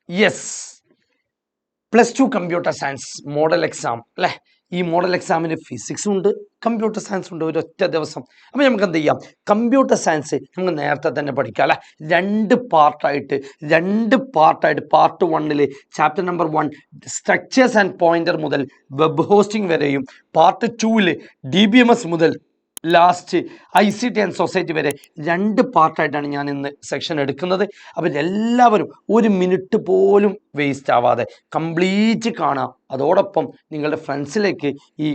Yes, +2 computer science model exam അല്ലേ. ഈ model എക്സാമിന് ഫിസിക്സും ഉണ്ട്, കമ്പ്യൂട്ടർ സയൻസ് ഉണ്ട്, ഒരൊറ്റ ദിവസം. അപ്പോൾ നമുക്ക് എന്ത് ചെയ്യാം, കമ്പ്യൂട്ടർ സയൻസ് നമുക്ക് നേരത്തെ തന്നെ പഠിക്കാം അല്ലേ. രണ്ട് പാർട്ടായിട്ട് part 1 chapter number 1 structures and pointer മുതൽ വെബ് ഹോസ്റ്റിംഗ് വരെയും, പാർട്ട് 2 DBMS മുതൽ ലാസ്റ്റ് ICT ആൻഡ് സൊസൈറ്റി വരെ രണ്ട് പാർട്ടായിട്ടാണ് ഞാൻ ഇന്ന് സെക്ഷൻ എടുക്കുന്നത്. അപ്പോൾ എല്ലാവരും ഒരു മിനിറ്റ് പോലും വേസ്റ്റ് ആവാതെ കംപ്ലീറ്റ് കാണാം. അതോടൊപ്പം നിങ്ങളുടെ ഫ്രണ്ട്സിലേക്ക് ഈ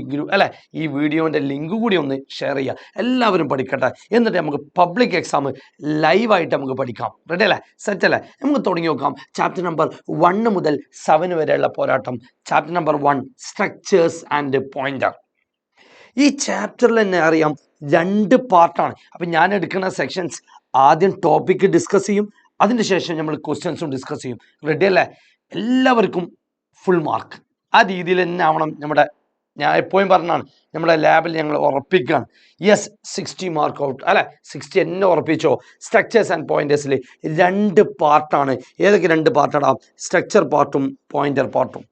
ഈ വീഡിയോൻ്റെ ലിങ്ക് കൂടി ഒന്ന് ഷെയർ ചെയ്യുക. എല്ലാവരും പഠിക്കട്ടെ. എന്നിട്ട് നമുക്ക് പബ്ലിക് എക്സാം ലൈവായിട്ട് നമുക്ക് പഠിക്കാം. റെഡി അല്ലേ, സെറ്റ് അല്ലേ? നമുക്ക് തുടങ്ങി നോക്കാം. ചാപ്റ്റർ നമ്പർ 1 മുതൽ 7 വരെയുള്ള പോരാട്ടം. Chapter number 1 structures and pointer. ഈ ചാപ്റ്ററിൽ തന്നെ അറിയാം രണ്ട് പാർട്ടാണ്. അപ്പം ഞാൻ എടുക്കുന്ന സെക്ഷൻസ് ആദ്യം ടോപ്പിക്ക് ഡിസ്കസ് ചെയ്യും, അതിന് ശേഷം നമ്മൾ ക്വസ്റ്റ്യൻസും ഡിസ്കസ് ചെയ്യും. റെഡി അല്ലേ? എല്ലാവർക്കും ഫുൾ മാർക്ക് ആ രീതിയിൽ തന്നെ ആവണം. ഞാൻ എപ്പോഴും പറഞ്ഞാണ്, നമ്മുടെ ലാബിൽ ഞങ്ങൾ ഉറപ്പിക്കുകയാണ്. യെസ്, 60 മാർക്ക് ഔട്ട് അല്ലേ, 60 എന്നെ ഉറപ്പിച്ചോ. സ്ട്രക്ചേഴ്സ് ആൻഡ് പോയിന്റേഴ്സിൽ രണ്ട് പാർട്ടാണ്. ഏതൊക്കെ രണ്ട് പാർട്ടാണ്? സ്ട്രക്ചർ പാർട്ടും പോയിന്റർ പാർട്ടും.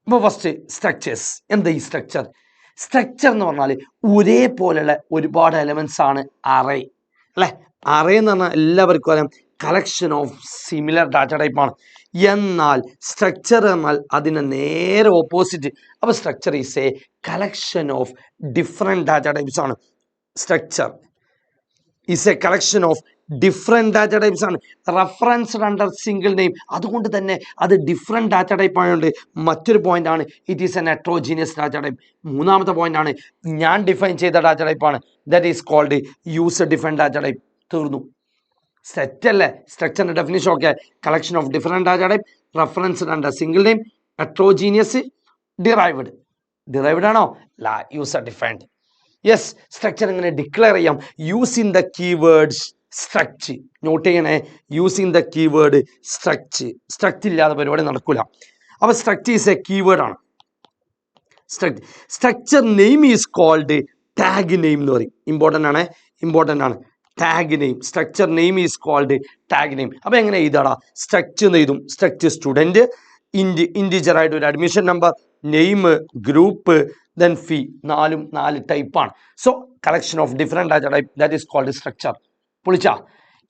അപ്പോൾ ഫസ്റ്റ് സ്ട്രക്ചേഴ്സ്. എന്താ ഈ സ്ട്രക്ചർ? സ്ട്രക്ചർ എന്ന് പറഞ്ഞാൽ ഒരേപോലെയുള്ള ഒരുപാട് എലമെന്റ്സ് ആണ് അറേ അല്ലേ. അറേ എന്ന് പറഞ്ഞാൽ എല്ലാവർക്കും അറിയാം കളക്ഷൻ ഓഫ് സിമിലർ ഡാറ്റ ടൈപ്പാണ്. എന്നാൽ സ്ട്രക്ചർ എന്നാൽ അതിന് നേരെ ഓപ്പോസിറ്റ്. അപ്പോൾ structure is a collection of different data types ആണ്. Structure is a collection of different data types ആണ്, റെഫറൻസ്ഡ് അണ്ടർ സിംഗിൾ നെയിം. അതുകൊണ്ട് തന്നെ അത് ഡിഫറെൻറ്റ് ഡാറ്റ ടൈപ്പ് ആയതുകൊണ്ട് മറ്റൊരു പോയിന്റ് ആണ് it is an heterogeneous data type. മൂന്നാമത്തെ പോയിന്റ് ആണ് ഞാൻ ഡിഫൈൻ ചെയ്ത ഡാറ്റ ടൈപ്പാണ്, that is called user defined data type. തീർന്നു. സെറ്റ് അല്ലേ? സ്ട്രക്ചറിന്റെ definition okay. Collection of different data type, referenced under single name, heterogeneous, derived ആണോ? ലാ, യൂസർ ഡിഫൈൻഡ്. യെസ്, സ്ട്രക്ചർ എങ്ങനെ ഡിക്ലെയർ ചെയ്യാം? Using the keywords struct. Note ചെയ്യണേ, using the keyword struct. Struct ഇല്ലാതെ പരിപാടി നടക്കൂല. അപ്പോൾ സ്ട്രക്ച് ഈസ് എ കീവേഡ് ആണ്. Structure name is called tag name എന്ന് പറയും. ഇമ്പോർട്ടൻ്റ് ആണ് tag name. Structure name is called tag name. അപ്പോൾ എങ്ങനെ എഴുതാടാ? സ്ട്രക്ചർ എന്ന് എഴുതും. സ്ട്രക്ചർ സ്റ്റുഡൻറ്റ്, ഇൻറ്റിജർ ആയിട്ട് ഒരു admission number, name, group, then fee. 4 ടൈപ്പാണ്. So collection of different data type, that is called structure. പൊളിച്ചാ?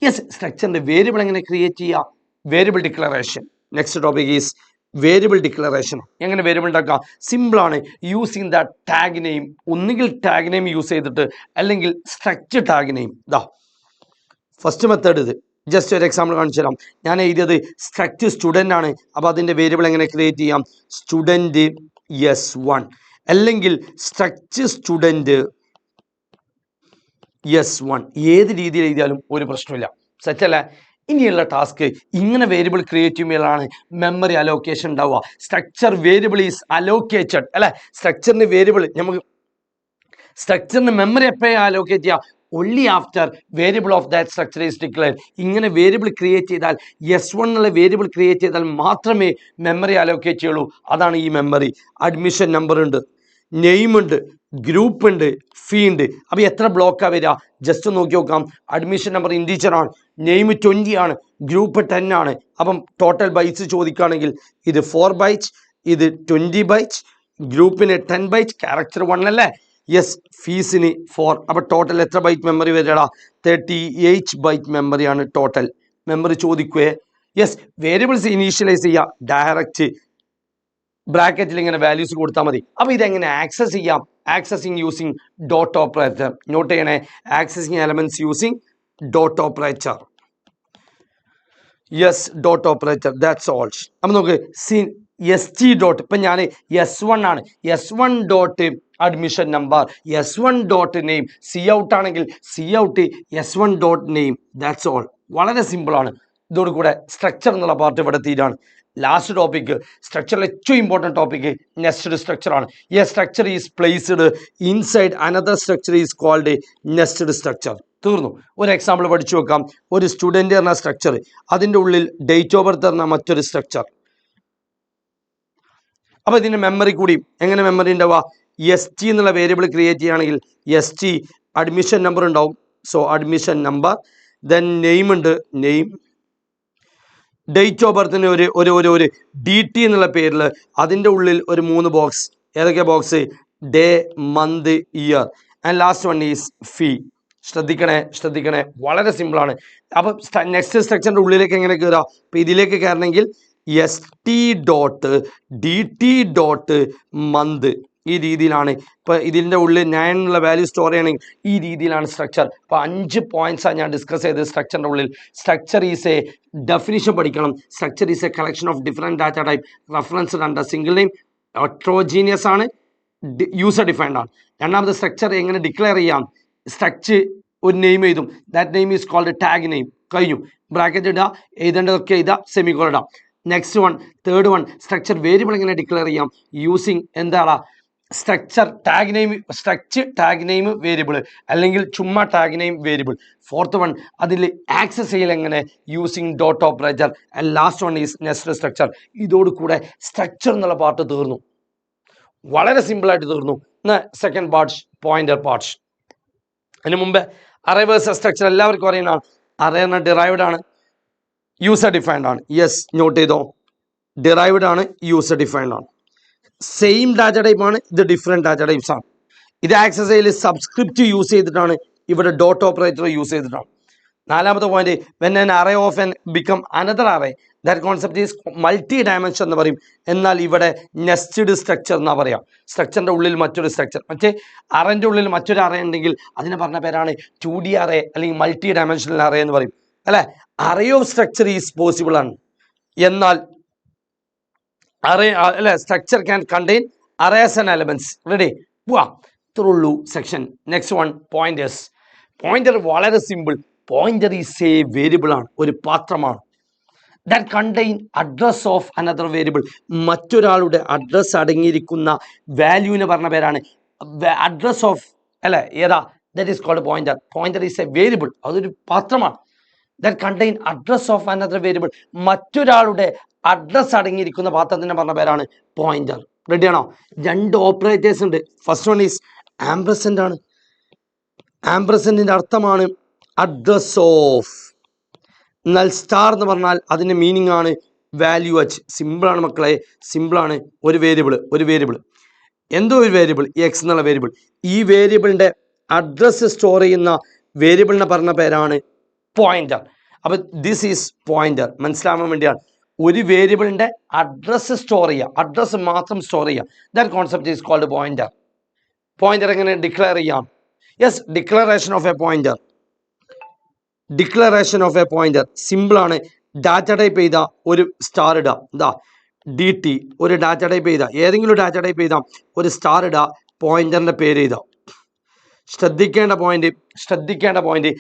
യെസ്. സ്ട്രക്ചറിന്റെ വേരിയബിൾ എങ്ങനെ ക്രിയേറ്റ് ചെയ്യാം? Variable declaration. Next topic is variable declaration. എങ്ങനെ വേരിയബിൾ ഉണ്ടാക്കാം? സിമ്പിളാണ്. Using the tag name. ഒന്നുകിൽ tag name use ചെയ്തിട്ട്, അല്ലെങ്കിൽ structure tag name. First method ഇത്. ജസ്റ്റ് ഒരു എക്സാമ്പിൾ കാണിച്ചു തരാം. ഞാൻ എഴുതിയത് സ്ട്രക്ചർ സ്റ്റുഡൻ്റ് ആണ്. അപ്പോൾ അതിൻ്റെ വേരിയബിൾ എങ്ങനെ ക്രിയേറ്റ് ചെയ്യാം? സ്റ്റുഡൻറ്റ് S1, അല്ലെങ്കിൽ സ്ട്രക്ചർ സ്റ്റുഡൻറ്റ് S1. ഏത് രീതിയിൽ എഴുതിയാലും ഒരു പ്രശ്നമില്ല. സെറ്റ് അല്ലേ? ഇനിയുള്ള ടാസ്ക് ഇങ്ങനെ വേരിയബിൾ ക്രിയേറ്റ് ചെയ്യുമ്പോഴാണ് മെമ്മറി അലോക്കേഷൻ ഉണ്ടാവുക. സ്ട്രക്ചർ വേരിയബിൾ ഈസ് അലോക്കേറ്റഡ് അല്ലെ. സ്ട്രക്ചറിന് വേരിയബിൾ സ്ട്രക്ചറിന് മെമ്മറി എപ്പോഴാണ് അലോക്കേറ്റ് ചെയ്യുക? only after variable of that structure is declared. ഇങ്ങനെ വേരിയബിൾ ക്രിയേറ്റ് ചെയ്താൽ S1 എന്നുള്ള വേരിയബിൾ ക്രിയേറ്റ് ചെയ്താൽ മാത്രമേ മെമ്മറി അലോക്കേറ്റ് ചെയ്യുള്ളൂ. അതാണ് ഈ മെമ്മറി. അഡ്മിഷൻ നമ്പർ ഉണ്ട്, നെയിം ഉണ്ട്, ഗ്രൂപ്പ് ഉണ്ട്, ഫീ ഉണ്ട്. അപ്പോൾ എത്ര ബ്ലോക്കാണ് വരിക? ജസ്റ്റ് നോക്കി നോക്കാം. അഡ്മിഷൻ നമ്പർ ഇൻറ്റീജർ ആണ്, നെയിം 20 ആണ്, ഗ്രൂപ്പ് 10 ആണ്. അപ്പം ടോട്ടൽ ബൈറ്റ്സ് ചോദിക്കുകയാണെങ്കിൽ ഇത് 4 ബൈറ്റ്സ്, ഇത് 20 ബൈറ്റ്സ്, ഗ്രൂപ്പിന് 10 ബൈറ്റ്സ്, ക്യാരക്ടർ 1 അല്ലേ? യെസ്. ഫീസിന് 4. അപ്പോൾ ടോട്ടൽ എത്ര ബൈറ്റ് മെമ്മറി വരികടാ? 38 ബൈറ്റ് മെമ്മറിയാണ് ടോട്ടൽ മെമ്മറി ചോദിക്കുകയെ. യെസ്. വേരിയബിൾസ് ഇനീഷ്യലൈസ് ചെയ്യുക, ഡയറക്റ്റ് ബ്രാക്കറ്റിൽ ഇങ്ങനെ വാല്യൂസ് കൊടുത്താൽ മതി. അപ്പോൾ ഇതെങ്ങനെ ആക്സസ് ചെയ്യാം? Accessing using dot operator. Note ചെയ്യണേ, accessing elements using dot operator. Yes, dot operator, that's all. അപ്പം നമുക്ക് ST ഡോട്ട്, ഇപ്പം ഞാൻ S1 ആണ്, S1 dot admission number, S1 dot name. C out ആണെങ്കിൽ C out S1 dot name, that's all. വളരെ സിമ്പിളാണ്. ഇതോടുകൂടെ structure എന്നുള്ള പാർട്ട് ഇവിടെ തീരാണ്. ലാസ്റ്റ് ടോപ്പിക്, സ്ട്രക്ചറിൽ ഏറ്റവും ഇമ്പോർട്ടൻറ്റ് ടോപ്പിക് നെസ്റ്റഡ് സ്ട്രക്ചർ ആണ്. A structure is placed inside another structure is called nested structure. തീർന്നു. ഒരു എക്സാമ്പിൾ പഠിച്ചു വെക്കാം. ഒരു സ്റ്റുഡൻറ്റ് എന്ന സ്ട്രക്ചർ, അതിൻ്റെ ഉള്ളിൽ ഡേറ്റ് ഓഫ് ബർത്ത് എന്ന മറ്റൊരു സ്ട്രക്ചർ. അപ്പോൾ ഇതിൻ്റെ മെമ്മറി കൂടി എങ്ങനെ മെമ്മറി ഉണ്ടാവുക? ST എന്നുള്ള വേരിയബിൾ ക്രിയേറ്റ് ചെയ്യുകയാണെങ്കിൽ ST അഡ്മിഷൻ നമ്പർ ഉണ്ടാവും. So admission number, then name ഉണ്ട്, നെയിം, ഡേറ്റ് ഓഫ് ബർത്തിന് ഒരു DT എന്നുള്ള പേരിൽ അതിൻ്റെ ഉള്ളിൽ ഒരു 3 ബോക്സ്. ഏതൊക്കെ box? Day, month, year and last one is fee. ശ്രദ്ധിക്കണേ വളരെ സിമ്പിളാണ്. അപ്പം നെക്സ്റ്റ് സ്ട്രക്ചറിൻ്റെ ഉള്ളിലേക്ക് എങ്ങനെ കയറുക? അപ്പം ഇതിലേക്ക് കയറണമെങ്കിൽ ST.DT. മന്ത് ഈ രീതിയിലാണ്. ഇപ്പോൾ ഇതിൻ്റെ ഉള്ളിൽ 9 എന്നുള്ള വാല്യൂ സ്റ്റോർ ചെയ്യണമെങ്കിൽ ഈ രീതിയിലാണ് സ്ട്രക്ചർ. അപ്പോൾ 5 പോയിന്റ്സാണ് ഞാൻ ഡിസ്കസ് ചെയ്തത് സ്ട്രക്ചറിൻ്റെ ഉള്ളിൽ. സ്ട്രക്ചർ ഈസ് എ ഡെഫിനിഷൻ പഠിക്കണം. Structure is a collection of different data type referenced under single name. Heterogeneous ആണ്, യൂസർ ഡിഫൈൻഡ് ആണ്. രണ്ടാമത്തെ സ്ട്രക്ചർ എങ്ങനെ ഡിക്ലെയർ ചെയ്യാം? സ്ട്രക്ചർ ഒരു നെയിം എഴുതും. That name is called tag name. കഴിഞ്ഞു. ബ്രാക്കറ്റ് ഇടുക, എഴുതേണ്ടതൊക്കെ എഴുതുക, സെമിക്കോൺ ഇടാം. Next one, third one, structure variable എങ്ങനെ ഡിക്ലെയർ ചെയ്യാം? യൂസിങ് എന്താണ്? സ്ട്രക്ചർ ടാഗ് നെയിം വേരിയബിൾ, അല്ലെങ്കിൽ ചുമ്മാ tag name variable. Fourth one, അതിൽ ആക്സസ് ചെയ്യൽ എങ്ങനെ? Using dot operator. And last one is nested structure. ഇതോടുകൂടെ സ്ട്രക്ചർ എന്നുള്ള പാർട്ട് തീർന്നു. വളരെ സിമ്പിളായിട്ട് തീർന്നു. Second part, pointer part. അതിന് മുമ്പ് അറേ വേഴ്സസ് സ്ട്രക്ചർ എല്ലാവർക്കും അറിയുന്നതാണ്. അറേ എന്ന ഡിറൈവ്ഡ് ആണ്, യൂസർ ഡിഫൈൻഡ് ആണ്. യെസ്, നോട്ട് ചെയ്തോ. ഡിറൈവ്ഡ് ആണ്, യൂസർ ഡിഫൈൻഡ് ആണ്. സെയിം ഡാറ്റ ടൈപ്പ് ആണ്, ഇത് ഡിഫറെൻറ്റ് ഡാറ്റ ടൈപ്സ് ആണ്. ഇത് ആക്സസ് ചെയ്യൽ സബ്സ്ക്രിപ്റ്റ് യൂസ് ചെയ്തിട്ടാണ്, ഇവിടെ ഡോട്ട് ഓപ്പറേറ്റർ യൂസ് ചെയ്തിട്ടാണ്. നാലാമത്തെ point, when an array of N become another array, that concept is multi dimension എന്ന് പറയും. എന്നാൽ ഇവിടെ നെസ്റ്റഡ് സ്ട്രക്ചർ എന്നാ പറയാം. സ്ട്രക്ചറിന്റെ ഉള്ളിൽ മറ്റൊരു സ്ട്രക്ചർ, അറേൻ്റെ ഉള്ളിൽ മറ്റൊരു അറേ ഉണ്ടെങ്കിൽ അതിനെ പറഞ്ഞ പേരാണ് 2D അറേ അല്ലെങ്കിൽ മൾട്ടി ഡയമെൻഷണൽ അറേ എന്ന് പറയും, അല്ലെ? Array of structure is possible ആണ്. എന്നാൽ അറേ അല്ലെ, structure can contain arrays and elements. Ready? പോവാ. ഇത്രയുള്ളൂ section. Next one, pointers. Pointer വളരെ simple. Pointer is a variable ആണ്, ഒരു പാത്രമാണ്. That contain address of another variable. മറ്റൊരാളുടെ അഡ്രസ് അടങ്ങിയിരിക്കുന്ന വാല്യൂവിന് പറഞ്ഞ പേരാണ് അഡ്രസ് ഓഫ്, അല്ലെ? ഏതാ? That is called pointer. Pointer is a variable, അതൊരു പാത്രമാണ്. That contain address of another variable. മറ്റൊരാളുടെ അഡ്രസ് അടങ്ങിയിരിക്കുന്ന പാത്രത്തിന് പറഞ്ഞ പേരാണ് പോയിന്റർ. റെഡിയാണോ? 2 ഓപ്പറേറ്റേഴ്സ് ഉണ്ട്. ഫസ്റ്റ് വൺ ഈസ് ആംപർസെന്റ് ആണ്. ആംപർസെന്റിന്റെ അർത്ഥമാണ് അഡ്രസ് ഓഫ്. എന്നാൽ സ്റ്റാർ എന്ന് പറഞ്ഞാൽ അതിന്റെ മീനിങ് ആണ് വാല്യൂ എച്ച്. സിമ്പിളാണ് മക്കളെ, സിമ്പിളാണ്. ഒരു വേരിയബിൾ എന്തോ ഒരു വേരിയബിൾ, എക്സ് എന്നുള്ള വേരിയബിൾ. ഈ വേരിയബിളിന്റെ അഡ്രസ് സ്റ്റോർ ചെയ്യുന്ന വേരിയബിളിനെ പറഞ്ഞ പേരാണ് പോയിന്റർ. അപ്പൊ ദിസ് ഈസ് പോയിന്റർ. മനസ്സിലാവാൻ വേണ്ടിയാണ്. ഒരു വേരിയബിളിന്റെ അഡ്രസ് സ്റ്റോർ ചെയ്യുക, അഡ്രസ് മാത്രം സ്റ്റോർ ചെയ്യുക. That concept is called pointer. Pointer എങ്ങനെ ഡിക്ലെയർ ചെയ്യാം? Yes, declaration of a pointer. Declaration of a pointer simple ആണ്. ഡാറ്റ ടൈപ്പ് ചെയ്ത ഒരു സ്റ്റാർ ഇടുക. എന്താ? DT. ഒരു ഡാറ്റ ടൈപ്പ് ചെയ്ത, ഏതെങ്കിലും ഡാറ്റ ടൈപ്പ് ചെയ്താൽ ഒരു സ്റ്റാർ ഇടുക, പോയിന്ററിന്റെ പേര് ചെയ്ത. ശ്രദ്ധിക്കേണ്ട പോയിന്റ്,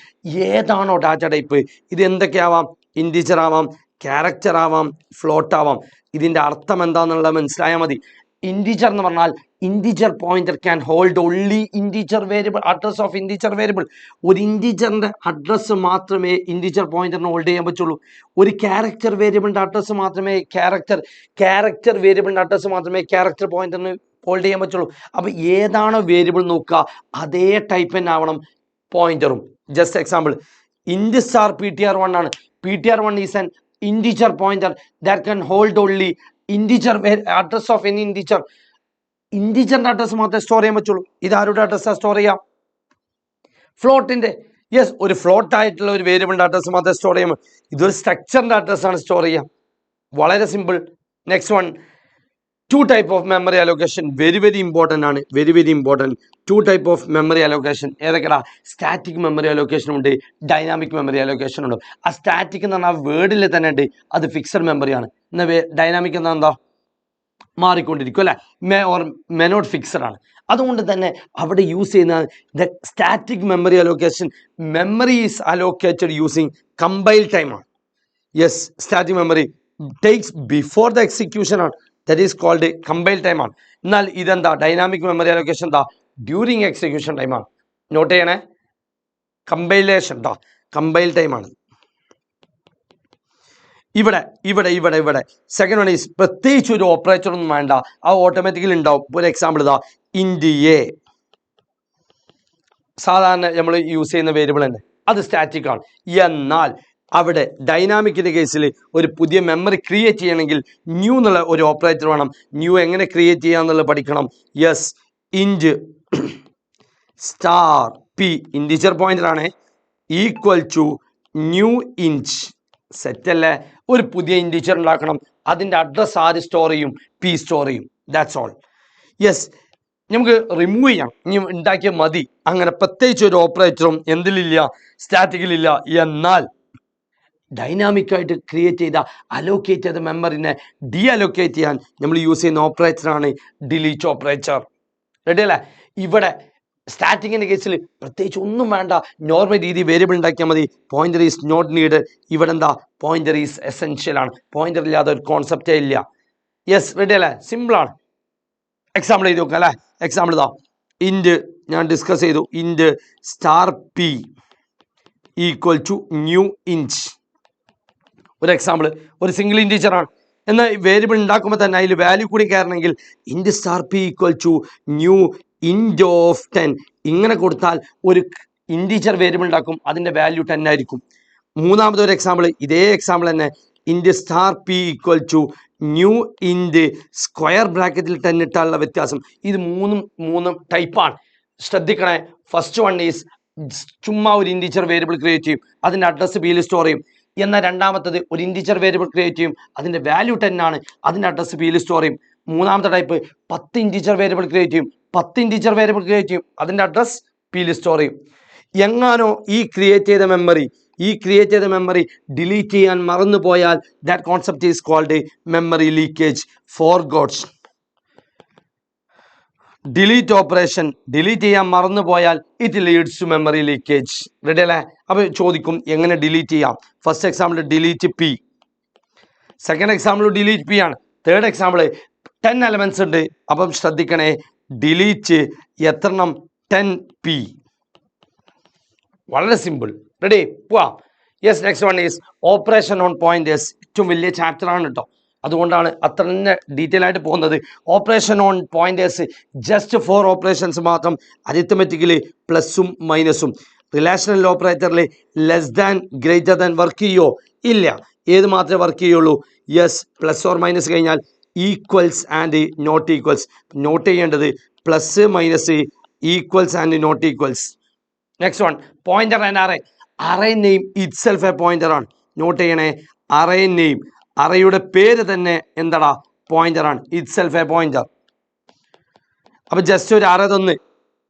ഏതാണോ ഡാറ്റ ടൈപ്പ്, ഇത് എന്തൊക്കെയാവാം? ഇൻറ്റിജർ ആവാം, ക്യാരക്ടർ ആവാം, ഫ്ലോട്ട് ആവാം. ഇതിന്റെ അർത്ഥം എന്താണെന്നുള്ളത് മനസ്സിലായാൽ മതി. ഇൻറ്റിജർ എന്ന് പറഞ്ഞാൽ integer pointer can hold only integer variable, address of integer variable. ഒരു ഇൻറ്റിജറിന്റെ അഡ്രസ്സ് മാത്രമേ ഇൻറ്റിജർ പോയിന്ററിന് ഹോൾഡ് ചെയ്യാൻ പറ്റുള്ളൂ. ഒരു ക്യാരക്ടർ വേരിയബിളിന്റെ അഡ്രസ്സ് മാത്രമേ ക്യാരക്ടർ വേരിയബിളിന്റെ അഡ്രസ്സ് മാത്രമേ ക്യാരക്ടർ പോയിന്ററിന് ഹോൾഡ് ചെയ്യാൻ പറ്റുള്ളൂ. അപ്പൊ ഏതാണോ വേരിയബിൾ നോക്കുക, അതേ ടൈപ്പ് തന്നെ ആവണം പോയിന്ററും. ജസ്റ്റ് എക്സാമ്പിൾ, ഇൻറ്റ് സ്റ്റാർ PTR1 ആണ്. PTR1 is an integer pointer that can hold only integer address of any integer. ഇന്റിജറിന്റെ അഡ്രസ് മാത്രമേ സ്റ്റോർ ചെയ്യാൻ പറ്റുള്ളൂ. ഇത് ആരുടെ അഡ്രസ്സാണ് സ്റ്റോർ ചെയ്യാം? ഫ്ലോട്ടിന്റെ. യെസ്, ഒരു ഫ്ലോട്ട് ആയിട്ടുള്ള ഒരു വേരിയബിളിന്റെ അഡ്രസ് മാത്രമേ സ്റ്റോർ ചെയ്യാൻ. ഇതൊരു സ്ട്രക്ചറിന്റെ അഡ്രസ്സാണ് സ്റ്റോർ ചെയ്യാം. വളരെ simple. Next one, 2 type of memory allocation. very important ആണ്, very important. 2 type of memory allocation. ഏതൊക്കെയാ? സ്റ്റാറ്റിക് മെമ്മറി അലോക്കേഷൻ ഉണ്ട്, ഡൈനാമിക് മെമ്മറി അലോക്കേഷൻ ഉണ്ട്. ആ സ്റ്റാറ്റിക് എന്ന് പറഞ്ഞാൽ വേർഡിൽ തന്നെ ഉണ്ട്, അത് ഫിക്സഡ് മെമ്മറിയാണ്. എന്നാൽ ഡൈനാമിക് എന്നാ എന്താ? മാറിക്കൊണ്ടിരിക്കും, അല്ലെ? മേ നോട്ട് ഫിക്സഡ് ആണ്. അതുകൊണ്ട് തന്നെ അവിടെ യൂസ് ചെയ്യുന്ന the static memory allocation, memory is allocated using compile time ആണ്. Yes, static memory takes before the execution ആണ്. That is called compile time ആണ്. എന്നാൽ ഇതെന്താ? ഡൈനാമിക് മെമ്മറി അലോക്കേഷൻ എന്താ? ഡ്യൂറിങ് എക്സിക്യൂഷൻ ടൈം ആണ്. നോട്ട് ചെയ്യണേ, കമ്പൈലേഷൻ കമ്പൈൽ ടൈം ആണ്. ഇവിടെ സെക്കൻഡ് വൺ ഈസ് പ്രത്യേകിച്ച് ഒരു ഓപ്പറേറ്റർ ഒന്നും വേണ്ട, ആ ഓട്ടോമാറ്റിക്കലി ഉണ്ടാവും. ഒരു എക്സാമ്പിൾ ഇതാ, ഇൻറ്റ് എ. സാധാരണ നമ്മൾ യൂസ് ചെയ്യുന്ന വേരിയബിൾ തന്നെ, അത് സ്റ്റാറ്റിക് ആണ്. എന്നാൽ അവിടെ ഡൈനാമിക്കിൻ്റെ കേസിൽ ഒരു പുതിയ മെമ്മറി ക്രിയേറ്റ് ചെയ്യണമെങ്കിൽ ന്യൂ എന്നുള്ള ഒരു ഓപ്പറേറ്റർ വേണം. ന്യൂ എങ്ങനെ ക്രിയേറ്റ് ചെയ്യാന്നുള്ളത് പഠിക്കണം. Yes, int star p integer pointer ആണ്, ഈക്വൽ ടു ന്യൂ ഇഞ്ച്. സെറ്റല്ലേ? ഒരു പുതിയ ഇൻറ്റിജർ ഉണ്ടാക്കണം, അതിൻ്റെ അഡ്രസ്സ് ആര് സ്റ്റോർ ചെയ്യും? പി സ്റ്റോർ ചെയ്യും. That's all. യെസ്, നമുക്ക് റിമൂവ് ചെയ്യാം, ഇനി ഉണ്ടാക്കിയ മതി. അങ്ങനെ പ്രത്യേകിച്ച് ഒരു ഓപ്പറേറ്ററും എന്തിലില്ല? സ്റ്റാറ്റിക്കിലില്ല. എന്നാൽ ഡൈനാമിക്കായിട്ട് ക്രിയേറ്റ് ചെയ്ത അലോക്കേറ്റ് ചെയ്ത മെമ്മറിനെ ഡി അലോക്കേറ്റ് ചെയ്യാൻ നമ്മൾ യൂസ് ചെയ്യുന്ന ഓപ്പറേറ്ററാണ് ഡിലീറ്റ് ഓപ്പറേറ്റർ. റെഡി അല്ലേ? ഇവിടെ സ്റ്റാറ്റിക്കിൻ്റെ കേസിൽ പ്രത്യേകിച്ച് ഒന്നും വേണ്ട, നോർമൽ രീതി വേരിയബിൾ ഉണ്ടാക്കിയാൽ മതി. Pointer is not need. ഇവിടെ എന്താ? പോയിന്റർ ഈസ് എസെൻഷ്യൽ ആണ്. പോയിന്റർ ഇല്ലാതെ ഒരു കോൺസെപ്റ്റേ ഇല്ല. യെസ്, റെഡി അല്ലേ? സിമ്പിളാണ്. എക്സാമ്പിൾ എഴുതി നോക്കാം അല്ലേ? എക്സാമ്പിൾ ഇതാ, ഇൻറ്റ് ഞാൻ ഡിസ്കസ് ചെയ്തു, int star p equal to new int. ഒരു എക്സാമ്പിൾ, ഒരു സിംഗിൾ ഇൻറ്റീജർ ആണ്, എന്നാൽ വേരിയബിൾ ഉണ്ടാക്കുമ്പോൾ തന്നെ അതിൽ വാല്യൂ കൂടി കയറണമെങ്കിൽ int star p equal to new int of 10 ഇങ്ങനെ കൊടുത്താൽ ഒരു ഇൻറ്റീജർ വേരിയബിൾ ഉണ്ടാക്കും, അതിൻ്റെ വാല്യൂ 10 ആയിരിക്കും. മൂന്നാമത്തെ ഒരു എക്സാമ്പിൾ, ഇതേ എക്സാമ്പിൾ തന്നെ, int star p equal to new int square ബ്രാക്കറ്റിൽ 10 ഇട്ടാലുള്ള വ്യത്യാസം. ഇത് മൂന്നും ടൈപ്പാണ്, ശ്രദ്ധിക്കണേ. ഫസ്റ്റ് വൺ ഈസ് ചുമ്മാ ഒരു ഇൻറ്റീജർ വേരിയബിൾ ക്രിയേറ്റ് ചെയ്യും, അതിൻ്റെ അഡ്രസ്സ് പിയിൽ സ്റ്റോർ ചെയ്യും. എന്നാൽ രണ്ടാമത്തത് ഒരു ഇൻറ്റീജർ വേരിയബിൾ ക്രിയേറ്റ് ചെയ്യും, അതിൻ്റെ വാല്യൂ 10 ആണ്, അതിൻ്റെ അഡ്രസ്സ് പിയിൽ സ്റ്റോർ ചെയ്യും. മൂന്നാമത്തെ ടൈപ്പ് 10 ഇൻറ്റീജർ വേരിയബിൾ ക്രിയേറ്റ് ചെയ്യും, 10 ഇൻറ്റീജർ വേരിയബിൾ ക്രിയേറ്റ് ചെയ്യും, അതിൻ്റെ അഡ്രസ് പിയിൽ സ്റ്റോർ ചെയ്യും. എങ്ങാനോ ഈ ക്രിയേറ്റ് ചെയ്ത മെമ്മറി ഡിലീറ്റ് ചെയ്യാൻ മറന്നു പോയാൽ that concept is called memory leakage. Forgets. Delete operation delete ചെയ്യാൻ മറന്നു പോയാൽ it leads to memory leakage. Ready അല്ലേ? അപ്പോൾ ചോദിക്കും എങ്ങനെ ഡിലീറ്റ് ചെയ്യാം. First example delete p, second example delete p ആണ്, തേർഡ് എക്സാമ്പിൾ 10 എലമെന്റ്സ് ഉണ്ട്. അപ്പം ശ്രദ്ധിക്കണേ, ഡിലീറ്റ് എത്രണ്ണം? 10p. വളരെ സിമ്പിൾ. റെഡി? പോവാം. Yes, next one is operation on pointers. ഏറ്റവും വലിയ ചാപ്റ്റർ ആണ് കേട്ടോ, അതുകൊണ്ടാണ് അത്ര തന്നെ ഡീറ്റെയിൽ ആയിട്ട് പോകുന്നത്. Operation on pointers just 4 operations മാത്രം. അരിത്തമെറ്റിക്കലി പ്ലസും മൈനസും. റിലേഷണൽ ഓപ്പറേറ്ററിൽ less than greater than work ചെയ്യോ? ഇല്ല. ഏത് മാത്രമേ വർക്ക് ചെയ്യുള്ളൂ? യെസ്, പ്ലസ് ഓർ മൈനസ് കഴിഞ്ഞാൽ equals and not equals. Note ചെയ്യേണ്ടത് plus minus, equals and not equals. Next one pointer and array. Array name itself a pointer ആണ്. Note ചെയ്യണേ, array name, അറേയുടെ പേര് തന്നെ എന്താടാ? പോയിന്റർ ആണ്. Itself a pointer. അപ്പൊ ജസ്റ്റ് ഒരു അറേ തന്ന്,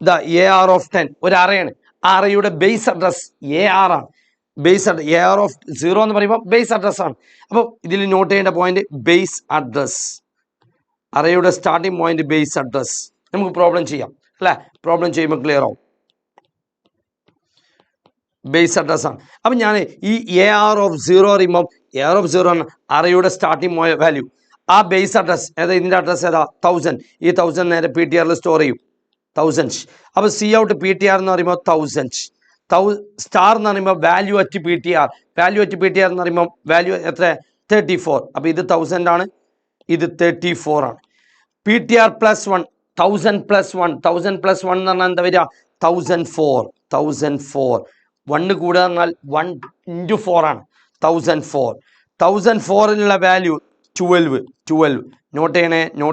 ഇതാ AR of 10 ഒരു അറയാണ്. അറേയുടെ ബേസ് അഡ്രസ് AR ആണ്. ബേസ് AR of 0 എന്ന് പറയുമ്പോൾ ബേസ് അഡ്രസ് ആണ്. അപ്പോൾ ഇതിൽ നോട്ട് ചെയ്യേണ്ട പോയിന്റ് ബേസ് അഡ്രസ്. അറേയുടെ സ്റ്റാർട്ടിംഗ് പോയിന്റ് ബേസ് അഡ്രസ്. നമുക്ക് പ്രോബ്ലം ചെയ്യാം അല്ലേ? പ്രോബ്ലം ചെയ്യുമ്പോൾ ക്ലിയർ ആവും. ബേസ് അഡ്രസ് ആണ്. അപ്പം ഞാൻ ഈ AR of 0 പറയുമ്പോൾ AR of 0 ആണ് അറേയുടെ സ്റ്റാർട്ടിംഗ് വാല്യൂ. ആ ബേസ് അഡ്രസ് ഏതാ? ഇതിൻ്റെ അഡ്രസ് ഏതാ? 1000. ഈ 1000 നേരെ PTRൽ സ്റ്റോർ ചെയ്യും. 1000. അപ്പോൾ C out PTR എന്ന് പറയുമ്പോൾ 1000. സ്റ്റാർ എന്ന് പറയുമ്പോൾ value at PTR. Value at PTR എന്ന് പറയുമ്പോൾ വാല്യൂ എത്ര? 34. അപ്പോൾ ഇത് 1000 ആണ്, ഇത് 34 ആണ്. PTR പ്ലസ് 1, 1000 പ്ലസ് 1, 1000 പ്ലസ് 1 എന്ന് പറഞ്ഞാൽ എന്താ വരിക? 1004. 1004. 1 കൂടുക എന്നാൽ 1 into 4 ആണ്. 1004. 1004ലുള്ള വാല്യൂ 12. നോട്ട്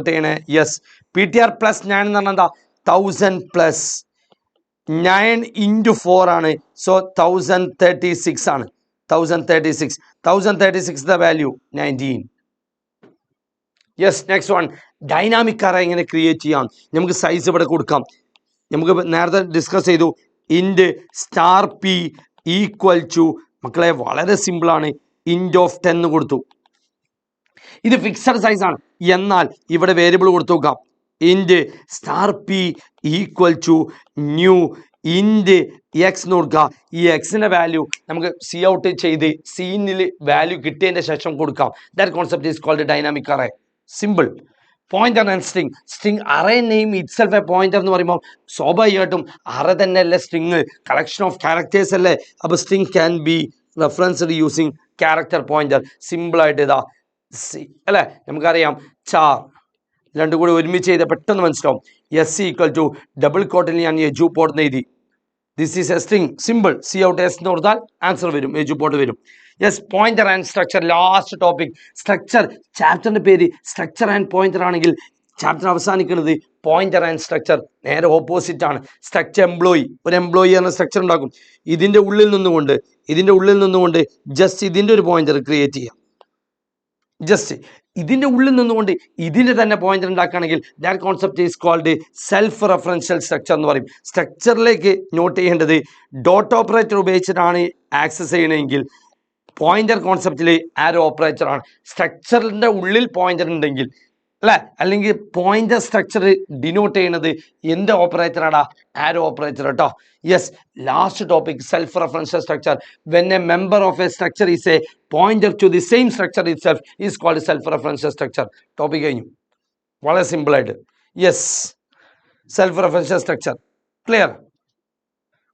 ചെയ്യണേ. യെസ്, PTR പ്ലസ് 9 എന്ന് പറഞ്ഞാൽ എന്താ? 1000 പ്ലസ് 9 into 4 ആണ്. സോ 1036 ആണ്. 1036 the value 19. Yes, next one dynamic array എങ്ങനെ ക്രിയേറ്റ് ചെയ്യാം? നമുക്ക് സൈസ് ഇവിടെ കൊടുക്കാം. നമുക്ക് നേരത്തെ ഡിസ്കസ് ചെയ്തു, int star p equal to, മക്കളെ വളരെ സിമ്പിളാണ്, ഇൻറ്റ് ഓഫ് 10 കൊടുത്തു. ഇത് ഫിക്സഡ് സൈസ് ആണ്. എന്നാൽ ഇവിടെ വേരിയബിൾ കൊടുത്തു നോക്കാം, int star p equal to new int x എന്ന് കൊടുക്കുക. ഈ എക്സിൻ്റെ വാല്യൂ നമുക്ക് സി ഔട്ട് ചെയ്ത് സീനിൽ വാല്യൂ കിട്ടിയതിൻ്റെ ശേഷം കൊടുക്കാം. That concept is called dynamic array. Simple. Pointer and string array name itself a pointer എന്ന് പറയുമ്പോൾ സ്വാഭാവികമായിട്ടും അറേ തന്നെ അല്ലേ സ്ട്രിങ്, കളക്ഷൻ ഓഫ് ക്യാരക്ടേഴ്സ് അല്ലേ. അപ്പോൾ string can be referenced using character pointer. സിമ്പിളായിട്ട് ഇതാ അല്ലേ, നമുക്കറിയാം ചാർ രണ്ടും കൂടി ഒരുമിച്ച് ചെയ്ത് പെട്ടെന്ന് മനസ്സിലാവും. എസ് ഈക്വൽ ടു ഡബിൾ കോട്ടിൽ ഞാൻ എജു പോട്ട് എഴുതി. This is a string. Simple. C out S എന്ന് കൊടുത്താൽ ആൻസർ വരും, എജു പോട്ട് വരും. Yes pointer and structure last topic structure ചാപ്റ്ററിന്റെ പേര് സ്ട്രക്ചർ ആൻഡ് പോയിന്റർ ആണെങ്കിൽ ചാപ്റ്റർ അവസാനിക്കുന്നത് പോയിന്റർ ആൻഡ് സ്ട്രക്ചർ നേരെ ഓപ്പോസിറ്റ് ആണ്. സ്ട്രക്ചർ എംപ്ലോയി ഒരു എംപ്ലോയി എന്ന സ്ട്രക്ചർ ഉണ്ടാക്കും. ഇതിന്റെ ഉള്ളിൽ നിന്നുകൊണ്ട് ജസ്റ്റ് ഇതിന്റെ ഒരു പോയിന്റർ ക്രിയേറ്റ് ചെയ്യാം. ജസ്റ്റ് ഇതിന്റെ ഉള്ളിൽ നിന്നുകൊണ്ട് ഇതിന്റെ തന്നെ പോയിന്റർ ഉണ്ടാക്കുകയാണെങ്കിൽ that concept is called self referential structure എന്ന് പറയും. സ്ട്രക്ചറിലേക്ക് നോട്ട് ചെയ്യേണ്ടത് ഡോട്ട് ഓപ്പറേറ്റർ ഉപയോഗിച്ചിട്ടാണ് ആക്സസ് ചെയ്യണമെങ്കിൽ പോയിന്റർ കോൺസെപ്റ്റിൽ ആരോ ഓപ്പറേറ്റർ ആണ്. സ്ട്രക്ചറിന്റെ ഉള്ളിൽ പോയിന്റർ ഉണ്ടെങ്കിൽ അല്ലെ, അല്ലെങ്കിൽ പോയിന്റർ സ്ട്രക്ചർ ഡിനോട്ട് ചെയ്യുന്നത് എന്ത് ഓപ്പറേറ്ററാടാ? ആരോ ഓപ്പറേറ്റർ കേട്ടോ. Yes last topic self referential structure. When a member of a structure is a pointer to the same structure itself is called self referential structure. Topic കഴിഞ്ഞു വളരെ simple ആയിട്ട്. Yes self referential structure clear.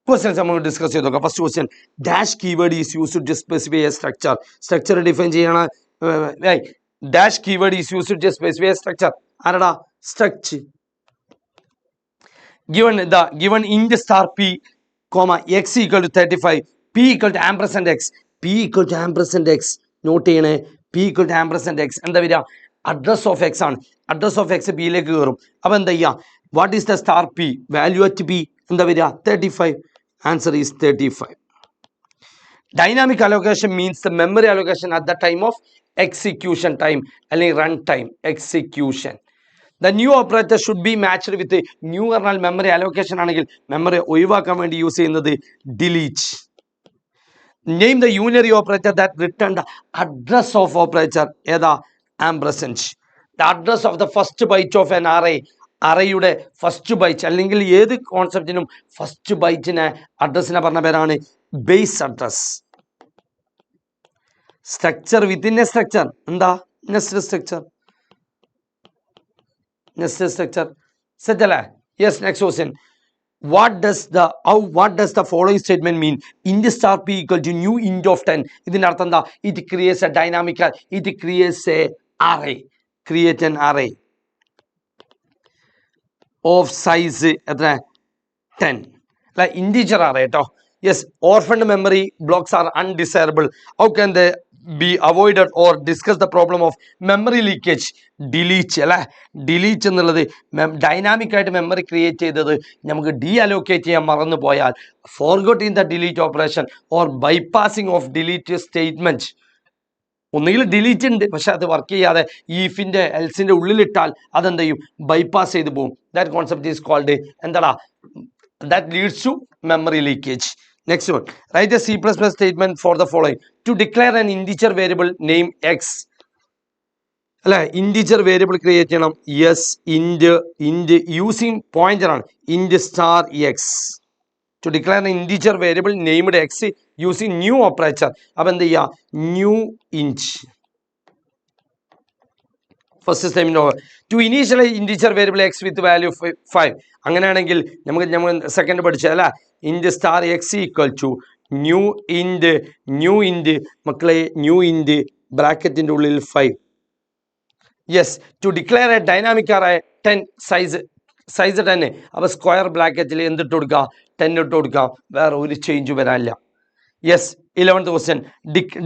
Questions നമുക്ക് discuss ചെയ്ത് നോക്കാം. First question dash keyword is used to specify a structure. Structure define ചെയ്യണ dash keyword is used to specify a structure. ആരടാ? Structure. given int star p comma x equal to 35 p equal to ampersand x note ചെയ്യണേ. p equal to ampersand x എന്താ വരിക? Address of x ആണ്. Address of x പിയിലേക്ക് കയറും. അപ്പൊ എന്താ ചെയ്യാ? What is the star p? Value at p എന്താ വരിക? 35. Answer is 35. Dynamic allocation means the memory allocation at the time of execution time അല്ലെങ്കിൽ run time execution. The new operator should be matched with the new kernel memory allocation ആണെങ്കിൽ memory ഒഴിവാക്കാൻ വേണ്ടി use ചെയ്യുന്നത് delete. Name the unary operator that returned the address of operator. ഏതാ? ampersand. The address of the first byte of an array. അറേയുടെ first byte അല്ലെങ്കിൽ ഏത് കോൺസെപ്റ്റിനും first ബൈറ്റിനെ അഡ്രസ്സിനെ പറഞ്ഞ പേരാണ് base address. Structure within a structure എന്താ? Nested structure. സെറ്റ് അല്ലേ? Yes next question what does the following statement mean? int star p equal to new int of 10. ഇതിന്റെ അർത്ഥം എന്താ? it creates a array. Create an array of size എത്ര? 10. like integer array ട്ടോ. yes orphaned memory blocks are undesirable. how can they be avoided or discuss the problem of memory leakage? delete അല്ലെ. delete എന്നുള്ളത് dynamic ആയിട്ട് memory create ചെയ്തത് നമുക്ക് ഡീഅലോക്കേറ്റ് ചെയ്യാൻ മറന്നു പോയാൽ forgetting the delete operation or bypassing of delete statement. ഒന്നുകിൽ delete ഉണ്ട് പക്ഷെ അത് വർക്ക് ചെയ്യാതെ ഈഫിന്റെ എൽസിന്റെ ഉള്ളിലിട്ടാൽ അതെന്ത് ചെയ്യും? ബൈപ്പാസ് ചെയ്ത് പോകും. ദാറ്റ് കോൺസെപ്റ്റ് ഈസ് കോൾഡ് എന്താടാ? That leads to memory leakage. Next one write a C++ statement for the following. To declare an integer variable name x അല്ലെ, ഇൻഡിജർ വേരിയബിൾ ക്രിയേറ്റ് ചെയ്യണം. യെസ് ഇൻഡ് യൂസിങ് പോയിന്റർ ആണ്. Int star x. to declare an integer variable named x using new operator. അപ്പോൾ എന്ത് ചെയ്യുക? new int. First statement to initialize integer variable x with value 5. അങ്ങനെയാണെങ്കിൽ നമുക്ക് second പഠിച്ചതല്ല. int star x equal to new int മക്കളെ new int ബ്രാക്കറ്റിന്റെ ഉള്ളിൽ 5. yes to declare a dynamic array 10 size 10. അപ്പോൾ square ബ്രാക്കറ്റിൽ എന്തിട്ട് കൊടുക്കുക? 10 ഇട്ട് കൊടുക്കാം. വേറെ ഒരു ചേഞ്ച് വരാനില്ല. Yes 11th question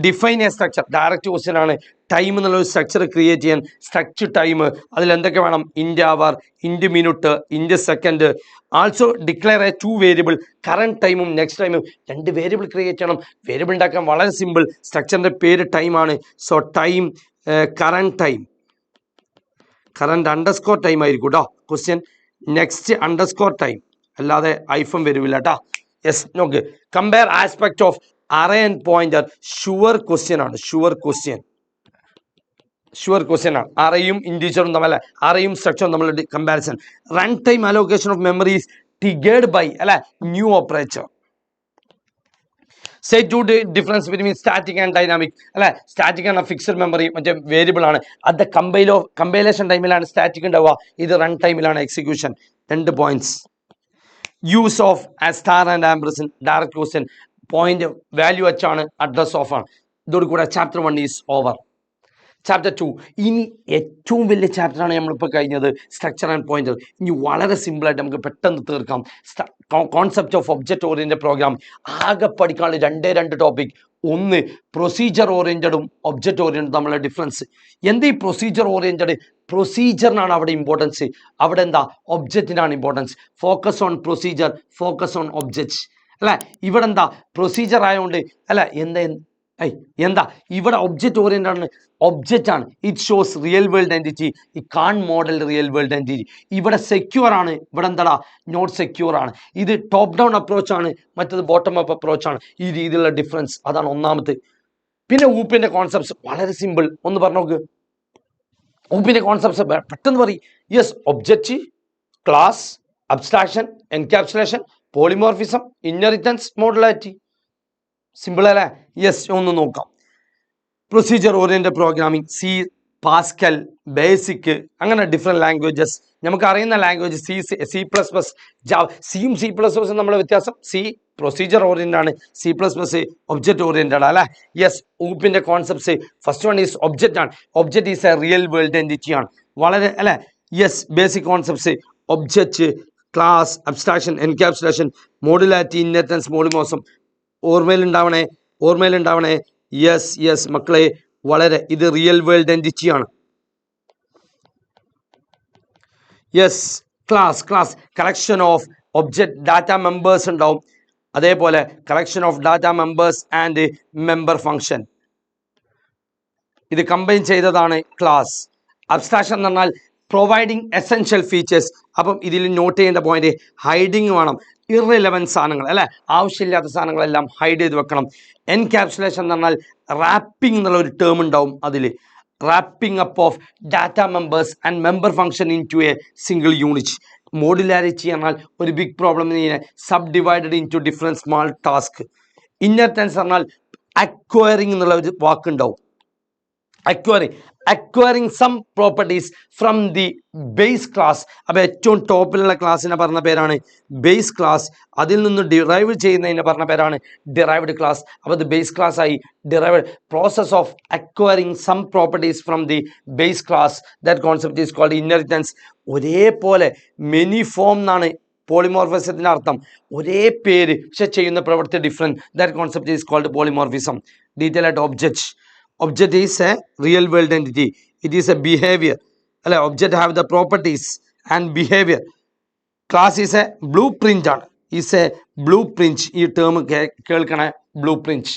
define A structure. Direct question ആണ്. ടൈം എന്നുള്ള ഒരു സ്ട്രക്ചർ ക്രിയേറ്റ് ചെയ്യാൻ സ്ട്രക്ചർ ടൈം അതിൽ എന്തൊക്കെ വേണം? ഇൻഡ് അവർ, ഇൻഡ് മിനിറ്റ്, ഇൻഡ് second. Also declare A 2 variable. Current ടൈമും നെക്സ്റ്റ് ടൈമും 2 വേരിയബിൾ ക്രിയേറ്റ് ചെയ്യണം. വേരിയബിൾ ഉണ്ടാക്കാൻ വളരെ സിമ്പിൾ. സ്ട്രക്ചറിന്റെ പേര് ടൈമാണ്. So time current underscore time ആയിരിക്കും കേട്ടോ ക്വസ്റ്റ്യൻ. നെക്സ്റ്റ് അണ്ടർസ്കോർ ടൈം അല്ലാതെ ഐഫോൺ വരില്ല കേട്ടോ. യെസ് നോക്ക് compare aspect of array and pointer. Sure question ആണ്. അറേയും ഇൻഡിജറും തമ്മിൽ അറേയും സ്ട്രക്ചറും തമ്മിലുള്ള comparison. Run time allocation of memories triggered by അല്ലെ new operator. say two difference between static and dynamic അല്ലെ. സ്റ്റാറ്റിക് ആണ് ഫിക്സഡ് മെമ്മറി, മറ്റേ വേരിയബിൾ ആണ്. അത് കമ്പൈലേഷൻ ടൈമിലാണ് സ്റ്റാറ്റിക് ഉണ്ടാവുക, ഇത് റൺ ടൈമിലാണ് execution. 2 points. Use of star and ampersand direct question. Point value വെച്ചാണ്, അഡ്രസ് ഓഫ് ആണ്. ഇതോടുകൂടെ ചാപ്റ്റർ 1 ഈസ് ഓവർ. ചാപ്റ്റർ 2 ഇനി ഏറ്റവും വലിയ ചാപ്റ്ററാണ് നമ്മളിപ്പോൾ കഴിഞ്ഞത്, സ്ട്രക്ചർ ആൻഡ് പോയിന്റർ. ഇനി വളരെ സിമ്പിളായിട്ട് നമുക്ക് പെട്ടെന്ന് തീർക്കാം. Concept of object oriented program. ആകെ പഠിക്കാനുള്ള 2 ടോപ്പിക്. ഒന്ന് പ്രൊസീജിയർ ഓറിയൻറ്റഡും ഒബ്ജക്റ്റ് ഓറിയൻറ്റഡും തമ്മിലുള്ള ഡിഫറൻസ്. എന്താ ഈ പ്രൊസീജിയർ ഓറിയൻറ്റഡ്? പ്രൊസീജിയറിനാണ് അവിടെ ഇമ്പോർട്ടൻസ്, അവിടെ എന്താ ഒബ്ജക്റ്റിനാണ് importance. Focus on procedure, focus on object അല്ലേ. ഇവിടെ എന്താ പ്രൊസീജിയർ ആയതുകൊണ്ട് അല്ല എന്താ ഇവിടെ ഒബ്ജക്റ്റ് ഓറിയൻറ്റഡ് ആണ്, ഒബ്ജക്റ്റ് ആണ്. It shows real world entity, we can model real world entity. ഇവിടെ സെക്യൂർ ആണ്, ഇവിടെ എന്താടാ നോട്ട് സെക്യൂർ ആണ്. ഇത് ടോപ്പ് ഡൗൺ അപ്രോച്ച് ആണ്, മറ്റത് ബോട്ടം അപ്പ് അപ്രോച്ച് ആണ്. ഈ രീതിയിലുള്ള ഡിഫറൻസ് അതാണ് ഒന്നാമത്തെ. പിന്നെ ഊപ്പിന്റെ കോൺസെപ്റ്റ്സ് വളരെ സിമ്പിൾ, ഒന്ന് പറഞ്ഞു നോക്ക്. ഊപ്പിന്റെ കോൺസെപ്റ്റ്സ് പെട്ടെന്ന് പറയും. Yes, object, class, abstraction, encapsulation, polymorphism, inheritance, modularity. Simple അല്ലേ? യെസ്, ഒന്ന് നോക്കാം. Procedure oriented programming, C, Pascal, BASIC, അങ്ങനെ ഡിഫറെൻറ്റ് ലാംഗ്വേജസ്. നമുക്ക് അറിയുന്ന ലാംഗ്വേജ് സി പ്ലസ് പ്ലസ്, സിയും സി പ്ലസ് പ്ലസും നമ്മളെ വ്യത്യാസം. സി പ്രൊസീജിയർ ഓറിയന്റഡ് ആണ്, C plus plus object oriented അല്ലേ. യെസ്, ഊപ്പിന്റെ concepts first one is object ആണ്. Object is a real world entity ആണ്, വളരെ അല്ലേ. Yes, basic concepts object, class, abstraction, encapsulation, modularity, inheritance, polymorphism. ഓർമ്മയിലുണ്ടാവണേ. യെസ് മക്കളെ, വളരെ ഇത് റിയൽ വേൾഡ് എൻറ്റിറ്റി ആണ്. Yes, class collection of object data members ഉണ്ടാവും, അതേപോലെ collection of data members and member function, ഇത് കമ്പൈൻ ചെയ്തതാണ് ക്ലാസ്. അബ്സ്ട്രാക്ഷൻ എന്ന് പറഞ്ഞാൽ പ്രൊവൈഡിങ് എസെൻഷ്യൽ ഫീച്ചേഴ്സ്. അപ്പം ഇതിൽ നോട്ട് ചെയ്യേണ്ട പോയിന്റ്, ഹൈഡിങ് വേണം. ഇറെലവൻറ്റ് സാധനങ്ങൾ അല്ലെ, ആവശ്യമില്ലാത്ത സാധനങ്ങളെല്ലാം ഹൈഡ് ചെയ്ത് വെക്കണം. എൻക്യാപ്സുലേഷൻ എന്ന് പറഞ്ഞാൽ റാപ്പിംഗ് എന്നുള്ള ഒരു ടേം ഉണ്ടാവും അതിൽ. Wrapping up of data members and member function into a single unit. Modularity എന്നാൽ ഒരു big problem, sub divided into different small task. Inheritance പറഞ്ഞാൽ അക്വയറിംഗ് എന്നുള്ള ഒരു വാക്കുണ്ടാവും. Acquiring some properties from the base class. അപ്പോൾ ഏറ്റവും ടോപ്പിലുള്ള ക്ലാസ്സിനെ പറഞ്ഞ പേരാണ് ബേസ് ക്ലാസ്. അതിൽ നിന്ന് ഡിറൈവ് ചെയ്യുന്നതിനെ പറഞ്ഞ പേരാണ് ഡിറൈവ്ഡ് ക്ലാസ്. അപ്പോൾ ഇത് ബേസ് ക്ലാസ് ആയി. Derived process of acquiring some properties from the base class, that concept is called inheritance. ഒരേപോലെ മെനി ഫോം എന്നാണ് പോളിമോർഫിസത്തിൻ്റെ അർത്ഥം. ഒരേ പേര് പക്ഷെ ചെയ്യുന്ന പ്രവൃത്തി different, that concept is called polymorphism. Detail ആയിട്ട് Object is a real world entity. It is a behavior. Object have the properties and behavior. Class is a blueprint. Is a blueprint. This term കേൾക്കണ blueprint.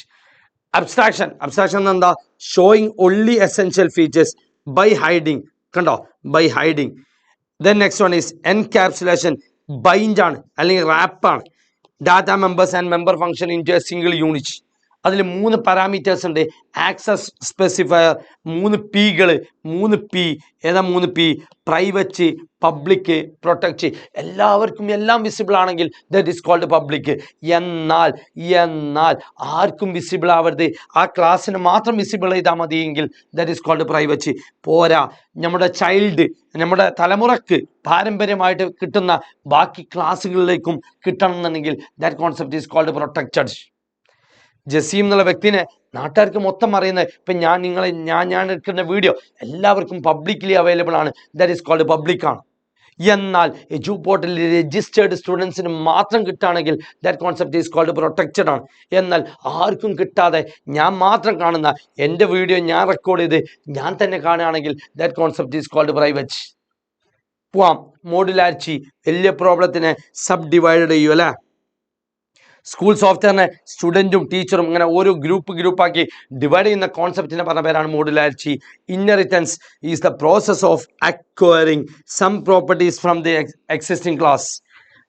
Abstraction എന്താ? Showing only essential features by hiding. കണ്ടോ? By hiding. Then next one is encapsulation. Bind ആണ് അല്ലെങ്കിൽ wrap ആണ്. Data members and member function into a single unit. അതിൽ 3 parameters ഉണ്ട്. Access specifier, 3 Pകൾ, 3 P. ഏതാ 3 P? Private, public, protect. എല്ലാവർക്കും എല്ലാം visible ആണെങ്കിൽ ദാറ്റ് ഈസ് കോൾഡ് പബ്ലിക്. എന്നാൽ ആർക്കും വിസിബിൾ ആവരുത്, ആ ക്ലാസ്സിന് മാത്രം വിസിബിൾ ചെയ്താൽ മതിയെങ്കിൽ ദാറ്റ് ഈസ് കോൾഡ് പ്രൈവറ്റ്. പോരാ, നമ്മുടെ ചൈൽഡ്, നമ്മുടെ തലമുറക്ക് പാരമ്പര്യമായിട്ട് കിട്ടുന്ന ബാക്കി ക്ലാസ്സുകളിലേക്കും കിട്ടണം എന്നുണ്ടെങ്കിൽ that concept is called protected. Jaseem എന്നുള്ള വ്യക്തിനെ നാട്ടുകാർക്ക് മൊത്തം അറിയുന്നത്. ഇപ്പം ഞാൻ എടുക്കുന്ന വീഡിയോ എല്ലാവർക്കും പബ്ലിക്കലി അവൈലബിൾ ആണ്, ദാറ്റ് ഈസ് കോൾഡ് പബ്ലിക് ആണ്. എന്നാൽ എജുപോർട്ടലിൽ രജിസ്റ്റേർഡ് സ്റ്റുഡൻസിന് മാത്രം കിട്ടുകയാണെങ്കിൽ that concept is called protected ആണ്. എന്നാൽ ആർക്കും കിട്ടാതെ ഞാൻ മാത്രം കാണുന്ന എൻ്റെ വീഡിയോ ഞാൻ റെക്കോർഡ് ചെയ്ത് ഞാൻ തന്നെ കാണുകയാണെങ്കിൽ that concept is called private. പോവാം. മോഡുലാരിറ്റി വലിയ പ്രോബ്ലത്തിനെ സബ് ഡിവൈഡ് ചെയ്യും അല്ലേ. സ്കൂൾ സോഫ്റ്റ്വെയറിനെ സ്റ്റുഡൻറ്റും ടീച്ചറും ഇങ്ങനെ ഓരോ ഗ്രൂപ്പാക്കി ഡിവൈഡ് ചെയ്യുന്ന കോൺസെപ്റ്റിനെ പറഞ്ഞ പേരാണ് modularity. Inheritance is the process of acquiring some properties from the existing class.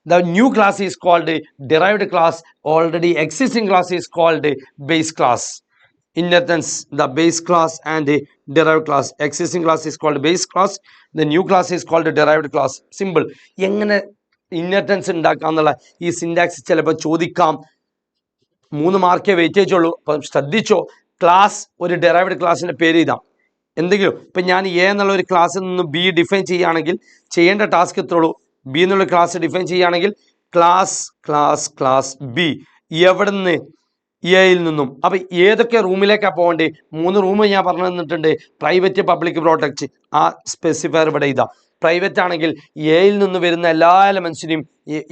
The new class is called derived class. Already existing class is called base class. Inheritance, the base class and derived class. Existing class is called base class. The new class is called derived class. Simple. എങ്ങനെ inheritance ഉണ്ടാക്കാന്നുള്ള ഈ syntax ചിലപ്പോൾ ചോദിക്കാം. 3 മാർക്കേ weightage ഉള്ളൂ. അപ്പം ശ്രദ്ധിച്ചോ, class ഒരു derived ക്ലാസ്സിൻ്റെ പേര് ഇതാ. എന്തെങ്കിലും ഇപ്പം ഞാൻ എ എന്നുള്ള ഒരു ക്ലാസ്സിൽ നിന്ന് ബി ഡിഫൈൻ ചെയ്യുകയാണെങ്കിൽ ചെയ്യേണ്ട ടാസ്ക് ഇത്രയുള്ളൂ. ബി എന്നുള്ള ക്ലാസ് ഡിഫൈൻ ചെയ്യുകയാണെങ്കിൽ ക്ലാസ് ബി എവിടെ നിന്ന്? എയിൽ നിന്നും. അപ്പം ഏതൊക്കെ റൂമിലേക്കാണ് പോകേണ്ടത്? 3 റൂം ഞാൻ പറഞ്ഞു തന്നിട്ടുണ്ട്. Private, public, protect. ആ സ്പെസിഫയർ ഇവിടെ ഇതാ. പ്രൈവറ്റ് ആണെങ്കിൽ എയിൽ നിന്ന് വരുന്ന എല്ലാ എലമെൻസിനെയും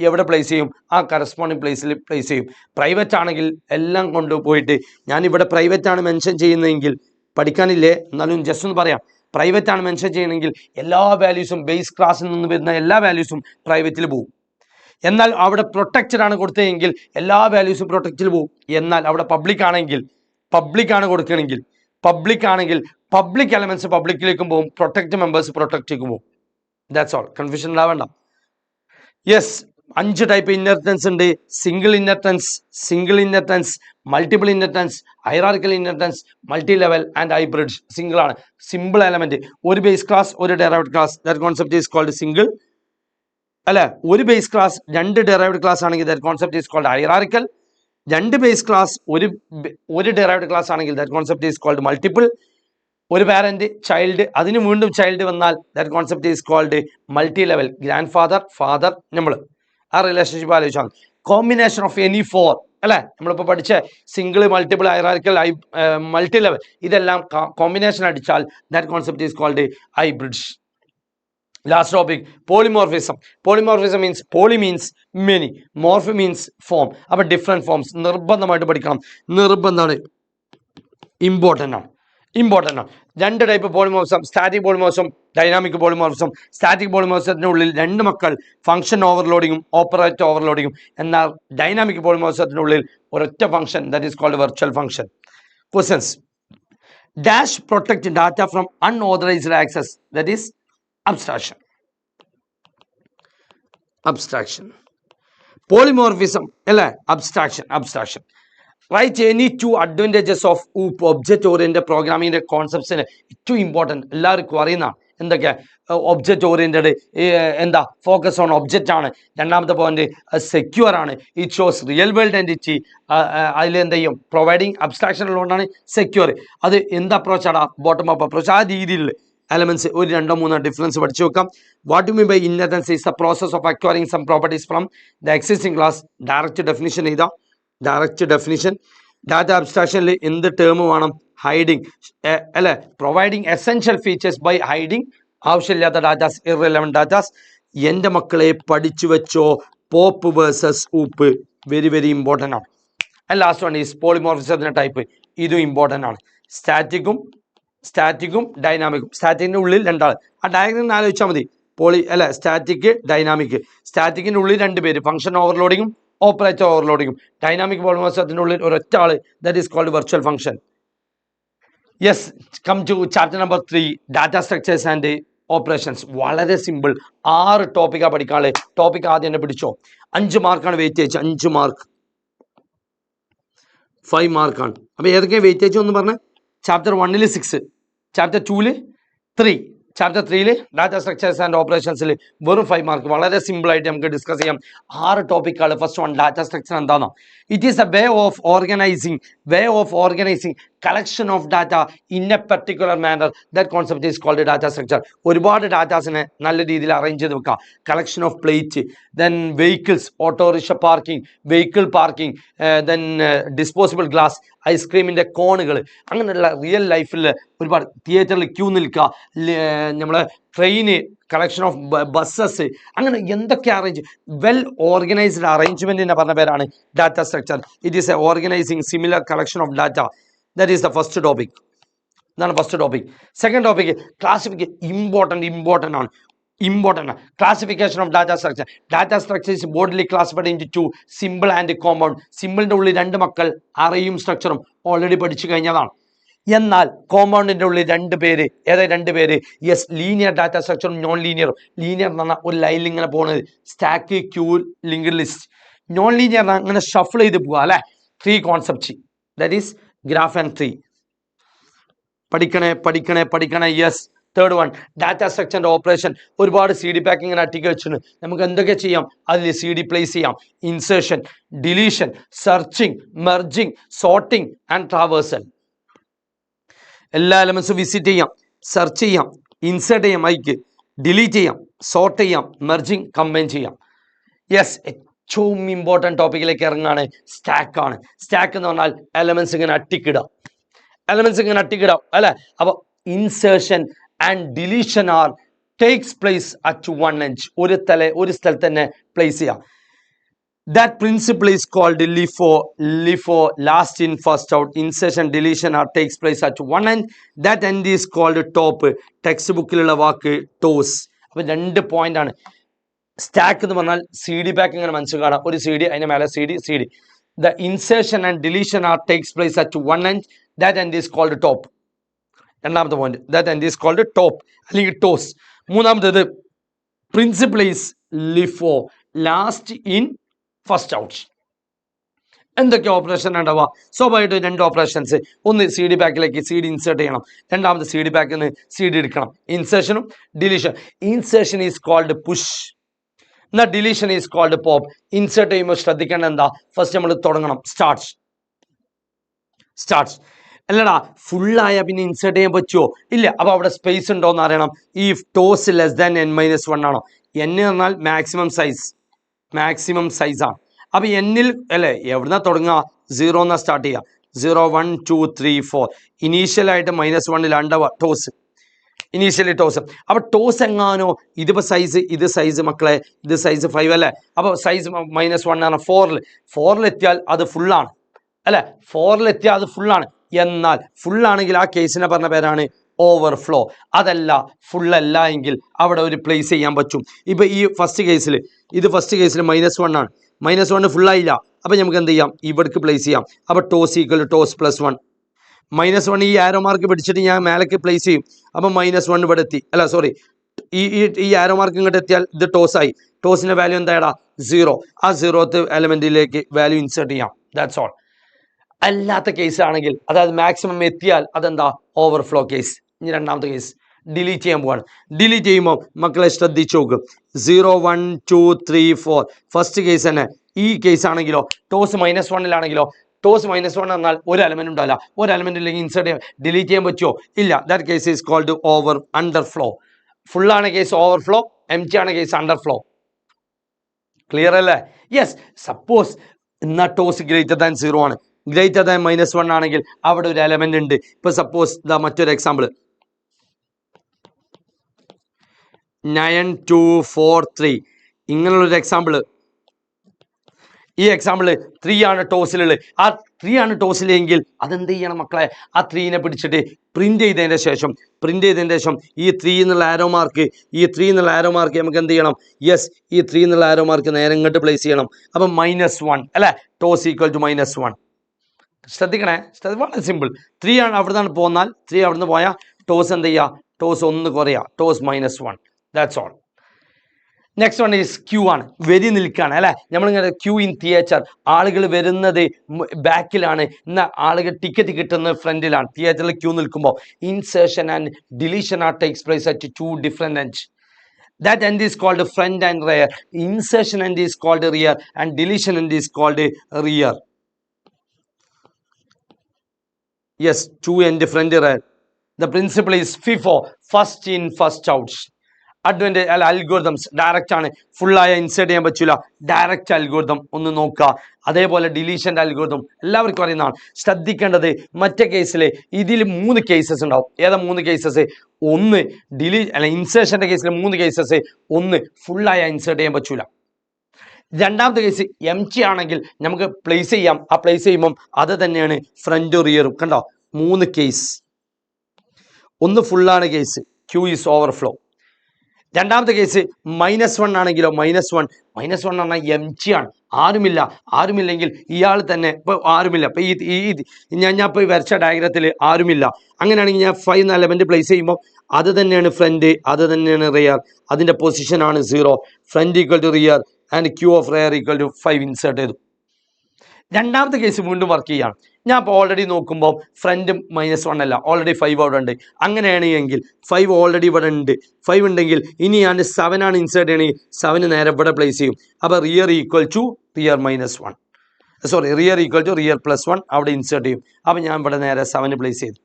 എവിടെ പ്ലേസ് ചെയ്യും? ആ കറസ്പോണ്ടിങ് പ്ലേസിൽ പ്ലേസ് ചെയ്യും. പ്രൈവറ്റ് ആണെങ്കിൽ എല്ലാം കൊണ്ടുപോയിട്ട്, ഞാനിവിടെ പ്രൈവറ്റ് ആണ് മെൻഷൻ ചെയ്യുന്നതെങ്കിൽ പഠിക്കാനില്ലേ, എന്നാലും ജസ്റ്റ് ഒന്ന് പറയാം, പ്രൈവറ്റ് ആണ് മെൻഷൻ ചെയ്യണമെങ്കിൽ എല്ലാ വാല്യൂസും ബേസ് ക്ലാസ്സിൽ നിന്ന് വരുന്ന എല്ലാ വാല്യൂസും പ്രൈവറ്റിൽ പോകും. എന്നാൽ അവിടെ പ്രൊട്ടക്റ്റഡ് ആണ് കൊടുത്തതെങ്കിൽ എല്ലാ വാല്യൂസും പ്രൊട്ടക്റ്റിൽ പോകും. എന്നാൽ അവിടെ പബ്ലിക് ആണ് കൊടുക്കണമെങ്കിൽ പബ്ലിക് എലമെന്റ്സ് പബ്ലിക്കിലേക്കും പോകും, പ്രൊട്ടക്റ്റ് മെമ്പേഴ്സ് പ്രൊട്ടക്റ്റിലേക്കും പോകും. That's all. കൺഫ്യൂഷൻ ഉണ്ടാവേണ്ട. യെസ്, 5 ടൈപ്പ് ഇൻഹെറിറ്റൻസ് ഉണ്ട്. Single inheritance, multiple inheritance, hierarchical inheritance, multi level and hybrid. Single ആണ്, സിമ്പിൾ എലമെന്റ്. ഒരു ബേസ് ക്ലാസ്, ഒരു derived class, that concept is called single. അല്ലെ, ഒരു ബേസ് ക്ലാസ് 2 ഡെറൈവ്ഡ് ക്ലാസ് ആണെങ്കിൽ that concept is called hierarchical. 2 base class ഒരു derived class ആണെങ്കിൽ that concept is called multiple. ഒരു parent child, അതിന് വീണ്ടും ചൈൽഡ് വന്നാൽ that concept is called multi level. Grandfather നമ്മൾ ആ റിലേഷൻഷിപ്പ് ആലോചിച്ചാൽ കോമ്പിനേഷൻ ഓഫ് എനി 4, അല്ലെ, നമ്മളിപ്പോൾ പഠിച്ച single, multiple, hierarchical, multi level, ഇതെല്ലാം കോമ്പിനേഷൻ അടിച്ചാൽ that concept is called hybrids. Last topic, polymorphism. Polymorphism means, poly means many, morph means form. അപ്പൊ different forms നിർബന്ധമായിട്ട് പഠിക്കണം. നിർബന്ധമാണ്, ഇമ്പോർട്ടൻ്റ് ആണ്. 2 type polymorphism, static polymorphism, dynamic polymorphism. Static പോളിമോർഫിസത്തിന്റെ ഉള്ളിൽ 2 മക്കൾ, ഫംഗ്ഷൻ ഓവർലോഡിങ്ങും ഓപ്പറേറ്റർ ഓവർലോഡിങ്ങും. എന്നാൽ ഡൈനാമിക് പോളിമോർഫിസത്തിന്റെ ഉള്ളിൽ ഒരൊറ്റ function, that is called virtual function. Questions. Dash protect data from unauthorized access, that is abstraction. Polymorphism, അല്ലേ, abstraction. Write any 2 advantages of object oriented പ്രോഗ്രാമിങ്ങിന്റെ കോൺസെപ്റ്റ്സിന് ഏറ്റവും ഇമ്പോർട്ടൻറ്റ്, എല്ലാവർക്കും അറിയുന്നതാണ്. എന്തൊക്കെ? ഒബ്ജക്റ്റ് ഓറിയന്റഡ്, എന്താ, ഫോക്കസ് ഓൺ ഒബ്ജക്റ്റ് ആണ്. രണ്ടാമത്തെ പോയിന്റ് സെക്യൂർ ആണ്, it shows real world entity. അതിൽ എന്ത് ചെയ്യും? പ്രൊവൈഡിങ് അബ്സ്ട്രാക്ഷൻ ഉള്ളതുകൊണ്ടാണ് സെക്യൂർ. അത് എന്ത് അപ്രോച്ചാണ്? Bottom up approach. ആ രീതിയിൽ എലമെന്റ്സ് ഒരു 2-3 ഡിഫറൻസ് പഠിച്ചു വെക്കാം. What you mean by inheritance is the process of acquiring some properties from the existing class. Direct definition ചെയ്താൽ, ഡയറക്റ്റ് ഡെഫിനിഷൻ. ഡാറ്റ അബ്സ്ട്രാക്ഷനിൽ എന്ത് ടേം വേണം? ഹൈഡിങ്, അല്ലെ, providing essential features by hiding ആവശ്യമില്ലാത്ത ഡാറ്റാസ്, ഇറെലവന്റ് ഡാറ്റാസ്. എൻ്റെ മക്കളെ പഠിച്ചു വെച്ചോ, POP versus OOP, very very important ആണ്. ആൻഡ് ലാസ്റ്റ് വൺ ഈസ് പോളിമോർഫിസത്തിന്റെ ടൈപ്പ്. ഇതും ഇമ്പോർട്ടൻ്റ് ആണ്. സ്റ്റാറ്റിക്കും ഡൈനാമിക്കും. സ്റ്റാറ്റിക്കിന്റെ ഉള്ളിൽ 2 ആൾ. ആ ഡയഗ്രം ആലോചിച്ചാൽ മതി. Static, dynamic. സ്റ്റാറ്റിക്കിന്റെ ഉള്ളിൽ 2 പേര്, ഫംഗ്ഷൻ ഓവർലോഡിങ്ങും ഓപ്പറേറ്റർ ഓവർലോഡിങ്ങും. ഡൈനാമിക് പോളിമോർഫിസത്തിന്റെ ഉള്ളിൽ ഒരൊറ്റ ആള്, that is called virtual function. Yes, come to chapter number 3, data structures and operations. വളരെ സിമ്പിൾ, 6 ടോപ്പിക്കാണ് പഠിക്കാനുള്ളത്. ടോപ്പിക് ആദ്യം തന്നെ പിടിച്ചോ. 5 മാർക്കാണ് വെയിറ്റേജ്. 5 മാർക്ക്, 5 മാർക്കാണ്. അപ്പൊ ഏതൊക്കെയാണ് വെയിറ്റേജ് എന്ന് പറഞ്ഞാൽ, chapter 1 6, chapter 2 3, chapter 3 data structures and ഓപ്പറേഷൻസിൽ വെറും 5 മാർക്ക്. വളരെ സിമ്പിൾ ആയിട്ട് നമുക്ക് ഡിസ്കസ് ചെയ്യാം. 6 ടോപ്പിക്കാണ്. ഫസ്റ്റ് വൺ, ഡാറ്റ സ്ട്രക്ചർ എന്താണോ? It is a way of organizing collection of data in a particular manner. That concept is called data structure. ഒരുപാട് ഡാറ്റാസിനെ നല്ല രീതിയിൽ അറേഞ്ച് ചെയ്ത് വെക്കാം. Collection of plate, then vehicles, autorickshaw parking, vehicle parking, then disposable glass, ഐസ്ക്രീമിൻ്റെ കോണുകൾ, അങ്ങനെയുള്ള real ലൈഫിൽ ഒരുപാട് തിയേറ്ററിൽ ക്യൂ നിൽക്കുക, നമ്മളെ ട്രെയിന്, കളക്ഷൻ ഓഫ് ബസ്സസ്, അങ്ങനെ എന്തൊക്കെ അറേഞ്ച്, വെൽ ഓർഗനൈസ്ഡ് അറേഞ്ച്മെന്റിനെ പറഞ്ഞ പേരാണ് data structure. It is a organizing similar collection of data. That is the first topic. ഇതാണ് first topic. Second topic, classification. Important ആണ്. Classification of data structure. Data structure is broadly classified into 2, simple and compound. സിമ്പിളിന്റെ ഉള്ളിൽ 2 മക്കൾ, അറേയും സ്ട്രക്ചറും already പഠിച്ചു കഴിഞ്ഞതാണ്. എന്നാൽ കോമ്പൗണ്ടിന്റെ ഉള്ളിൽ 2 പേര്. ഏതാ 2 പേര്? യെസ്, ലീനിയർ ഡാറ്റ സ്ട്രക്ചറും നോൺ ലീനിയറും. ലീനിയർ എന്ന് പറഞ്ഞാൽ ഒരു ലൈനിൽ ഇങ്ങനെ പോകുന്നത്, stack, queue, linked list. Non linear അങ്ങനെ ഷഫിൾ ചെയ്ത് പോവുക, അല്ലെ. 3 concept, that is graph and tree. പഠിക്കണേ. യെസ്, തേർഡ് വൺ, ഡാറ്റ സ്ട്രക്ചറിന്റെ ഓപ്പറേഷൻ. ഒരുപാട് CD പാക്കിംഗ് അട്ടിക്ക് വെച്ചിട്ടുണ്ട്. നമുക്ക് എന്തൊക്കെ ചെയ്യാം? അതിൽ CD പ്ലേസ് ചെയ്യാം. Insertion, deletion, searching, merging, sorting and traversal. എല്ലാ എലമെന്റ്സും വിസിറ്റ് ചെയ്യാം, സെർച്ച് ചെയ്യാം, ഇൻസേർട്ട് ചെയ്യാം, ഡിലീറ്റ് ചെയ്യാം, സോർട്ട് ചെയ്യാം, മെർജിങ്, കമ്പൈൻ ചെയ്യാം. യെസ്, ഏറ്റവും ഇമ്പോർട്ടൻറ്റ് ടോപ്പിക്കിലേക്ക് ഇറങ്ങാണ് സ്റ്റാക്കാണ്. സ്റ്റാക്ക് എന്ന് പറഞ്ഞാൽ എലമെന്റ്സ് ഇങ്ങനെ അട്ടിക്കിടാം, അല്ലെ. അപ്പോൾ insertion and deletion are takes place at 1 edge, ഒരു സ്ഥലത്ത് തന്നെ പ്ലേസ് ചെയ്യാം. That principle is called LIFO, last in first out. Insertion, deletion or takes place at one end. That end is called top. Text ബുക്കിലുള്ള വാക്ക് TOS. അപ്പോൾ 2 point ആണ്. Stack എന്ന് പറഞ്ഞാൽ സി ഡി ബാക്ക് ഇങ്ങനെ മനസ്സിലാക്കാം. ഒരു സി ഡി, അതിന് മേലെ C D. The insertion and deletion are takes place at one end. That end is called top. രണ്ടാമത്തെ point, that end is called top അല്ലെങ്കിൽ ടോസ്. മൂന്നാമത്തേത് principle is LIFO, last in first out. എന്തൊക്കെ operation ഉണ്ടാവുക? സ്വാഭാവികമായിട്ട് 2 operations. ഒന്ന് C D ബാക്കിലേക്ക് C D insert ചെയ്യണം, രണ്ടാമത് സി ഡി ബാക്കിൽ നിന്ന് സി ഡി എടുക്കണം. ഇൻസേർഷനും deletion. Insertion is called push, എന്നാൽ deletion is called pop. Insert ചെയ്യുമ്പോൾ ശ്രദ്ധിക്കേണ്ട എന്താ? ഫസ്റ്റ് നമ്മൾ തുടങ്ങണം, സ്റ്റാർട്ട്. അല്ലടാ ഫുള്ളായ പിന്നെ ഇൻസേർട്ട് ചെയ്യാൻ പറ്റുമോ? ഇല്ല. അപ്പോൾ അവിടെ സ്പേസ് ഉണ്ടോ എന്ന് അറിയണം. ഈ ടോസ് ലെസ് ദാൻ n-1 ആണോ? n പറഞ്ഞാൽ മാക്സിമം സൈസാണ്. അപ്പോൾ എന്നിൽ അല്ലേ എവിടുന്നാ തുടങ്ങുക? 0 എന്നാ സ്റ്റാർട്ട് ചെയ്യുക. 0 1 2 3 4. ഇനീഷ്യലായിട്ട് -1 ഉണ്ടാവുക ടോസ്, ഇനീഷ്യലി ടോസ്. അപ്പോൾ ടോസ് എങ്ങാനോ ഇതിപ്പോൾ ഇത് സൈസ് മക്കളെ, ഇത് സൈസ് 5 അല്ലേ? അപ്പോൾ സൈസ് -1 ആണ് 4ൽ എത്തിയാൽ അത് ഫുള്ളാണ് അല്ലേ? 4ൽ എത്തിയാൽ അത് ഫുള്ളാണ്. എന്നാൽ ഫുള്ളാണെങ്കിൽ ആ കേസിനെ പറഞ്ഞ പേരാണ് ഓവർഫ്ലോ. അതല്ല, ഫുള്ളല്ല എങ്കിൽ അവിടെ ഒരു പ്ലേസ് ചെയ്യാൻ പറ്റും. ഇപ്പം ഈ ഫസ്റ്റ് കേസിൽ -1 ആണ്. -1 ഫുള്ളായില്ല. അപ്പം നമുക്ക് എന്ത് ചെയ്യാം? ഇവിടേക്ക് പ്ലേസ് ചെയ്യാം. അപ്പോൾ ടോസ് ഈക്വൽ ടോസ് +1. -1 ഈ ആരോ മാർക്ക് പിടിച്ചിട്ട് ഞാൻ മേലേക്ക് പ്ലേസ് ചെയ്യും. അപ്പം -1 ഇവിടെ എത്തി. അല്ല സോറി, ഈ ആരോ മാർക്ക് ഇങ്ങോട്ട് എത്തിയാൽ ഇത് ടോസായി. ടോസിൻ്റെ വാല്യൂ എന്തായടാ? 0. ആ 0th എലമെൻറ്റിലേക്ക് വാല്യൂ ഇൻസേർട്ട് ചെയ്യാം. That's all. അല്ലാത്ത കേസ് ആണെങ്കിൽ, അതായത് മാക്സിമം എത്തിയാൽ അതെന്താ? Overflow case. ഇനി രണ്ടാമത്തെ കേസ് ഡിലീറ്റ് ചെയ്യാൻ പോവാണ്. ഡിലീറ്റ് ചെയ്യുമ്പോൾ മക്കളെ ശ്രദ്ധിച്ചു നോക്കും. 0 1 2 3 4 ഫസ്റ്റ് കേസ് തന്നെ. ഈ കേസ് ആണെങ്കിലോ, ടോസ് -1 ടോസ് -1 എന്നാൽ ഒരു എലമെന്റ് ഉണ്ടാവില്ല. ഒരു എലമെന്റ് ഇല്ലെങ്കിൽ ഇൻസേർട്ട് ചെയ്യാൻ ഡിലീറ്റ് ചെയ്യാൻ പറ്റുമോ? ഇല്ല. That case is called underflow. ഫുള്ളാണ് കേസ് ഓവർഫ്ലോ, എംറ്റി ആണ് കേസ് അണ്ടർഫ്ലോ. ക്ലിയർ അല്ലേ? യെസ്. സപ്പോസ് എന്നാൽ ടോസ് ഗ്രേറ്റർ ദാൻ 0 ആണ്, ഗ്രേറ്റർ ദാൻ -1 ആണെങ്കിൽ അവിടെ ഒരു എലമെന്റ് ഉണ്ട്. ഇപ്പൊ സപ്പോസ് മറ്റൊരു എക്സാമ്പിൾ 9 2 4 3 ഇങ്ങനെയുള്ളൊരു എക്സാമ്പിൾ. ഈ എക്സാമ്പിൾ 3 ആണ് ടോസിലുള്ളത്. ആ 3 ആണ് ടോസിലെങ്കിൽ അതെന്ത് ചെയ്യണം മക്കളെ? ആ 3നെ പിടിച്ചിട്ട് പ്രിന്റ് ചെയ്തതിൻ്റെ ശേഷം ഈ 3 എന്നുള്ള ആരോ മാർക്ക് നമുക്ക് എന്ത് ചെയ്യണം? യെസ്, ഈ 3 എന്നുള്ള ആരോ മാർക്ക് നേരെ ഇങ്ങോട്ട് പ്ലേസ് ചെയ്യണം. അപ്പം -1 അല്ലേ? Tos equal to -1. ശ്രദ്ധിക്കണേ, വളരെ സിമ്പിൾ. 3 ആണ് അവിടുന്ന് പോന്നാൽ 3 അവിടുന്ന് പോയാൽ ടോസ് എന്ത് ചെയ്യുക? ടോസ് 1 കുറയുക, tos -1. That's all. Next one is queue ആണ്. വരി നിൽക്കുകയാണ് അല്ലേ? നമ്മളിങ്ങനെ ക്യൂ ഇൻ തിയേറ്റർ. ആളുകൾ വരുന്നത് ബാക്കിലാണ്, എന്നാൽ ആളുകൾ ടിക്കറ്റ് കിട്ടുന്നത് ഫ്രണ്ടിലാണ്. തിയേറ്ററിൽ ക്യൂ നിൽക്കുമ്പോൾ insertion and deletion are takes place at 2 different ends. That end is called front and rear. Insertion end is called rear and deletion end is called rear. Yes, 2 end front rear. The principle is FIFO, first in first out. Advantage അല്ല, algorithms direct ആണ്. ഫുള്ളായ insert ചെയ്യാൻ പറ്റില്ല. Direct algorithm ഒന്ന് നോക്കുക. അതേപോലെ ഡിലീഷൻ്റെ algorithm എല്ലാവർക്കും അറിയുന്നതാണ്. ശ്രദ്ധിക്കേണ്ടത് മറ്റേ കേസിൽ ഇതിൽ 3 കേസസ് ഉണ്ടാവും. ഏതാ 3 കേസസ്? ഒന്ന് ഇൻസേർഷൻ്റെ കേസിൽ 3 കേസസ്. ഒന്ന് ഫുള്ളായ ഇൻസേർട്ട് ചെയ്യാൻ പറ്റൂല. രണ്ടാമത്തെ കേസ് എംറ്റി ആണെങ്കിൽ നമുക്ക് പ്ലേസ് ചെയ്യാം. ആ പ്ലേസ് ചെയ്യുമ്പം അത് തന്നെയാണ് ഫ്രണ്ട് റിയറും. കണ്ടോ, 3 കേസ്. ഒന്ന് ഫുള്ളാണ് കേസ്, ക്യൂ ഈസ് ഓവർഫ്ലോ. രണ്ടാമത്തെ കേസ് -1 ആണെങ്കിലോ, -1 പറഞ്ഞാൽ എംറ്റി ആണ്, ആരുമില്ലെങ്കിൽ ഇയാൾ തന്നെ. ഇപ്പോൾ ആരുമില്ല. ഇപ്പോൾ ഞാൻ ഇപ്പോൾ വരച്ച ഡയഗ്രത്തിൽ ആരുമില്ല. അങ്ങനെയാണെങ്കിൽ ഞാൻ 5 എന്ന എലമെന്റ് പ്ലേസ് ചെയ്യുമ്പോൾ അത് തന്നെയാണ് ഫ്രണ്ട്, അത് തന്നെയാണ് റിയർ. അതിൻ്റെ പൊസിഷനാണ് 0. Front equal to rear and queue of rear equal to 5 insert ചെയ്തു. രണ്ടാമത്തെ കേസ് വീണ്ടും വർക്ക് ചെയ്യുകയാണ്. ഞാൻ ഇപ്പോൾ ഓൾറെഡി നോക്കുമ്പോൾ ഫ്രണ്ട് -1 അല്ല, ഓൾറെഡി 5 അവിടെ ഉണ്ട്. അങ്ങനെയാണെങ്കിൽ 5 ഓൾറെഡി ഇവിടെ ഉണ്ട്. 5 ഉണ്ടെങ്കിൽ ഇനി ഞാൻ 7 ആണ് ഇൻസേർട്ട് ചെയ്യണമെങ്കിൽ 7 നേരെ ഇവിടെ പ്ലേസ് ചെയ്യും. അപ്പോൾ rear equal to rear equal to rear +1 അവിടെ ഇൻസേർട്ട് ചെയ്യും. അപ്പോൾ ഞാൻ ഇവിടെ നേരെ 7 പ്ലേസ് ചെയ്തു.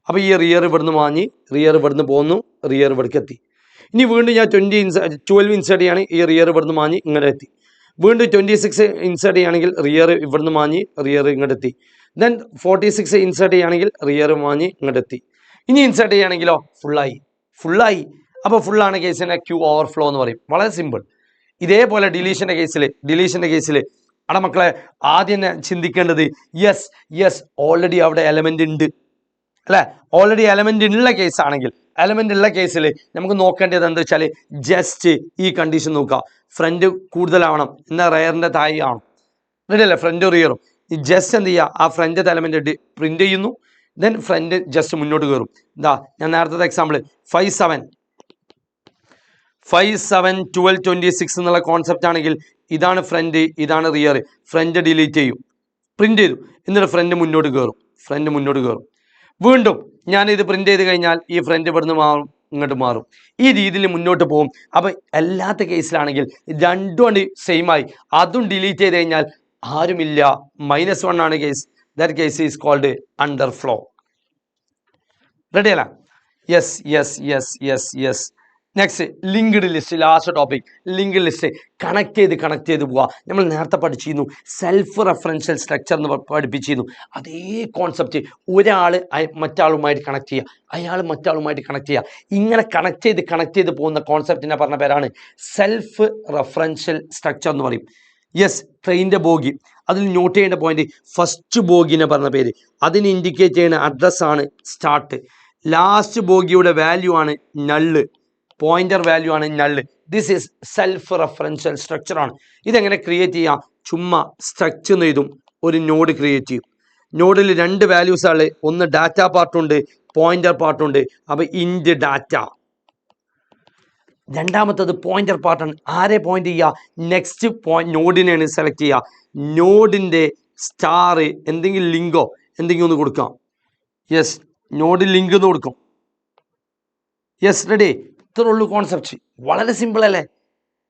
അപ്പോൾ ഈ റിയർ ഇവിടുന്ന് വാങ്ങി, റിയർ ഇവിടുന്ന് പോന്നു, റിയർ ഇവിടേക്ക് എത്തി. ഇനി വീണ്ടും ഞാൻ 12 ഇൻസേർട്ട് ചെയ്യുകയാണ്. ഈ റിയർ ഇവിടുന്ന് വാങ്ങി ഇങ്ങോട്ട് എത്തി. വീണ്ടും 26 ഇൻസേർട്ട് ചെയ്യുകയാണെങ്കിൽ റിയർ ഇവിടുന്ന് വാങ്ങി, റിയർ ഇങ്ങോട്ട് എത്തി. ദെൻ 46 ഇൻസേർട്ട് ചെയ്യുകയാണെങ്കിൽ റിയർ വാങ്ങി ഇങ്ങോട്ട് എത്തി. ഇനി ഇൻസേർട്ട് ചെയ്യുകയാണെങ്കിലോ ഫുള്ളായി. അപ്പോൾ ഫുള്ളാണ് കേസിനെ ക്യൂ ഓവർഫ്ലോ എന്ന് പറയും. വളരെ സിമ്പിൾ. ഇതേപോലെ ഡിലീഷൻ്റെ കേസിൽ അവിടെ മക്കളെ ആദ്യം തന്നെ ചിന്തിക്കേണ്ടത് യെസ് ഓൾറെഡി അവിടെ എലമെന്റ് ഉണ്ട് അല്ലെ. ഓൾറെഡി എലമെന്റ് ഉള്ള കേസാണെങ്കിൽ എലമെന്റ് ഉള്ള കേസിൽ നമുക്ക് നോക്കേണ്ടത് എന്താ വെച്ചാൽ ജസ്റ്റ് ഈ കണ്ടീഷൻ നോക്കുക. ഫ്രണ്ട് കൂടുതലാവണം, എന്നാൽ റെയറിന്റെ താഴെ ആവണം. റെഡി അല്ലേ? ഫ്രണ്ട് റിയറും ഈ ജസ്റ്റ് എന്ത് ചെയ്യുക, ആ ഫ്രണ്ട് എലമെന്റ് പ്രിന്റ് ചെയ്യുന്നു, ദെൻ ഫ്രണ്ട് ജസ്റ്റ് മുന്നോട്ട് കയറും. എന്താ ഞാൻ നേരത്തെ എക്സാമ്പിൾ 5 7 12 26 എന്നുള്ള കോൺസെപ്റ്റ് ആണെങ്കിൽ ഇതാണ് ഫ്രണ്ട്, ഇതാണ് റിയർ. ഫ്രണ്ട് ഡിലീറ്റ് ചെയ്യും, പ്രിന്റ് ചെയ്തു, എന്നിട്ട് ഫ്രണ്ട് മുന്നോട്ട് കയറും. വീണ്ടും ഞാൻ ഇത് പ്രിന്റ് ചെയ്ത് കഴിഞ്ഞാൽ ഈ ഫ്രണ്ട് ഇവിടുന്ന് മാറും, ഇങ്ങോട്ട് മാറും. ഈ രീതിയിൽ മുന്നോട്ട് പോകും. അപ്പം അല്ലാത്ത കേസിലാണെങ്കിൽ രണ്ടും സെയിം ആയി, അതും ഡിലീറ്റ് ചെയ്ത് കഴിഞ്ഞാൽ ആരുമില്ല, -1 ആണ് case. That case is called underflow. Ready അല്ല? Yes. Next linked list, last topic. Linked list connect ചെയ്ത് പോവുക. നമ്മൾ നേരത്തെ പഠിച്ചിരുന്നു സെൽഫ് റെഫറൻഷ്യൽ സ്ട്രക്ചർ എന്ന് പഠിപ്പിച്ചിരുന്നു. അതേ കോൺസെപ്റ്റ്, ഒരാൾ മറ്റാളുമായിട്ട് കണക്ട് ചെയ്യുക, അയാൾ മറ്റാളുമായിട്ട് കണക്ട് ചെയ്യുക. ഇങ്ങനെ കണക്ട് ചെയ്ത് പോകുന്ന കോൺസെപ്റ്റിനെ പറഞ്ഞ പേരാണ് സെൽഫ് റെഫറൻഷ്യൽ സ്ട്രക്ചർ എന്ന് പറയും. ട്രെയിനിൻ്റെ ബോഗി, അതിൽ നോട്ട് ചെയ്യേണ്ട പോയിന്റ് ഫസ്റ്റ് ബോഗിനെ പറഞ്ഞ പേര്, അതിന് ഇൻഡിക്കേറ്റ് ചെയ്യുന്ന അഡ്രസ്സാണ് സ്റ്റാർട്ട്. ലാസ്റ്റ് ബോഗിയുടെ വാല്യൂ ആണ് നള്ള്, പോയിന്റർ വാല്യൂ ആണ് നള്ള്. This is self referential structure ആണ്. ഇതെങ്ങനെ ക്രിയേറ്റ് ചെയ്യാം? ചുമ്മാ സ്ട്രക്ചർ എന്ന് എഴുതും, ഒരു നോഡ് ക്രിയേറ്റ് ചെയ്യും. നോഡിൽ 2 വാല്യൂസ് ആണ്, ഒന്ന് ഡാറ്റ പാർട്ടുണ്ട്, പോയിന്റർ പാർട്ടുണ്ട്. അപ്പോൾ ഇൻഡ് ഡാറ്റ. രണ്ടാമത്തത് പോയിന്റർ പാർട്ടാണ്. ആരെ പോയിന്റ് ചെയ്യുക? നെക്സ്റ്റ് നോഡിനെയാണ് സെലക്ട് ചെയ്യുക. നോഡിൻ്റെ സ്റ്റാർ എന്തെങ്കിലും ലിങ്കോ എന്തെങ്കിലും ഒന്ന് കൊടുക്കാം. നോഡ് ലിങ്ക് എന്ന് കൊടുക്കും. റെഡി. ഇത്രേ ഉള്ളൂ കോൺസെപ്റ്റ്. വളരെ സിമ്പിൾ അല്ലേ?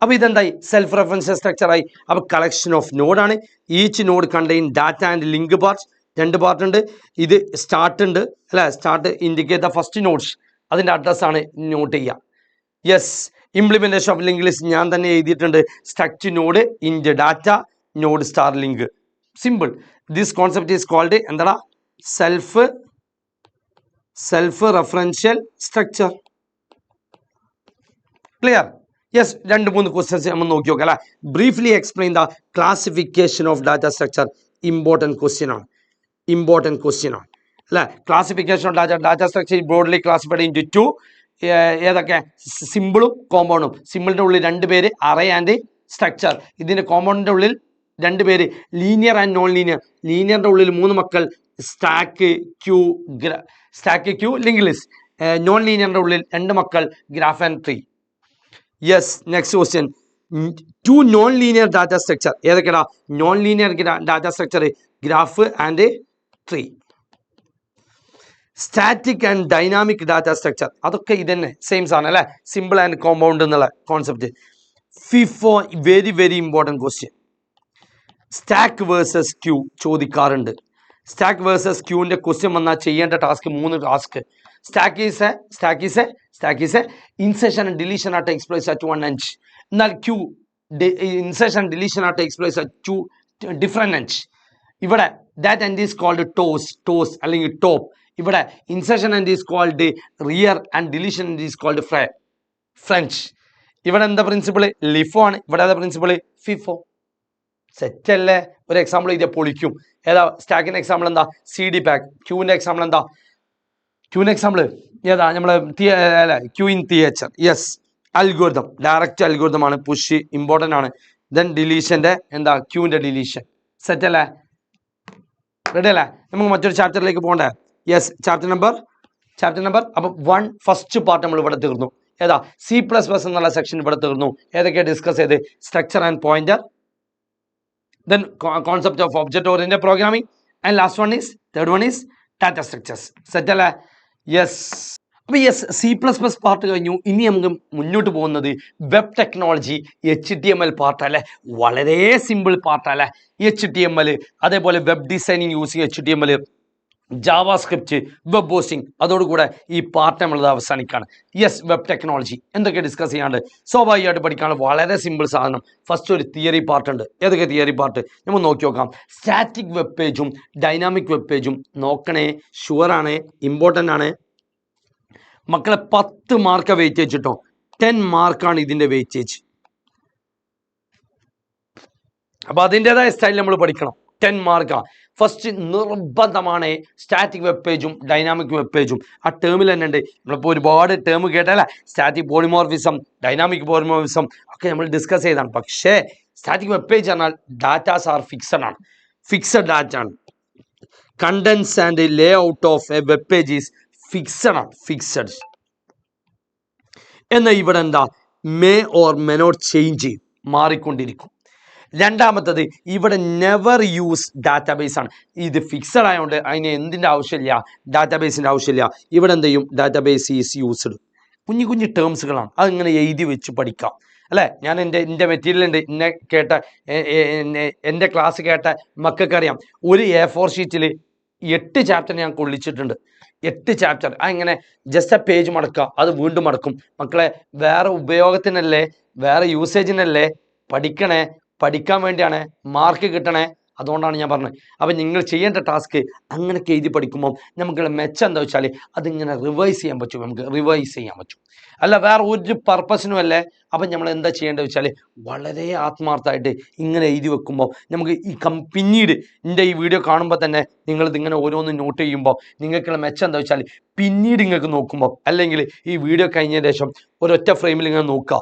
അപ്പോൾ ഇതെന്തായി? സെൽഫ് റെഫറൻഷ്യൽ സ്ട്രക്ചറായി. അപ്പോൾ കളക്ഷൻ ഓഫ് നോഡാണ്. Each node contain data and link parts. 2 part ഉണ്ട്. ഇത് സ്റ്റാർട്ട് ഉണ്ട് അല്ലേ? Start indicate the first nodes, അതിൻ്റെ അഡ്രസ്സാണ് നോട്ട് ചെയ്യുക. ഇംപ്ലിമെന്റേഷൻ ഓഫ് ലിങ്ക് ലിസ്റ്റ് ഞാൻ തന്നെ എഴുതിയിട്ടുണ്ട്. Structure node int data node star link. Simple. This concept is called എന്താ? Self referential structure. Clear? 2-3 questions നമ്മൾ നോക്കി നോക്കാം അല്ലെ. Briefly explain the classification of data structure. Important question ആണ് അല്ലെ. Classification of data structure broadly classified into 2. ഏതൊക്കെ? സിമ്പിളും കോമ്പൗണ്ടും. സിമ്പിളിൻ്റെ ഉള്ളിൽ 2 പേര് അറേ ആൻഡ് സ്ട്രക്ചർ. ഇതിൻ്റെ കോമ്പൗണ്ടിൻ്റെ ഉള്ളിൽ 2 പേര് ലീനിയർ ആൻഡ് നോൺ ലീനിയർ. ലീനിയറിൻ്റെ ഉള്ളിൽ 3 മക്കൾ stack queue link list. Non ലീനിയറിൻ്റെ ഉള്ളിൽ 2 മക്കൾ graph and tree. Next question. 2 non linear data structure. ഏതൊക്കെയാ non linear data structure? Graph and tree. Static and dynamic data structure, അതൊക്കെ ഇതന്നെ സെയിം സാധനം അല്ലേ. സിമ്പിൾ ആൻഡ് കോമ്പൗണ്ട് എന്നുള്ള concept. FIFO very important question. Stack versus queue ചോദിക്കാറുണ്ട്. Stack versus ക്യൂവിൻ്റെ question വന്നാൽ ചെയ്യേണ്ട task 3 task. Stack is a insertion and deletion are takes place at 1 edge. എന്നാൽ queue insertion and deletion are takes place at 2 different edge. ഇവിടെ that end is called TOS അല്ലെങ്കിൽ top. ഇവിടെ insertion end is called rear and deletion end is called front. ഇവിടെ എന്താ principle? LIFO ആണ്. ഇവിടെ ഏതാ principle? FIFO. Set അല്ലേ? ഒരു എക്സാമ്പിൾ ഇത് പൊളിക്കും. ഏതാ? സ്റ്റാക്കിൻ്റെ എക്സാമ്പിൾ എന്താ? CD pack. ക്യൂവിൻ്റെ എക്സാമ്പിൾ എന്താ? ഏതാ? നമ്മൾ queue in theatre. Algorithm, direct algorithm ആണ്. പുഷ് ഇമ്പോർട്ടൻ്റ് ആണ്. ദെൻ ഡിലീഷൻ്റെ എന്താ? ക്യൂവിൻ്റെ ഡിലീഷൻ. സെറ്റ് അല്ലേ? റെഡി അല്ലേ? നമുക്ക് മറ്റൊരു ചാപ്റ്ററിലേക്ക് പോകണ്ടേ? ചാപ്റ്റർ നമ്പർ അപ്പോൾ 1 ഫസ്റ്റ് പാർട്ട് നമ്മൾ ഇവിടെ തീർന്നു. ഏതാ? C++ എന്നുള്ള സെക്ഷൻ ഇവിടെ തീർന്നു. ഏതൊക്കെയാണ് ഡിസ്കസ് ചെയ്ത്? Structure and pointer, then concept of object oriented programming, and third one is data structures. Set അല്ലേ? അപ്പോൾ C++ പാർട്ട് കഴിഞ്ഞു. ഇനി നമുക്ക് മുന്നോട്ട് പോകുന്നത് വെബ് ടെക്നോളജി HTML പാർട്ട് അല്ലേ. വളരെ സിമ്പിൾ പാർട്ട് അല്ലേ HTML. അതേപോലെ web designing using HTML, JavaScript, web hosting. അതോടുകൂടെ ഈ പാർട്ട് നമ്മളത് അവസാനിക്കുകയാണ്. വെബ് ടെക്നോളജി എന്തൊക്കെ ഡിസ്കസ് ചെയ്യാണ്ട്? സ്വാഭാവികമായിട്ട് പഠിക്കാനുള്ള വളരെ സിമ്പിൾ സാധനം. ഫസ്റ്റ് ഒരു തിയറി പാർട്ട് ഉണ്ട്. ഏതൊക്കെ തിയറി പാർട്ട് നമ്മൾ നോക്കി നോക്കാം. സ്റ്റാറ്റിക് വെബ് പേജും ഡൈനാമിക് വെബ് പേജും നോക്കണേ. ഷുവറാണ്, ഇമ്പോർട്ടൻ്റ് ആണ്. മക്കളെ 10 മാർക്ക് വെയിറ്റേജ് കേട്ടോ. 10 മാർക്കാണ് ഇതിന്റെ വെയിറ്റേജ്. അപ്പൊ അതിൻ്റെതായ സ്റ്റൈൽ നമ്മൾ പഠിക്കണം. 10 മാർക്കാണ്. ഫസ്റ്റ് നിർബന്ധമാണ് സ്റ്റാറ്റിക് വെബ് പേജും ഡൈനാമിക് വെബ് പേജും. ആ ടേമിൽ തന്നെ ഉണ്ട്. നമ്മളിപ്പോൾ ഒരുപാട് ടേം കേട്ടല്ലേ, സ്റ്റാറ്റിക് പോളിമോർഫിസം, ഡൈനാമിക് പോളിമോർഫിസം ഒക്കെ നമ്മൾ ഡിസ്കസ് ചെയ്താണ്. പക്ഷേ സ്റ്റാറ്റിക് വെബ് പേജ് പറഞ്ഞാൽ ഡാറ്റാസ് ആർ ഫിക്സഡ് ആണ്, ഫിക്സഡ് ഡാറ്റ ആണ്. Contents and layout of a web page is fixed ആണ്, ഫിക്സഡ്. എന്നാൽ ഇവിടെ എന്താ, may or may not change ചെയ്യും, മാറിക്കൊണ്ടിരിക്കും. രണ്ടാമത്തത് ഇവിടെ നെവർ യൂസ് ഡാറ്റാബേസ് ആണ്. ഇത് ഫിക്സഡ് ആയതുകൊണ്ട് അതിന് എന്തിൻ്റെ ആവശ്യമില്ല, ഡാറ്റാബേസിൻ്റെ ആവശ്യമില്ല. ഇവിടെ എന്ത് ചെയ്യും, ഡാറ്റാബേസ് ഈസ് യൂസ്ഡ്. കുഞ്ഞു കുഞ്ഞു ടേംസുകളാണ്, അതിങ്ങനെ എഴുതി വെച്ച് പഠിക്കാം അല്ലേ. ഞാൻ എൻ്റെ മെറ്റീരിയൽ ഉണ്ട്, എൻ്റെ ക്ലാസ് കേട്ട മക്കൾക്കറിയാം. ഒരു A4 ഷീറ്റിൽ 8 ചാപ്റ്റർ ഞാൻ കൊള്ളിച്ചിട്ടുണ്ട്. 8 ചാപ്റ്റർ. അങ്ങനെ ജസ്റ്റ് ആ പേജ് മടക്കുക, അത് വീണ്ടും മടക്കും. മക്കളെ വേറെ ഉപയോഗത്തിനല്ലേ, വേറെ യൂസേജിനല്ലേ, പഠിക്കണേ, പഠിക്കാൻ വേണ്ടിയാണ്, മാർക്ക് കിട്ടണേ. അതുകൊണ്ടാണ് ഞാൻ പറഞ്ഞത്. അപ്പം നിങ്ങൾ ചെയ്യേണ്ട ടാസ്ക് അങ്ങനെയൊക്കെ എഴുതി പഠിക്കുമ്പോൾ നമുക്കുള്ള മെച്ചം എന്താ വെച്ചാൽ അതിങ്ങനെ റിവൈസ് ചെയ്യാൻ പറ്റും, നമുക്ക് റിവൈസ് ചെയ്യാൻ പറ്റും. അല്ല വേറെ ഒരു പർപ്പസിനും അല്ലേ. അപ്പം നമ്മൾ എന്താ ചെയ്യേണ്ടത് വെച്ചാൽ വളരെ ആത്മാർത്ഥമായിട്ട് ഇങ്ങനെ എഴുതി വെക്കുമ്പോൾ നമുക്ക് പിന്നീട് എൻ്റെ ഈ വീഡിയോ കാണുമ്പോൾ തന്നെ നിങ്ങളിതിങ്ങനെ ഓരോന്ന് നോട്ട് ചെയ്യുമ്പോൾ നിങ്ങൾക്കുള്ള മെച്ചം എന്താ വെച്ചാൽ പിന്നീട് നിങ്ങൾക്ക് നോക്കുമ്പോൾ, അല്ലെങ്കിൽ ഈ വീഡിയോ കഴിഞ്ഞതിന് ശേഷം ഒരൊറ്റ ഫ്രെയിമിൽ ഇങ്ങനെ നോക്കുക.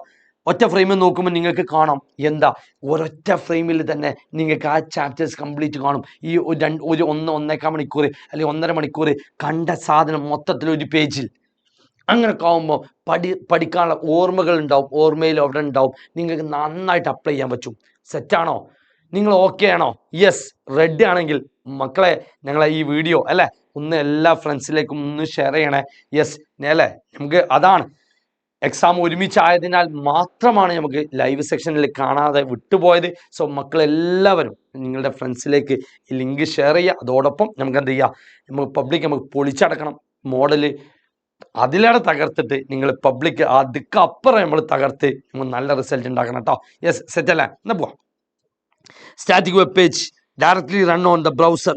ഒറ്റ ഫ്രെയിമിൽ നോക്കുമ്പോൾ നിങ്ങൾക്ക് കാണാം എന്താ, ഒരൊറ്റ ഫ്രെയിമിൽ തന്നെ നിങ്ങൾക്ക് ആ ചാപ്റ്റേഴ്സ് കംപ്ലീറ്റ് കാണും. ഈ ഒരു 1-1.25 മണിക്കൂർ അല്ലെങ്കിൽ 1.5 മണിക്കൂർ കണ്ട സാധനം മൊത്തത്തിൽ ഒരു പേജിൽ. അങ്ങനെയൊക്കെ ആകുമ്പോൾ പഠിക്കാനുള്ള ഓർമ്മകൾ ഉണ്ടാവും, ഓർമ്മയിൽ അവിടെ ഉണ്ടാവും. നിങ്ങൾക്ക് നന്നായിട്ട് അപ്ലൈ ചെയ്യാൻ പറ്റും. സെറ്റാണോ? നിങ്ങൾ ഓക്കെ ആണോ? യെസ്, റെഡി ആണെങ്കിൽ മക്കളെ ഞങ്ങളെ ഈ വീഡിയോ അല്ലേ ഒന്ന് എല്ലാ ഫ്രണ്ട്സിലേക്കും ഒന്ന് ഷെയർ ചെയ്യണേ. യെസ് അല്ലേ, നമുക്ക് അതാണ് എക്സാം ഒരുമിച്ചായതിനാൽ മാത്രമാണ് നമുക്ക് ലൈവ് സെക്ഷനിൽ കാണാതെ വിട്ടുപോയത്. സോ മക്കളെല്ലാവരും നിങ്ങളുടെ ഫ്രണ്ട്സിലേക്ക് ഈ ലിങ്ക് ഷെയർ ചെയ്യുക. അതോടൊപ്പം നമുക്ക് എന്ത് ചെയ്യുക, നമുക്ക് പൊളിച്ചടക്കണം. മോഡല് അതിലേറെ തകർത്തിട്ട് നിങ്ങൾ പബ്ലിക് അതുക്കപ്പുറം നമ്മൾ തകർത്ത് നമുക്ക് നല്ല റിസൾട്ട് ഉണ്ടാക്കണം കേട്ടോ. യെസ്, സെറ്റ് അല്ലേ? എന്നാ പോവാം. Static web page directly run on the browser.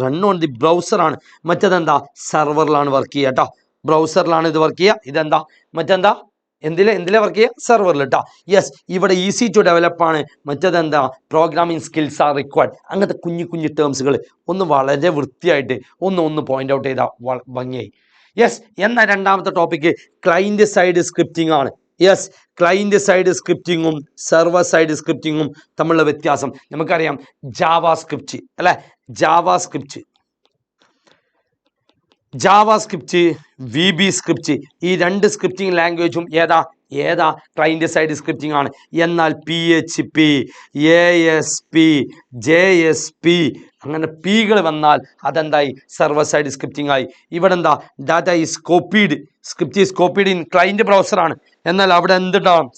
Run on the browser ആണ്. മറ്റേതെന്താ, സെർവറിലാണ് വർക്ക് ചെയ്യുക കേട്ടോ. ബ്രൗസറിലാണ് ഇത് വർക്ക് ചെയ്യുക. ഇതെന്താ, മറ്റെന്താ, എന്തിലെ വർക്ക് ചെയ്യുക, സെർവറിൽ കേട്ടോ. യെസ്, ഇവിടെ ഈസി ടു ഡെവലപ്പ് ആണ്. മറ്റേതെന്താ, പ്രോഗ്രാമിംഗ് സ്കിൽസ് ആർ റിക്വയർഡ്. അങ്ങനത്തെ കുഞ്ഞു കുഞ്ഞു ടേംസുകൾ ഒന്ന് വളരെ വൃത്തിയായിട്ട് ഒന്ന് പോയിന്റ് ഔട്ട് ചെയ്താൽ ഭംഗിയായി. യെസ്, എന്നാൽ രണ്ടാമത്തെ ടോപ്പിക്ക് ക്ലൈന്റ് സൈഡ് സ്ക്രിപ്റ്റിംഗ് ആണ്. യെസ്, ക്ലൈന്റ് സൈഡ് സ്ക്രിപ്റ്റിങ്ങും സെർവർ സൈഡ് സ്ക്രിപ്റ്റിങ്ങും തമ്മിലുള്ള വ്യത്യാസം നമുക്കറിയാം. ജാവാ സ്ക്രിപ്റ്റ് അല്ലെ, ജാവാ സ്ക്രിപ്റ്റ്, VB സ്ക്രിപ്റ്റ്, ഈ രണ്ട് സ്ക്രിപ്റ്റിംഗ് ലാംഗ്വേജും ഏതാ ക്ലൈന്റ് സൈഡ് സ്ക്രിപ്റ്റിംഗ് ആണ്. എന്നാൽ PHP, ASP, JSP അങ്ങനെ പീകൾ വന്നാൽ അതെന്തായി, സെർവർ സൈഡ് സ്ക്രിപ്റ്റിംഗ് ആയി. ഇവിടെ എന്താ, data is copied, script is copied in client ബ്രൗസറാണ്. എന്നാൽ അവിടെ എന്തുണ്ടാവും,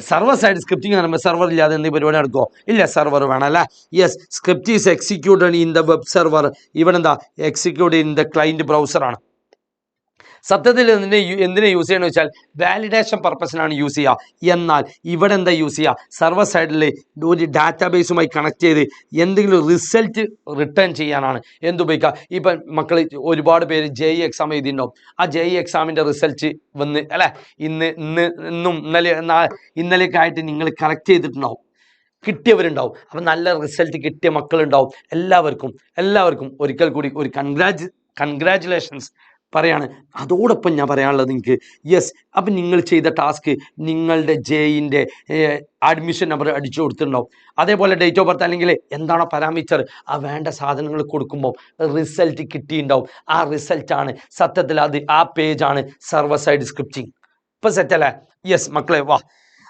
സർവർ സൈഡ് സ്ക്രിപ്റ്റിംഗ് ആണ്. സെർവർ ഇല്ലാതെ എന്തെങ്കിലും പരിപാടി നടക്കുമോ? ഇല്ല, സെർവർ വേണം അല്ലേ. Yes, script is executed in the web server. ഇവിടെ എന്താ, എക്സിക്യൂട്ട് ഇൻ ദ ക്ലൈന്റ് ബ്രൗസറാണ്. സത്യത്തിൽ എന്തിനെ യൂസ് ചെയ്യണമെന്ന് വെച്ചാൽ വാലിഡേഷൻ പർപ്പസിനാണ് യൂസ് ചെയ്യുക. എന്നാൽ ഇവിടെ എന്താ യൂസ് ചെയ്യുക, സെർവർ സൈഡിൽ ഒരു ഡാറ്റാബേസുമായി കണക്ട് ചെയ്ത് എന്തെങ്കിലും റിസൾട്ട് റിട്ടേൺ ചെയ്യാനാണ് എന്തുപയോഗിക്കുക. ഇപ്പം മക്കൾ ഒരുപാട് പേര് JEE എക്സാം എഴുതിയിട്ടുണ്ടാവും. ആ JEE എക്സാമിൻ്റെ റിസൾട്ട് വന്ന് അല്ലേ, ഇന്നും ഇന്നലെയൊക്കെ ആയിട്ട് നിങ്ങൾ കണക്ട് ചെയ്തിട്ടുണ്ടാവും, കിട്ടിയവരുണ്ടാവും. അപ്പം നല്ല റിസൾട്ട് കിട്ടിയ മക്കളുണ്ടാവും. എല്ലാവർക്കും ഒരിക്കൽ കൂടി ഒരു കൺഗ്രാജുലേഷൻസ് പറയാണ്. അതോടൊപ്പം ഞാൻ പറയാനുള്ളത് നിങ്ങൾക്ക്, യെസ്, അപ്പം നിങ്ങൾ ചെയ്ത ടാസ്ക് നിങ്ങളുടെ JEEൻ്റെ അഡ്മിഷൻ നമ്പർ അടിച്ചു കൊടുത്തിട്ടുണ്ടാവും. അതേപോലെ ഡേറ്റ് ഓഫ് ബർത്ത് അല്ലെങ്കിൽ എന്താണോ പാരാമീറ്റർ, ആ വേണ്ട സാധനങ്ങൾ കൊടുക്കുമ്പോൾ റിസൾട്ട് കിട്ടിയിട്ടുണ്ടാവും. ആ റിസൾട്ടാണ് സത്യത്തിൽ ആ പേജാണ് സെർവർ സൈഡ് സ്ക്രിപ്റ്റിംഗ്. ഇപ്പം സെറ്റല്ലേ? യെസ് മക്കളെ, വാ.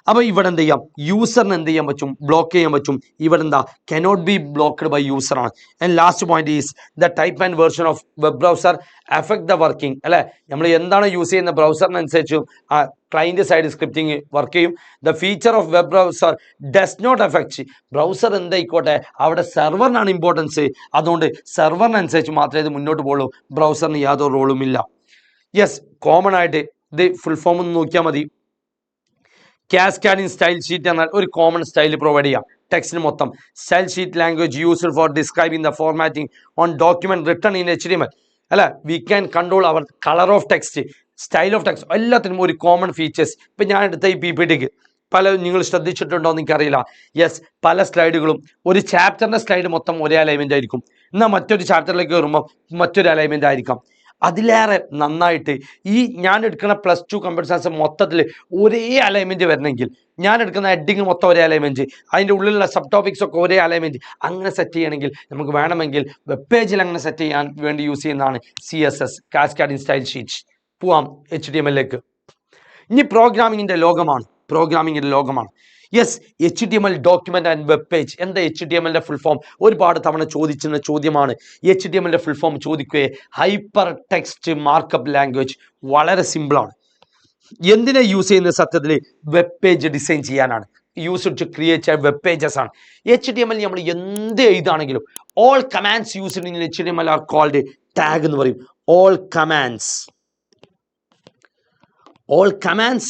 അപ്പോൾ ഇവിടെ എന്ത് ചെയ്യാം, യൂസറിന് എന്ത് ചെയ്യാൻ പറ്റും, ബ്ലോക്ക് ചെയ്യാൻ പറ്റും. ഇവിടെ എന്താ, cannot be blocked by user ആണ്. And last point is the type and version of web browser affect the working അല്ലെ. നമ്മൾ എന്താണ് യൂസ് ചെയ്യുന്ന ബ്രൗസറിനനുസരിച്ചും ആ ക്ലൈന്റ് സൈഡ് സ്ക്രിപ്റ്റിംഗ് വർക്ക് ചെയ്യും. The feature of web browser does not effect browser എന്തായിക്കോട്ടെ, അവിടെ സെർവറിനാണ് ഇമ്പോർട്ടൻസ്. അതുകൊണ്ട് സെർവറിനനുസരിച്ച് മാത്രമേ ഇത് മുന്നോട്ട് പോകുള്ളൂ, ബ്രൗസറിന് യാതൊരു റോളും ഇല്ല. യെസ്, കോമൺ ആയിട്ട് ഇത് ഫുൾ ഫോം ഒന്ന് നോക്കിയാൽ മതി. കാസ്കാഡിംഗ് സ്റ്റൈൽ ഷീറ്റ് എന്നാൽ ഒരു കോമൺ സ്റ്റൈൽ പ്രൊവൈഡ് ചെയ്യാം ടെക്സ്റ്റിന് മൊത്തം. Style sheet language used for describing the formatting on document written in HTML. അല്ല we can control our colour of text, style of text, എല്ലാത്തിനും ഒരു കോമൺ ഫീച്ചേഴ്സ്. ഇപ്പം ഞാൻ എടുത്ത ഈ PPTക്ക് പല നിങ്ങൾ ശ്രദ്ധിച്ചിട്ടുണ്ടോ എന്ന് എനിക്കറിയില്ല. യെസ്, പല സ്ലൈഡുകളും ഒരു ചാപ്റ്ററിൻ്റെ സ്ലൈഡ് മൊത്തം ഒരേ അലൈൻമെൻ്റ് ആയിരിക്കും, എന്നാൽ മറ്റൊരു ചാപ്റ്ററിലേക്ക് കയറുമ്പോൾ മറ്റൊരു അലൈൻമെൻ്റ് ആയിരിക്കാം. അതിലേറെ നന്നായിട്ട് ഈ ഞാൻ എടുക്കുന്ന +2 കമ്പ്യൂട്ടർ സയൻസ് മൊത്തത്തിൽ ഒരേ അലൈൻമെൻറ്റ് വരണമെങ്കിൽ, ഞാൻ എടുക്കുന്ന ഹെഡിങ് മൊത്തം ഒരേ അലൈൻമെൻറ്റ്, അതിൻ്റെ ഉള്ളിലുള്ള സബ് ടോപ്പിക്സ് ഒക്കെ ഒരേ അലൈൻമെൻറ്റ്, അങ്ങനെ സെറ്റ് ചെയ്യണമെങ്കിൽ നമുക്ക് വേണമെങ്കിൽ വെബ് പേജിൽ അങ്ങനെ സെറ്റ് ചെയ്യാൻ വേണ്ടി യൂസ് ചെയ്യുന്നതാണ് CSS, കാസ്കാഡിംഗ് സ്റ്റൈൽ ഷീറ്റ്. പോവാം HTML-ലേക്ക്. ഇനി പ്രോഗ്രാമിങ്ങിൻ്റെ ലോകമാണ്. Yes, HTML document and web page. എന്താ HTML ഫുൾ ഫോം? ഒരുപാട് തവണ ചോദിച്ചിരുന്ന ചോദ്യമാണ്. HTML ഫുൾ ഫോം ചോദിക്കുകയെ ഹൈപ്പർ ടെക്സ്റ്റ് മാർക്കപ്പ് ലാംഗ്വേജ്. വളരെ സിമ്പിളാണ്. എന്തിനാ യൂസ് ചെയ്യുന്നത്? സത്യത്തിൽ വെബ് പേജ് ഡിസൈൻ ചെയ്യാനാണ്. Use to create web pages ആണ്. HTML നമ്മൾ എന്ത് എഴുതാണെങ്കിലും all commands used in HTML are called tag എന്ന് പറയും. All commands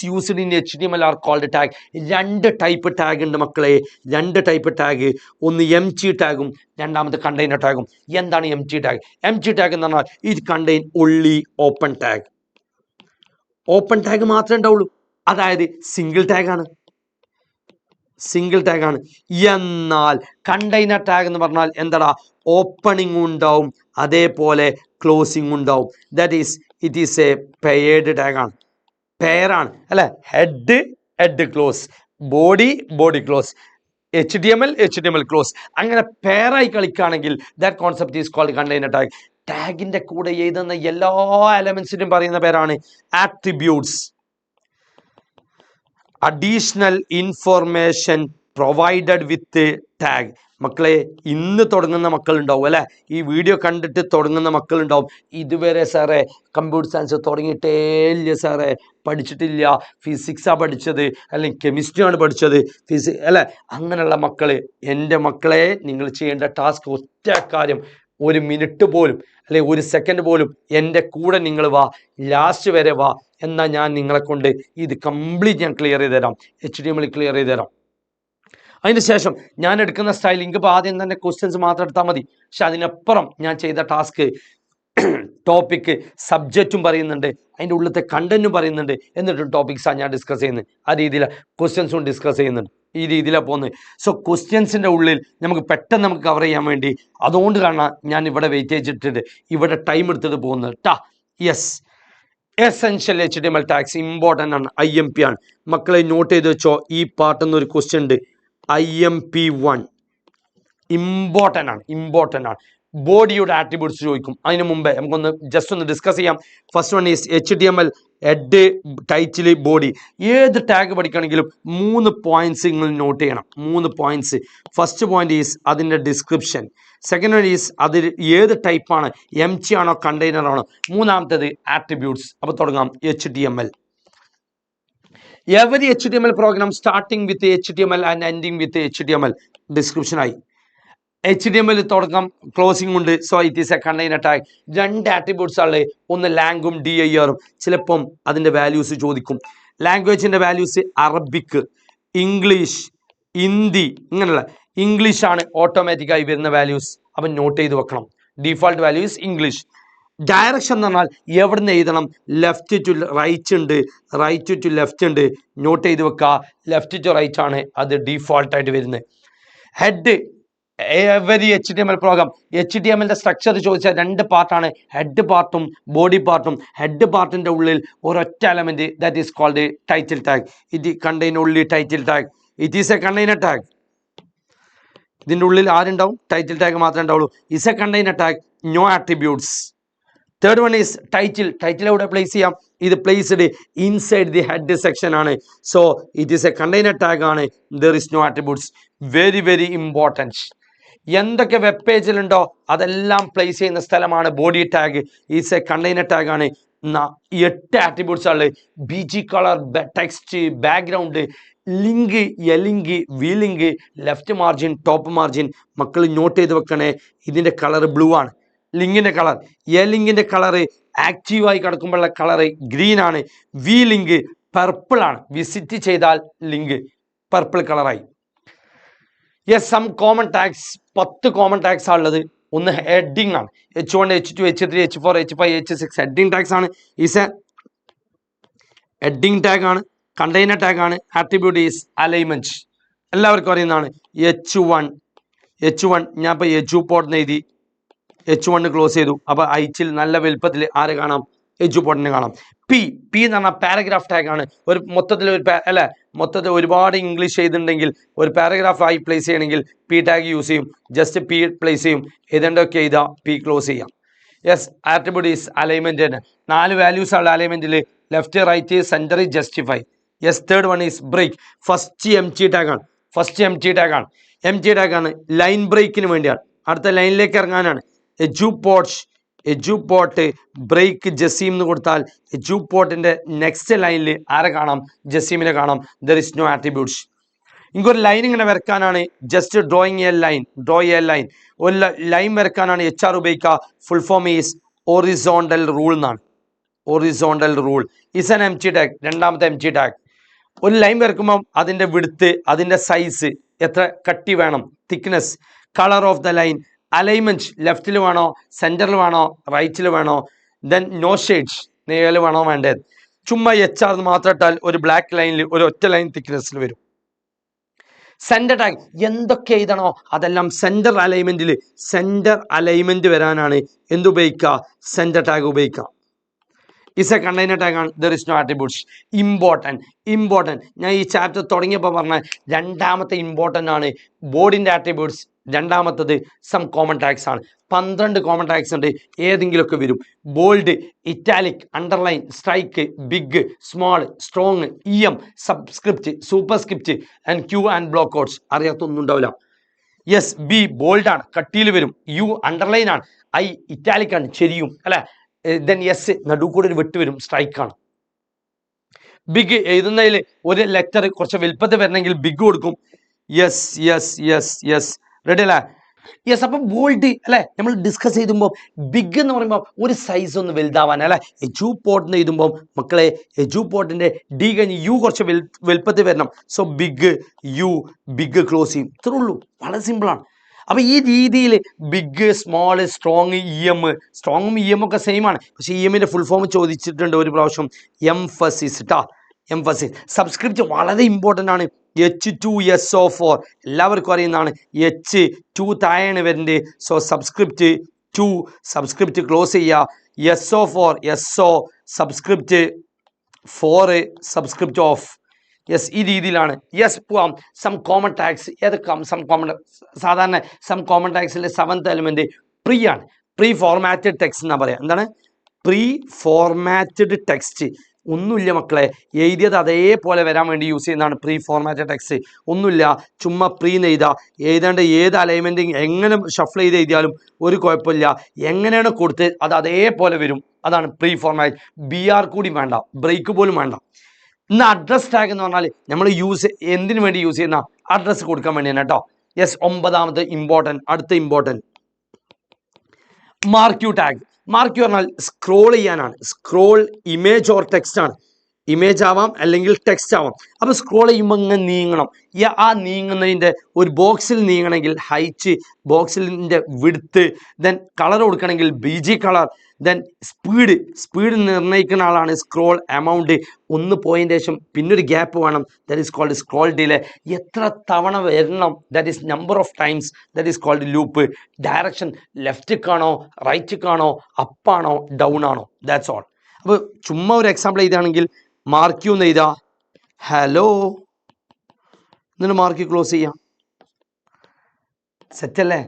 used in HTML are called tag. 2 type tag ഉണ്ട് മക്കളെ, 2 ടൈപ്പ് ടാഗ്. ഒന്ന് empty ടാഗും രണ്ടാമത്തെ കണ്ടെയ്നർ ടാഗും. എന്താണ് empty ടാഗ്? empty ടാഗ് എന്ന് പറഞ്ഞാൽ ഇത് കണ്ടെയ്ൻ ഒൺലി ഓപ്പൺ ടാഗ് മാത്രമേ ഉണ്ടാവുള്ളൂ. അതായത് സിംഗിൾ ടാഗാണ്. എന്നാൽ കണ്ടെയ്നർ ടാഗ് എന്ന് പറഞ്ഞാൽ എന്താടാ? ഓപ്പണിംഗ് ഉണ്ടാവും, അതേപോലെ ക്ലോസിംഗ് ഉണ്ടാവും. That is it is a paired ടാഗാണ്. പെയറാണ് അല്ലെ? Head close, body close, HTML close. അങ്ങനെ പെയറായി കളിക്കുകയാണെങ്കിൽ that concept is called container tag. ടാഗിന്റെ കൂടെ എഴുതുന്ന എല്ലാ എലമെന്റ്സിനും പറയുന്ന പേരാണ് attributes. Additional information provided with tag. മക്കളെ, ഇന്ന് തുടങ്ങുന്ന മക്കളുണ്ടാവും അല്ലെ, ഈ വീഡിയോ കണ്ടിട്ട് തുടങ്ങുന്ന മക്കളുണ്ടാവും. ഇതുവരെ സാറേ കമ്പ്യൂട്ടർ സയൻസ് തുടങ്ങിയിട്ടേ ഇല്ല സാറേ, പഠിച്ചിട്ടില്ല, ഫിസിക്സാണ് പഠിച്ചത്, അല്ലെങ്കിൽ കെമിസ്ട്രിയാണ് പഠിച്ചത്, അല്ലെ, അങ്ങനെയുള്ള മക്കള്, എൻ്റെ മക്കളെ, നിങ്ങൾ ചെയ്യേണ്ട ടാസ്ക് ഒറ്റ കാര്യം, 1 മിനിറ്റ് പോലും അല്ലെ 1 സെക്കൻഡ് പോലും എൻ്റെ കൂടെ നിങ്ങൾ വാ, ലാസ്റ്റ് വരെ വാ. എന്നാൽ ഞാൻ നിങ്ങളെ കൊണ്ട് ഇത് കംപ്ലീറ്റ് ഞാൻ ക്ലിയർ ചെയ്ത് തരാം, HTML ക്ലിയർ ചെയ്ത് തരാം. അതിന് ശേഷം ഞാൻ എടുക്കുന്ന സ്റ്റൈൽ, ഇപ്പോൾ ആദ്യം തന്നെ ക്വസ്റ്റ്യൻസ് മാത്രം എടുത്താൽ മതി. പക്ഷെ അതിനപ്പുറം ഞാൻ ചെയ്ത ടാസ്ക് ടോപ്പിക്ക് സബ്ജക്റ്റും പറയുന്നുണ്ട്, അതിൻ്റെ ഉള്ളിലത്തെ കണ്ടന്റും പറയുന്നുണ്ട്, എന്നിട്ട് ടോപ്പിക്സാണ് ഞാൻ ഡിസ്കസ് ചെയ്യുന്നത്. ആ രീതിയിൽ ക്വസ്റ്റ്യൻസും ഡിസ്കസ് ചെയ്യുന്നുണ്ട്. ഈ രീതിയിലാണ് പോകുന്നത്. സോ ക്വസ്റ്റ്യൻസിൻ്റെ ഉള്ളിൽ നമുക്ക് പെട്ടെന്ന് നമുക്ക് കവർ ചെയ്യാൻ വേണ്ടി, അതുകൊണ്ട് കാണാൻ ഞാൻ ഇവിടെ വെയിറ്റേജ് ഇട്ടിട്ട് ഇവിടെ ടൈം എടുത്തിട്ട് പോകുന്നത് ട്ടാ. Yes, essential HTML tags important ആണ്. IMP ആണ് മക്കളെ, നോട്ട് ചെയ്ത് വെച്ചോ. ഈ പാർട്ടിൽ ഒരു ക്വസ്റ്റ്യൻ ഉണ്ട്, IMP1 ഇമ്പോർട്ടൻ്റ് ആണ്. ബോഡിയുടെ ആട്രിബ്യൂട്ട്സ് ചോദിക്കും. അതിന് മുമ്പേ നമുക്കൊന്ന് ജസ്റ്റ് ഒന്ന് ഡിസ്കസ് ചെയ്യാം. First one is HTML head, title, body. ഏത് ടാഗ് പഠിക്കണമെങ്കിലും 3 പോയിന്റ്സ് നിങ്ങൾ നോട്ട് ചെയ്യണം. 3 പോയിന്റ്സ്. ഫസ്റ്റ് പോയിന്റ് ഈസ് അതിൻ്റെ ഡിസ്ക്രിപ്ഷൻ. സെക്കൻഡ് വൺ ഈസ് അതിൽ ഏത് ടൈപ്പാണ്, empty ആണോ കണ്ടെയ്നർ ആണോ. മൂന്നാമത്തേത് ആട്രിബ്യൂട്ട്സ്. അപ്പോൾ തുടങ്ങാം. HTML. Every HTML program starting with HTML and ending with HTML. Description ആയി. HTML തുടക്കം ക്ലോസിംഗ് ഉണ്ട്. So it is a container tag. 2 attributes ആണ്, ഒന്ന് ലാംഗും DIR-ഉം. ചിലപ്പം അതിൻ്റെ വാല്യൂസ് ചോദിക്കും. ലാംഗ്വേജിൻ്റെ വാല്യൂസ് അറബിക്, ഇംഗ്ലീഷ്, ഹിന്ദി, ഇങ്ങനെയുള്ള. ഇംഗ്ലീഷാണ് ഓട്ടോമാറ്റിക്കായി വരുന്ന വാല്യൂസ്. അപ്പം നോട്ട് ചെയ്ത് വെക്കണം. Default values English. ഡയറക്ഷൻ എന്ന് പറഞ്ഞാൽ എവിടുന്ന് എഴുതണം? ലെഫ്റ്റ് ടു റൈറ്റ് ഉണ്ട്, റൈറ്റ് ടു ലെഫ്റ്റ് ഉണ്ട്. നോട്ട് ചെയ്ത് വെക്കുക. ലെഫ്റ്റ് ടു റൈറ്റ് ആണ് അത് ഡീഫോൾട്ടായിട്ട് വരുന്നത്. Head, every HTML program HTML structure ചോദിച്ചാൽ 2 പാർട്ടാണ്, ഹെഡ് പാർട്ടും ബോഡി പാർട്ടും. ഹെഡ് പാർട്ടിൻ്റെ ഉള്ളിൽ ഒരൊറ്റ element, that is called title tag. It contain only title tag. It is a container tag. ഇതിൻ്റെ ഉള്ളിൽ ആരുണ്ടാവും? ടൈറ്റിൽ ടാഗ് മാത്രമേ ഉണ്ടാവുള്ളൂ. Is a container tag, no attributes. Third one is title. Title എവിടെ പ്ലേസ് ചെയ്യാം? ഇത് placed inside the head section ആണ്. So it is a container tag ആണ്. There is no attributes. Very important. എന്തൊക്കെ വെബ് പേജിലുണ്ടോ അതെല്ലാം പ്ലേസ് ചെയ്യുന്ന സ്ഥലമാണ് body tag. Is a container tag ആണ്. 8 ആട്രിബ്യൂട്ട്സ് ആണ്. BG colour, text, background, link, alink, v link, left margin, top margin. മക്കൾ നോട്ട് ചെയ്ത് വെക്കണേ. ഇതിൻ്റെ കളർ ബ്ലൂ ആണ്. ലിങ്കിൻ്റെ കളർ, ലിങ്കിൻ്റെ കളറ് ആക്റ്റീവായി കിടക്കുമ്പോഴുള്ള കളറ് ഗ്രീൻ ആണ്. വി ലിങ്ക് പർപ്പിൾ ആണ്. വിസിറ്റ് ചെയ്താൽ ലിങ്ക് പർപ്പിൾ കളറായി. Yes, some common tags. 10 common tags ആണുള്ളത്. ഒന്ന് ഹെഡിങ് ആണ്. H1, H2, H3, H4, H5, H6 heading tags ആണ്. ഈസ് എ ഹെഡിങ് ടാഗ് ആണ്, കണ്ടെയ്നർ ടാഗ് ആണ്. Attribute is alignment. എല്ലാവർക്കും അറിയുന്നതാണ്. H1 ഞാൻ ഇപ്പോൾ എജുപോർട്ട് എഴുതി, H1 ക്ലോസ് ചെയ്തു. അപ്പോൾ ഐച്ചിൽ നല്ല വലുപ്പത്തിൽ ആരെ കാണാം? എജുപോർട്ടിനെ കാണാം. പി എന്ന് പറഞ്ഞാൽ പാരഗ്രാഫ് ടാഗ് ആണ്. ഒരു മൊത്തത്തിൽ മൊത്തത്തിൽ ഒരുപാട് ഇംഗ്ലീഷ് ചെയ്തിട്ടുണ്ടെങ്കിൽ ഒരു പാരഗ്രാഫ് ആയി പ്ലേസ് ചെയ്യണമെങ്കിൽ പി ടാഗ് യൂസ് ചെയ്യും. ജസ്റ്റ് പി പ്ലേസ് ചെയ്യും. ഏതെണ്ടൊക്കെ ചെയ്താൽ പി ക്ലോസ് ചെയ്യാം. Yes, attribute is alignment. 4 values ആണ് അലൈൻമെന്റിൽ. Left, right, centre, justify. Yes, third one is break. First empty tag ആണ്. എം ടി ടാഗ് ആണ് ലൈൻ ബ്രേക്കിന് വേണ്ടിയാണ്. അടുത്ത ലൈനിലേക്ക് ഇറങ്ങാനാണ്. എജുപോർട്ട് ബ്രേക്ക് ജസീം എന്ന് കൊടുത്താൽ എജുപോർട്ടിന്റെ നെക്സ്റ്റ് ലൈനിൽ ആരെ കാണാം? ജസീമിനെ കാണാം. There is no attributes. ഇങ്ങൊരു ലൈൻ ഇങ്ങനെ വരക്കാനാണ് ജസ്റ്റ് ഡ്രോ എ ലൈൻ. ഒരു ലൈൻ വരക്കാനാണ് HR ഉപയോഗിക്കുക. Full form is horizontal rule എന്നാണ്. Horizontal rule is an empty tag. രണ്ടാമത്തെ എം ടി ടാഗ്. ഒരു ലൈൻ വരക്കുമ്പോൾ അതിന്റെ വിഡ്ത്ത്, അതിന്റെ സൈസ്, എത്ര കട്ടി വേണം, thickness, colour of the line, alignment ലെഫ്റ്റിൽ വേണോ, സെന്ററിൽ വേണോ, റൈറ്റിൽ വേണോ, ദെൻ നോ ഷെയ്ഡ്സ് നേരിൽ വേണോ വേണ്ടത്. ചുമ്മാ HR മാത്രം ഇട്ടാൽ ഒരു ബ്ലാക്ക് ലൈനിൽ ഒരു ഒറ്റ ലൈൻ തിക്നെസ്സിൽ വരും. സെന്റർ ടാഗ് എന്തൊക്കെ എഴുതണോ അതെല്ലാം സെന്റർ അലൈൻമെന്റ് വരാനാണ് എന്തുപയോഗിക്കുക? സെന്റർ ടാഗ് ഉപയോഗിക്കുക. ഇസ് എ കണ്ടെയ്നർ ടാഗ് ആണ്. There is no attributes. Important ഞാൻ ഈ ചാപ്റ്റർ തുടങ്ങിയപ്പോൾ പറഞ്ഞ രണ്ടാമത്തെ ഇമ്പോർട്ടൻ്റ് ആണ് ബോർഡിൻ്റെ ആട്രിബ്യൂട്ട്സ്. രണ്ടാമത്തത് സം കോമൺ ടാഗ്സ് ആണ്. 12 കോമൺ ടാഗ്സ് ഉണ്ട്. ഏതെങ്കിലുമൊക്കെ വരും. Bold, italic, underline, strike, big, small, strong, EM, subscript, superscript and Q and block codes. അറിയാത്തൊന്നും ഉണ്ടാവില്ല. യെസ്, B ബോൾഡ് ആണ്, കട്ടിയിൽ വരും. U അണ്ടർലൈൻ ആണ്. I ഇറ്റാലിക് ആണ്, ചെരിയും അല്ലെ. ദെൻ S നടു കൂടെ ഒരു വെട്ട് വരും, സ്ട്രൈക്കാണ്. ബിഗ് എഴുതുന്നതിൽ ഒരു ലെറ്റർ കുറച്ച് വലുപ്പത്തിൽ വരണമെങ്കിൽ ബിഗ് കൊടുക്കും. യെസ് റെഡി അല്ലേ? യെസ്. അപ്പം ബോൾഡ് അല്ലെ നമ്മൾ ഡിസ്കസ് ചെയ്തുമ്പോൾ ബിഗ് എന്ന് പറയുമ്പോൾ ഒരു സൈസ് ഒന്ന് വലുതാവാൻ അല്ലെ. എജുപോർട്ട് എന്ന് എഴുതുമ്പോൾ മക്കളെ എജുപോർട്ടിന്റെ D കഴിഞ്ഞ് U കുറച്ച് വലുപ്പത്തിൽ വരണം. സോ ബിഗ് ക്ലോസ് ചെയ്യും. ഇത്രേ ഉള്ളൂ. വളരെ സിമ്പിളാണ്. അപ്പൊ ഈ രീതിയിൽ ബിഗ്, സ്മോൾ, സ്ട്രോങ്, സ്ട്രോങ്ങും EM ഒക്കെ സെയിം ആണ്. പക്ഷെ EMന്റെ ഫുൾ ഫോം ചോദിച്ചിട്ടുണ്ട് ഒരു പ്രാവശ്യം. എംഫസിസ്. സബ്സ്ക്രിപ്റ്റ് വളരെ ഇമ്പോർട്ടൻ്റ് ആണ്. H2SO4 എല്ലാവർക്കും അറിയുന്നതാണ്. H2 താഴെയാണ് വരേണ്ടത്. സോ സബ്സ്ക്രിപ്റ്റ് ക്ലോസ് ചെയ്യുക. SO subscript 4 subscript off. Yes, ഈ രീതിയിലാണ്. യെസ്, പോവാം. സം കോമൺ ടാഗ്സ് ഏതൊക്കെ? സാധാരണ സം കോമൺ ടാഗ്സിലെ 7th എലിമെന്റ് പ്രീ ആണ്. പ്രീ ഫോർമാറ്റഡ് ടെക്സ്റ്റ് എന്നാ പറയാ. എന്താണ് പ്രീ ഫോർമാറ്റഡ് ടെക്സ്റ്റ്? ഒന്നുമില്ല മക്കളെ, എഴുതിയത് അതേപോലെ വരാൻ വേണ്ടി യൂസ് ചെയ്യുന്നതാണ് പ്രീ ഫോർമാറ്റഡ് ടെക്സ്റ്റ്. ഒന്നുമില്ല, ചുമ്മാ പ്രീ എഴുതേണ്ട ഏത് അലൈൻമെന്റ് എങ്ങനെ ഷഫിൾ ചെയ്ത് എഴുതിയാലും ഒരു കുഴപ്പമില്ല. എങ്ങനെയാണ് കൊടുത്ത് അത് അതേപോലെ വരും. അതാണ് പ്രീ ഫോർമാറ്റ്. BR കൂടി വേണ്ട, ബ്രേക്ക് പോലും വേണ്ട. ഇന്ന് അഡ്രസ് ടാഗ് എന്ന് പറഞ്ഞാൽ നമ്മൾ എന്തിനു വേണ്ടി യൂസ് ചെയ്യുന്ന? അഡ്രസ് കൊടുക്കാൻ വേണ്ടിയാണ് കേട്ടോ. യെസ്, 9ാമത്തെ ഇമ്പോർട്ടൻറ്റ്. അടുത്ത important marquee tag. Marquee പറഞ്ഞാൽ സ്ക്രോൾ ചെയ്യാനാണ്. സ്ക്രോൾ ഇമേജ് ഓർ ടെക്സ്റ്റ് ആണ്. ഇമേജ് ആവാം അല്ലെങ്കിൽ ടെക്സ്റ്റ് ആവാം. അപ്പൊ സ്ക്രോൾ ചെയ്യുമ്പോൾ ഇങ്ങനെ നീങ്ങണം. ആ നീങ്ങുന്നതിന്റെ ഒരു ബോക്സിൽ നീങ്ങണമെങ്കിൽ ഹൈറ്റ്, ബോക്സിന്റെ വിഡ്ത്ത്, ദെൻ കളർ കൊടുക്കണമെങ്കിൽ BG കളർ, ദെൻ സ്പീഡ് നിർണ്ണയിക്കുന്ന ആളാണ് സ്ക്രോൾ എമൗണ്ട്. 1 പോയിന്റ് ശേഷം പിന്നൊരു ഗ്യാപ്പ് വേണം. That is called scroll delay. എത്ര തവണ വരണം? That is number of times. That is called loop. Direction ലെഫ്റ്റിക്കാണോ റൈറ്റിക്കാണോ, അപ്പാണോ ഡൗൺ ആണോ, ദാറ്റ്സ് ഓൾ. അപ്പോൾ ചുമ്മാ ഒരു എക്സാമ്പിൾ എഴുതുകയാണെങ്കിൽ മാർക്ക് യു എന്ന് എഴുതാ, ഹലോ എന്നിട്ട് മാർക്ക് ക്ലോസ് ചെയ്യാം. സെറ്റ് അല്ലേ?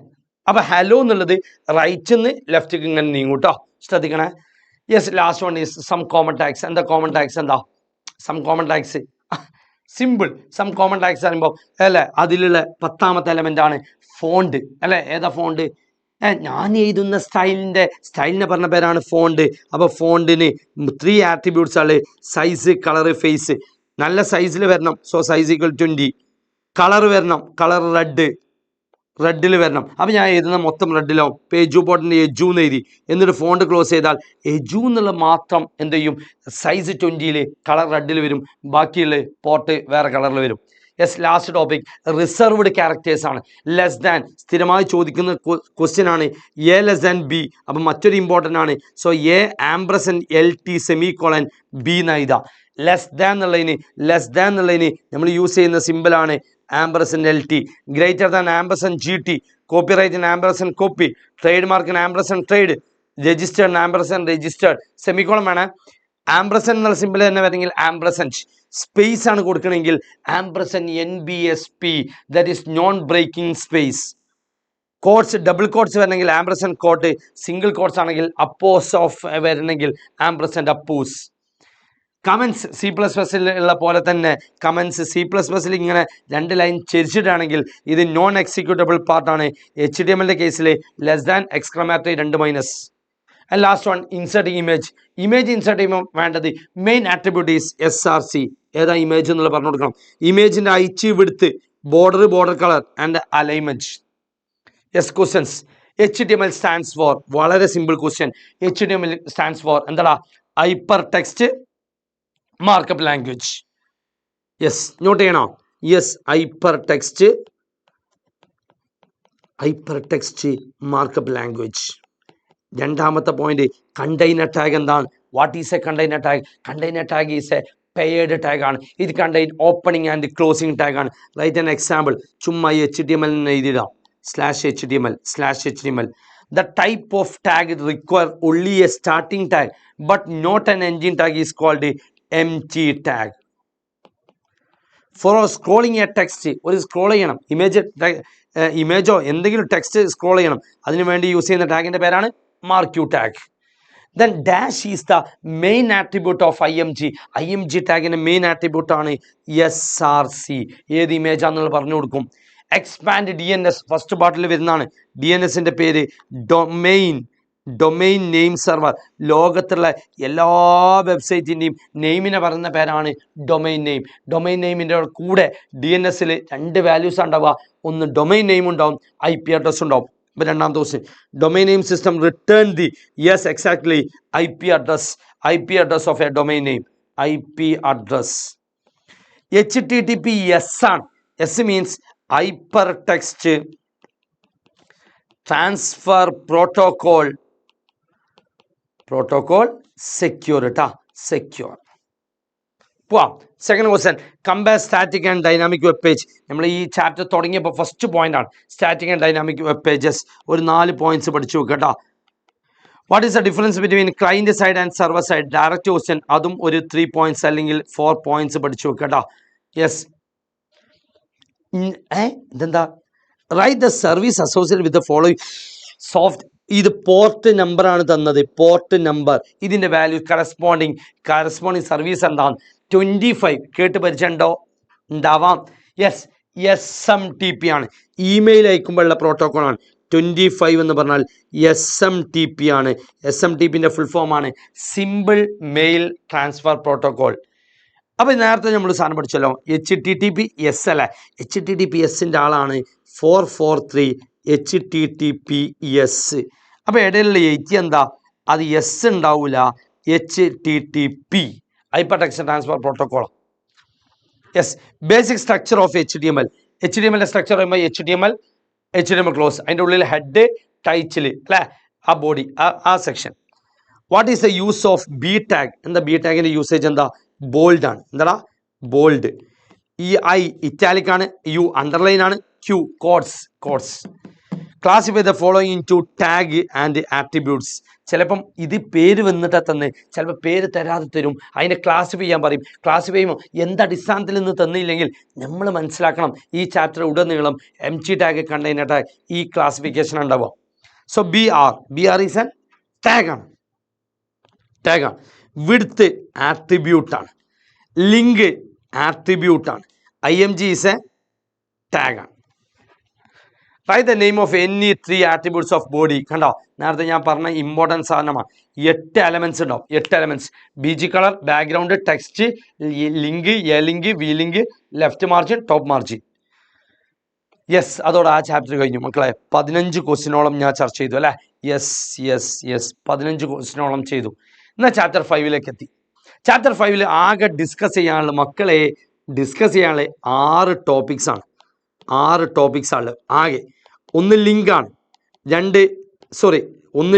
അപ്പൊ ഹലോ എന്നുള്ളത് റൈറ്റ് നിന്ന് ലെഫ്റ്റിക്ക് ഇങ്ങനെ നീങ്ങൂട്ടോ, ശ്രദ്ധിക്കണേ. Yes, last one is some common tags. എന്താ കോമൺ ടാഗ്സ്? എന്താ some common tags? Simple. Some common tags പറയുമ്പോൾ അല്ലേ അതിലുള്ള 10ാമത്തെ എലമെന്റ് ആണ് ഫോണ്ട് അല്ലെ. ഏതാ ഫോണ്ട്? ഞാൻ എഴുതുന്ന സ്റ്റൈലിനെ പറഞ്ഞ പേരാണ് ഫോണ്ട്. അപ്പൊ ഫോണ്ടിന് 3 ആട്രിബ്യൂട്ട്സ് ആണ്. Size, colour, face. നല്ല സൈസിൽ വരണം. So size equal 20. കളർ വരണം. കളർ റെഡിൽ വരണം. അപ്പം ഞാൻ എഴുതുന്ന മൊത്തം റെഡിലാവും. ഇപ്പോൾ എജുപോർട്ടിൻ്റെ എജു എന്ന് എഴുതി എന്നിട്ട് ഫോണ്ട് ക്ലോസ് ചെയ്താൽ എജു എന്നുള്ള മാത്രം എന്ത് ചെയ്യും? സൈസ് 20ൽ കളർ റെഡിൽ വരും. ബാക്കിയുള്ള പോർട്ട് വേറെ കളറിൽ വരും. Yes, last topic reserved characters ആണ്. ലെസ് ദാൻ സ്ഥിരമായി ചോദിക്കുന്ന ക്വസ്റ്റ്യൻ ആണ്. എ ലെസ് ദാൻ ബി, അപ്പം മറ്റൊരു ഇമ്പോർട്ടൻ്റ് ആണ്. So a ampersand L T semicolon ബി നൈത. ലെസ് ദാൻ എന്നുള്ളതിന് നമ്മൾ യൂസ് ചെയ്യുന്ന സിമ്പിളാണ് ampersand L T. Greater than ampersand G T, കോപ്പിറൈറ്റിന് ആംബ്രസൻ കോപ്പി, ട്രേഡ് മാർക്കിന് ampersand trade, registered ampersand registered. Semicolon വേണം. ആംബ്രസൻ എന്നുള്ള സിമ്പിൾ തന്നെ വരണമെങ്കിൽ ആംബ്രസൻറ്റ്, സ്പേസ് ആണ് കൊടുക്കണമെങ്കിൽ ampersand NBSP, that is non breaking space. Quotes double quotes വരണമെങ്കിൽ ampersand quote, single quotes ആണെങ്കിൽ അപ്പോസ് ഓഫ് വരണമെങ്കിൽ ആംബ്രസൻ അപ്പൂസ്. കമൻസ് C++ൽ ഉള്ള പോലെ തന്നെ കമൻസ് C++ൽ ഇങ്ങനെ 2 ലൈൻ ചെരിച്ചിട്ടാണെങ്കിൽ ഇത് നോൺ എക്സിക്യൂട്ടബിൾ പാർട്ടാണ്. HTML കേസിൽ less than exclamatory 2 minus. And last one insert image. Image insert ചെയ്യുമ്പോൾ വേണ്ടത് മെയിൻ ആട്രിബ്യൂട്ട് ഈസ് SRC. ഏതാ ഇമേജ് എന്നുള്ള പറഞ്ഞു കൊടുക്കണം. ഇമേജിൻ്റെ height, width, border colour and alignment. Yes, questions. HTML stands for, വളരെ simple question. HTML stands for എന്താടാ? Hyper text markup language. Yes, note ചെയ്യണോ? Yes, hyper text markup language. രണ്ടാമത്തെ point, container tag എന്താണ്? What is a container tag? Container tag is a paired tag ആണ്. ഇത് contain opening and closing tag ആണ്. Write an example. ചുമ്മാ HTML എഴുതിയിടാം, /HTML. The type of tag require only a starting tag but not an ending tag is called empty tag. For scrolling a text, ഒരു scroll ചെയ്യണം, ഇമേജോ എന്തെങ്കിലും text scroll ചെയ്യണം, അതിനു വേണ്ടി use ചെയ്യുന്ന ടാഗിന്റെ പേരാണ് marquee tag. Then dash is the main attribute of IMG ടാഗിന്റെ മെയിൻ ആട്രിബ്യൂട്ട് ആണ് SRC. ഏത് ഇമേജ് ആണെന്നുള്ള പറഞ്ഞു കൊടുക്കും. എക്സ്പാൻഡ് DNS ഫസ്റ്റ് പാർട്ടിൽ വരുന്നതാണ്. DNSന്റെ പേര് ഡൊമെയിൻ നെയിം സെർവർ. ലോകത്തുള്ള എല്ലാ വെബ്സൈറ്റിൻ്റെയും നെയിമിനെ പറയുന്ന പേരാണ് ഡൊമെയിൻ നെയിം. ഡൊമെയിൻ നെയിമിൻ്റെ കൂടെ DNSൽ 2 വാല്യൂസ് ഉണ്ടാവുക. ഒന്ന് ഡൊമെയിൻ നെയിം ഉണ്ടാവും, IP അഡ്രസ് ഉണ്ടാവും. ഇപ്പം രണ്ടാമത്തെ question, domain name system return the, yes exactly, IP address of a domain name, IP address. HTTP S ആണ്. S means hyper text transfer protocol secure കേട്ടാ, secure. പോവാം. Second question, compare static and dynamic web page. നമ്മൾ ഈ chapter തുടങ്ങിയപ്പോൾ first point ആണ് static and dynamic web pages. ഒരു 4 points പഠിച്ചു കേട്ടോ. What is the difference between client side and server side? Direct question, അതും ഒരു 3 പോയിന്റ്സ് അല്ലെങ്കിൽ 4 പോയിന്റ്സ് പഠിച്ചു കേട്ടോ. യെസ്, ഇതെന്താ? Write the service associated with the following soft. ഇത് പോർട്ട് നമ്പർ ആണ് തന്നത്, പോർട്ട് നമ്പർ. ഇതിന്റെ വാല്യൂ കറസ്പോണ്ടിങ് സർവീസ് എന്താണ്? 25. കേട്ട് പരിചയമുണ്ടോ? ഉണ്ടാവാം. യെസ്, SMTP ആണ്. ഇമെയിൽ അയക്കുമ്പോഴുള്ള പ്രോട്ടോകോൾ ആണ്. 25 എന്ന് പറഞ്ഞാൽ SMTP ആണ്. SMTPന്റെ ഫുൾ ഫോം ആണ് സിമ്പിൾ മെയിൽ ട്രാൻസ്ഫർ പ്രോട്ടോകോൾ. അപ്പോൾ നേരത്തെ നമ്മൾ സാധനം പഠിച്ചല്ലോ, HTTPS അല്ലേ? HTTPSന്റെ ആളാണ് 443 HTTPS. അപ്പോൾ ഇടയിലുള്ള 80 എന്താ? അത് S ഉണ്ടാവില്ല, HTTP, hyper text transfer protocol. Yes, basic structure of HTML structure പറയുമ്പോൾ HTML ക്ലോസ്, അതിൻ്റെ ഉള്ളിൽ ഹെഡ്, ടൈറ്റിൽ അല്ലേ, ആ ബോഡി, ആ section. What is the use of B tag? എന്താ B ടാഗിൻ്റെ യൂസേജ്? എന്താ? ബോൾഡ് ആണ്. എന്താ? ബോൾഡ്. I ഇറ്റാലിക് ആണ്, U അണ്ടർലൈൻ ആണ്, Q quotes. Classify the following in to tag and attributes. ചിലപ്പം ഇത് പേര് വന്നിട്ടാ തന്നെ, ചിലപ്പോൾ പേര് തരാതെ തരും, അതിനെ ക്ലാസിഫൈ ചെയ്യാൻ പറയും. ക്ലാസിഫൈ ചെയ്യുമ്പോൾ എന്തടിസ്ഥാനത്തിൽ നിന്ന് തന്നില്ലെങ്കിൽ നമ്മൾ മനസ്സിലാക്കണം ഈ ചാപ്റ്റർ ഉടനീളം MG ടാഗ്, കണ്ടെയ്നർ ടാഗ്, ഈ ക്ലാസിഫിക്കേഷൻ ഉണ്ടാവുക. സോ BR ഈസ് ആൻ ടാഗാണ്. വിഡ്ത്ത് ആട്രിബ്യൂട്ടാണ്. ലിങ്ക് ആട്രിബ്യൂട്ടാണ്. IMG ഈസ് എ ടാഗാണ്. Write the name of any 3 attributes of body. കണ്ടോ, നേരത്തെ ഞാൻ പറഞ്ഞ ഇമ്പോർട്ടൻറ്റ് സാധനമാണ്. 8 എലമെന്റ്സ് ഉണ്ടാവും. 8 elements: BG colour, background, text, link, a link, v link, left margin, top margin. Yes, അതോടെ ആ ചാപ്റ്റർ കഴിഞ്ഞു മക്കളെ. 15 ക്വസ്റ്റിനോളം ഞാൻ ചർച്ച ചെയ്തു അല്ലേ? യെസ് 15 ക്വസ്റ്റിനോളം ചെയ്തു. എന്നാൽ ചാപ്റ്റർ 5ലേക്ക് എത്തി. ചാപ്റ്റർ 5 ആകെ ഡിസ്കസ് ചെയ്യാനുള്ള മക്കളെ ഡിസ്കസ് ചെയ്യാനുള്ള 6 ടോപ്പിക്സ് ആണ്. 6 ടോപ്പിക്സ് ആണ് ആകെ. ഒന്ന് ലിങ്കാണ്, ഒന്ന്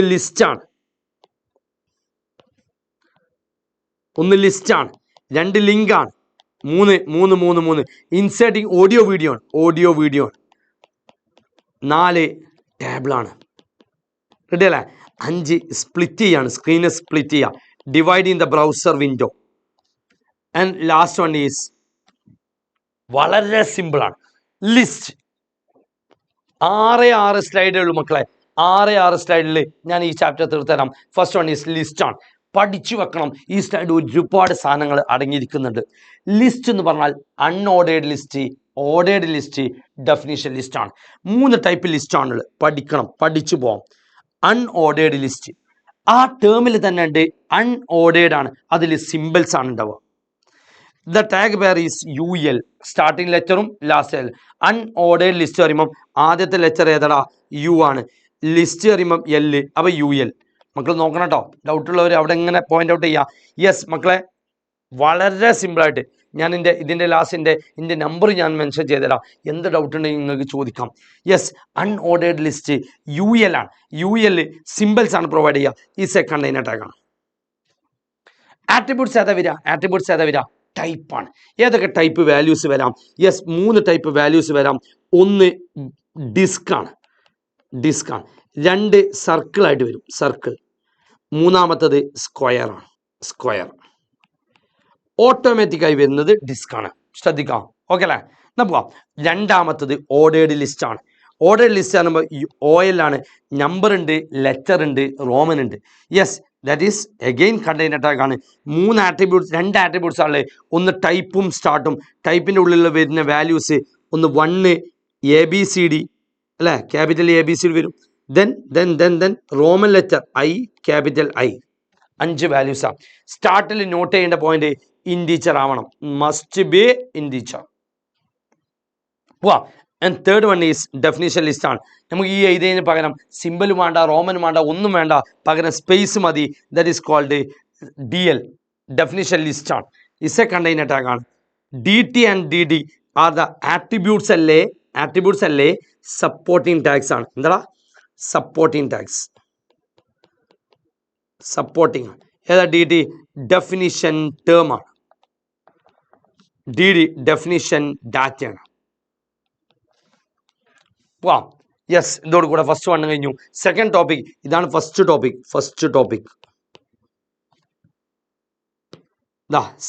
ലിസ്റ്റാണ്, രണ്ട് ലിങ്കാണ്, മൂന്ന് ഇൻസേർട്ടിങ് ഓഡിയോ വീഡിയോ ആണ്, 4 ടേബിളാണ്. റെഡി അല്ലേ? 5 സ്പ്ലിറ്റ് ചെയ്യാണ്, സ്ക്രീനെ സ്പ്ലിറ്റ് ചെയ്യുക, divide in the browser window. And last one is വളരെ സിമ്പിളാണ്, ലിസ്റ്റ്. 6 സ്ലൈഡേ ഉള്ളൂ മക്കളെ. 6 സ്ലൈഡിൽ ഞാൻ ഈ ചാപ്റ്റർ തീർത്തരാം. ഫസ്റ്റ് വൺ ഈസ് ലിസ്റ്റ് ആണ്. പഠിച്ചു വെക്കണം. ഈ സ്ലൈഡ് ഒരുപാട് സാധനങ്ങൾ അടങ്ങിയിരിക്കുന്നുണ്ട്. ലിസ്റ്റ് എന്ന് പറഞ്ഞാൽ unordered list, ordered list, definition list ആണ്. 3 ടൈപ്പ് ലിസ്റ്റ് ആണുള്ളത്. പഠിക്കണം, പഠിച്ചു പോകാം. അൺഓർഡേർഡ് ലിസ്റ്റ്, ആ ടേമിൽ തന്നെ ഉണ്ട് അൺഓർഡേർഡ് ആണ്, അതിൽ സിമ്പിൾസ് ആണ് ഉണ്ടാവുക. The tag pair is UL, starting ലെറ്ററും ലാസ്റ്റ്. അൺഓർഡേർഡ് ലിസ്റ്റ് പറയുമ്പം ആദ്യത്തെ ലെറ്റർ ഏതാടാ? U ആണ്. ലിസ്റ്റ് പറയുമ്പം L, അപ്പോൾ UL. മക്കൾ നോക്കണം കേട്ടോ, ഡൗട്ടുള്ളവർ അവിടെ എങ്ങനെ പോയിന്റ് ഔട്ട് ചെയ്യുക. യെസ് മക്കളെ, വളരെ സിമ്പിളായിട്ട് ഞാൻ ഇതിൻ്റെ ലാസ്റ്റിൻ്റെ നമ്പർ ഞാൻ മെൻഷൻ ചെയ്തുതരാം. എന്ത് ഡൗട്ട് ഉണ്ടെങ്കിൽ നിങ്ങൾക്ക് ചോദിക്കാം. യെസ്, അൺഓർഡേർഡ് ലിസ്റ്റ് UL ആണ്. UL സിമ്പിൾസ് ആണ് പ്രൊവൈഡ് ചെയ്യുക. ഈസ് എ കണ്ടെയ്നർ ടാഗാണ്. ആട്രിബ്യൂട്ട്സ് ഏതാ വരിക? ടൈപ്പാണ്. ഏതൊക്കെ ടൈപ്പ് വാല്യൂസ് വരാം? യെസ്, 3 ടൈപ്പ് വാല്യൂസ് വരാം. ഒന്ന് ഡിസ്കാണ്, 2 സർക്കിളായിട്ട് വരും, സർക്കിൾ. മൂന്നാമത്തത് സ്ക്വയറാണ്, സ്ക്വയർ. ഓട്ടോമാറ്റിക്കായി വരുന്നത് ഡിസ്കാണ്, ശ്രദ്ധിക്കാം. ഓക്കെ അല്ലേ? നമുക്ക് രണ്ടാമത്തത് ഓർഡേർഡ് ലിസ്റ്റ് ആണ്. ഓർഡേർഡ് ലിസ്റ്റ് ആകുമ്പോൾ OL ആണ്, നമ്പർ ഉണ്ട്, ലെറ്റർ ഉണ്ട്, റോമൻ ഉണ്ട്. Yes, that is again container tag ആണ്. 2 ആട്രിബ്യൂട്ട്സ് ആണ്. ഒന്ന് ടൈപ്പും സ്റ്റാർട്ടും. ടൈപ്പിൻ്റെ ഉള്ളിൽ വരുന്ന വാല്യൂസ് ഒന്ന് 1 ABCD അല്ലേ, ക്യാപിറ്റൽ ABCD വരും. Then roman letter I, capital I. 5 വാല്യൂസാണ്. സ്റ്റാർട്ടിൽ നോട്ട് ചെയ്യേണ്ട പോയിന്റ് ഇൻറ്റീച്ചർ ആവണം, must be integer. And third one is definition list ആണ്. നമുക്ക് ഈ എഴുതിയതിന് പകരം സിമ്പിൾ വേണ്ട, റോമൻ വേണ്ട, ഒന്നും വേണ്ട, പകരം സ്പേസ് മതി. That is called DL, definition list ആണ്. ഇസ് എ കണ്ടെയ്നർ ടാഗ് ആണ്. DT and DD are the attributes അല്ലേ, സപ്പോർട്ടിംഗ് ടാഗ്സ് ആണ്. എന്താ സപ്പോർട്ടിംഗ് ടാഗ്സ്? സപ്പോർട്ടിംഗ് ആണ്. ഏതാ? DT ഡെഫിനിഷൻ ടേം ആണ്. DD ഡെഫിനിഷൻ ഡാറ്റയാണ്. യെസ്, ഇതോടുകൂടെ ഫസ്റ്റ് വൺ കഴിഞ്ഞു. സെക്കൻഡ് ടോപ്പിക് ഇതാണ്. First topic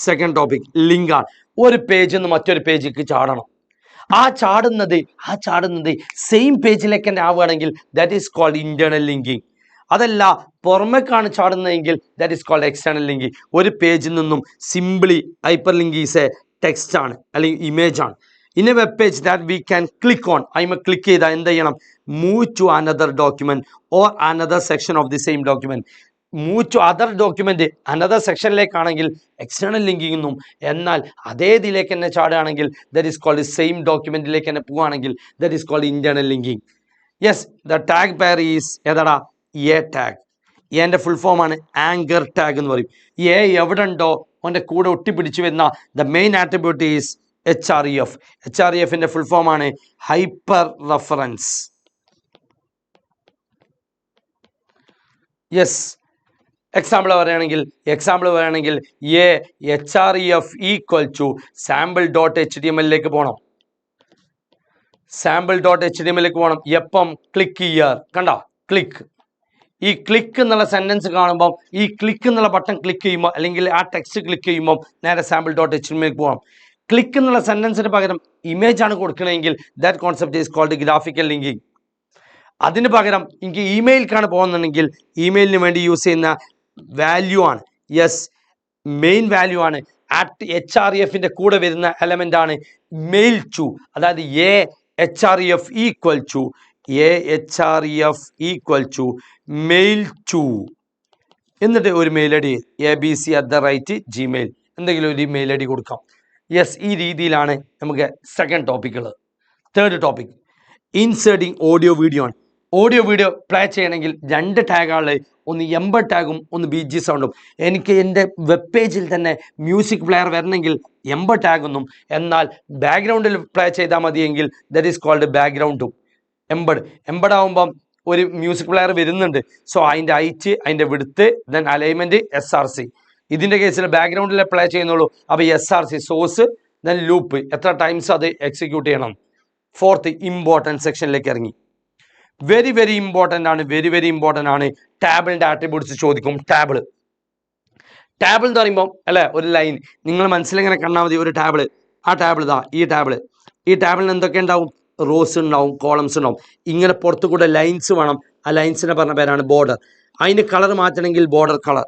second topic link ആണ്. ഒരു പേജിൽ നിന്ന് മറ്റൊരു പേജിലേക്ക് ചാടണം. ആ ചാടുന്നത് സെയിം പേജിലേക്ക് തന്നെ ആവുകയാണെങ്കിൽ that is called internal linking. അതല്ല പുറമേക്കാണ് ചാടുന്നതെങ്കിൽ that is called external linking. ഒരു പേജിൽ നിന്നും simply hyper link is a text ആണ്, അല്ലെങ്കിൽ ഇമേജ് ആണ്. In a web page that we can click on, click ചെയ്താൽ എന്ത് ചെയ്യണം? Move to another document or another section of the same document. Move to other document another സെക്ഷനിലേക്കാണെങ്കിൽ external linking എന്നും, എന്നാൽ അതേ ഇതിലേക്ക് തന്നെ ചാടുകയാണെങ്കിൽ ദാറ്റ് ഈസ് കോൾഡ് സെയിം ഡോക്യുമെന്റിലേക്ക് തന്നെ പോവുകയാണെങ്കിൽ that is called internal linking. Yes, the tag pair is ഏതാടാ? A tag. എൻ്റെ ഫുൾ ഫോം ആണ് ആങ്കർ ടാഗ് എന്ന് പറയും. എവിടെ ഉണ്ടോ അവൻ്റെ കൂടെ ഒട്ടിപ്പിടിച്ചു വരുന്ന ദ മെയിൻ ആട്രിബ്യൂട്ട് ഈസ് HREF. HREFിന്റെ ഫുൾ ഫോം ആണ് ഹൈപ്പർ റെഫറൻസ്. യെസ്, എക്സാമ്പിൾ പറയുകയാണെങ്കിൽ HREF ഈക്വൽ ടു sample.html പോകണം. sample.html പോകണം. എപ്പം? ക്ലിക്ക് ചെയ്യാർ. കണ്ടോ? ക്ലിക്ക്. ഈ ക്ലിക്ക് എന്നുള്ള സെന്റൻസ് കാണുമ്പോൾ, ഈ ക്ലിക്ക് എന്നുള്ള ബട്ടൺ ക്ലിക്ക് ചെയ്യുമ്പോൾ, അല്ലെങ്കിൽ ആ ടെക്സ്റ്റ് ക്ലിക്ക് ചെയ്യുമ്പോൾ നേരെ sample.html പോകണം. ക്ലിക്ക് എന്നുള്ള സെന്റൻസിന് പകരം ഇമേജ് ആണ് കൊടുക്കണമെങ്കിൽ that concept is called graphical linking. അതിന് പകരം എനിക്ക് ഇമെയിൽക്കാണ് പോകുന്നുണ്ടെങ്കിൽ ഇമെയിലിന് വേണ്ടി യൂസ് ചെയ്യുന്ന വാല്യൂ ആണ്. യെസ്, മെയിൻ വാല്യൂ ആണ്. HREFിന്റെ കൂടെ വരുന്ന എലമെന്റ് ആണ് മെയിൽ ടു. അതായത് HREF equal to mail to, എന്നിട്ട് ഒരു മെയിൽ ഐ ഡി abc@gmail എന്തെങ്കിലും ഒരു മെയിൽ ഐ ഡി കൊടുക്കാം. യെസ്, ഈ രീതിയിലാണ് നമുക്ക് സെക്കൻഡ് ടോപ്പിക് ഉള്ളത്. Third topic inserting audio video ആണ്. ഓഡിയോ വീഡിയോ പ്ലേ ചെയ്യണമെങ്കിൽ 2 ടാഗുകൾ. ഒന്ന് എംബഡ് ടാഗും ഒന്ന് BG സൗണ്ടും. എനിക്ക് എൻ്റെ വെബ് പേജിൽ തന്നെ മ്യൂസിക് പ്ലെയർ വരണമെങ്കിൽ എംബഡ് ടാഗൊന്നും, എന്നാൽ ബാക്ക്ഗ്രൗണ്ടിൽ പ്ലേ ചെയ്താൽ മതിയെങ്കിൽ ദറ്റ് ഈസ് കോൾഡ് ബാക്ക്ഗ്രൗണ്ടും. എംബഡ് ആകുമ്പം ഒരു മ്യൂസിക് പ്ലെയർ വരുന്നുണ്ട്. സോ അതിൻ്റെ ഹൈറ്റ്, അതിൻ്റെ വിഡ്ത്ത്, ദെൻ അലൈൻമെൻറ്റ്, SRC. ഇതിൻ്റെ കേസിൽ ബാക്ക്ഗ്രൗണ്ടിൽ പ്ലേ ചെയ്യുന്നുള്ളൂ. അപ്പോൾ SRC സോഴ്സ്, ദെൻ ലൂപ്പ്, എത്ര ടൈംസ് അത് എക്സിക്യൂട്ട് ചെയ്യണം. ഫോർത്ത് ഇമ്പോർട്ടൻറ്റ് സെക്ഷനിലേക്ക് ഇറങ്ങി. വെരി വെരി ഇമ്പോർട്ടൻ്റ് ആണ്, വെരി ഇമ്പോർട്ടൻ്റ് ആണ്. ടാബിളിൻ്റെ ആട്രിബ്യൂട്ട്സ് ചോദിക്കും. ടാബിൾ എന്ന് പറയുമ്പോൾ അല്ലേ, ഒരു ലൈൻ നിങ്ങൾ മനസ്സിലിങ്ങനെ കണ്ടാൽ മതി. ഒരു ടാബിൾ, ആ ടാബിൾ ഇതാ, ഈ ടാബിളിന് എന്തൊക്കെ ഉണ്ടാവും? റോസ് ഉണ്ടാവും, കോളംസ് ഉണ്ടാവും. ഇങ്ങനെ പുറത്തു കൂടെ ലൈൻസ് വേണം. ആ ലൈൻസിനെ പറഞ്ഞ പേരാണ് ബോർഡർ. അതിന് കളർ മാറ്റണമെങ്കിൽ ബോർഡർ കളർ.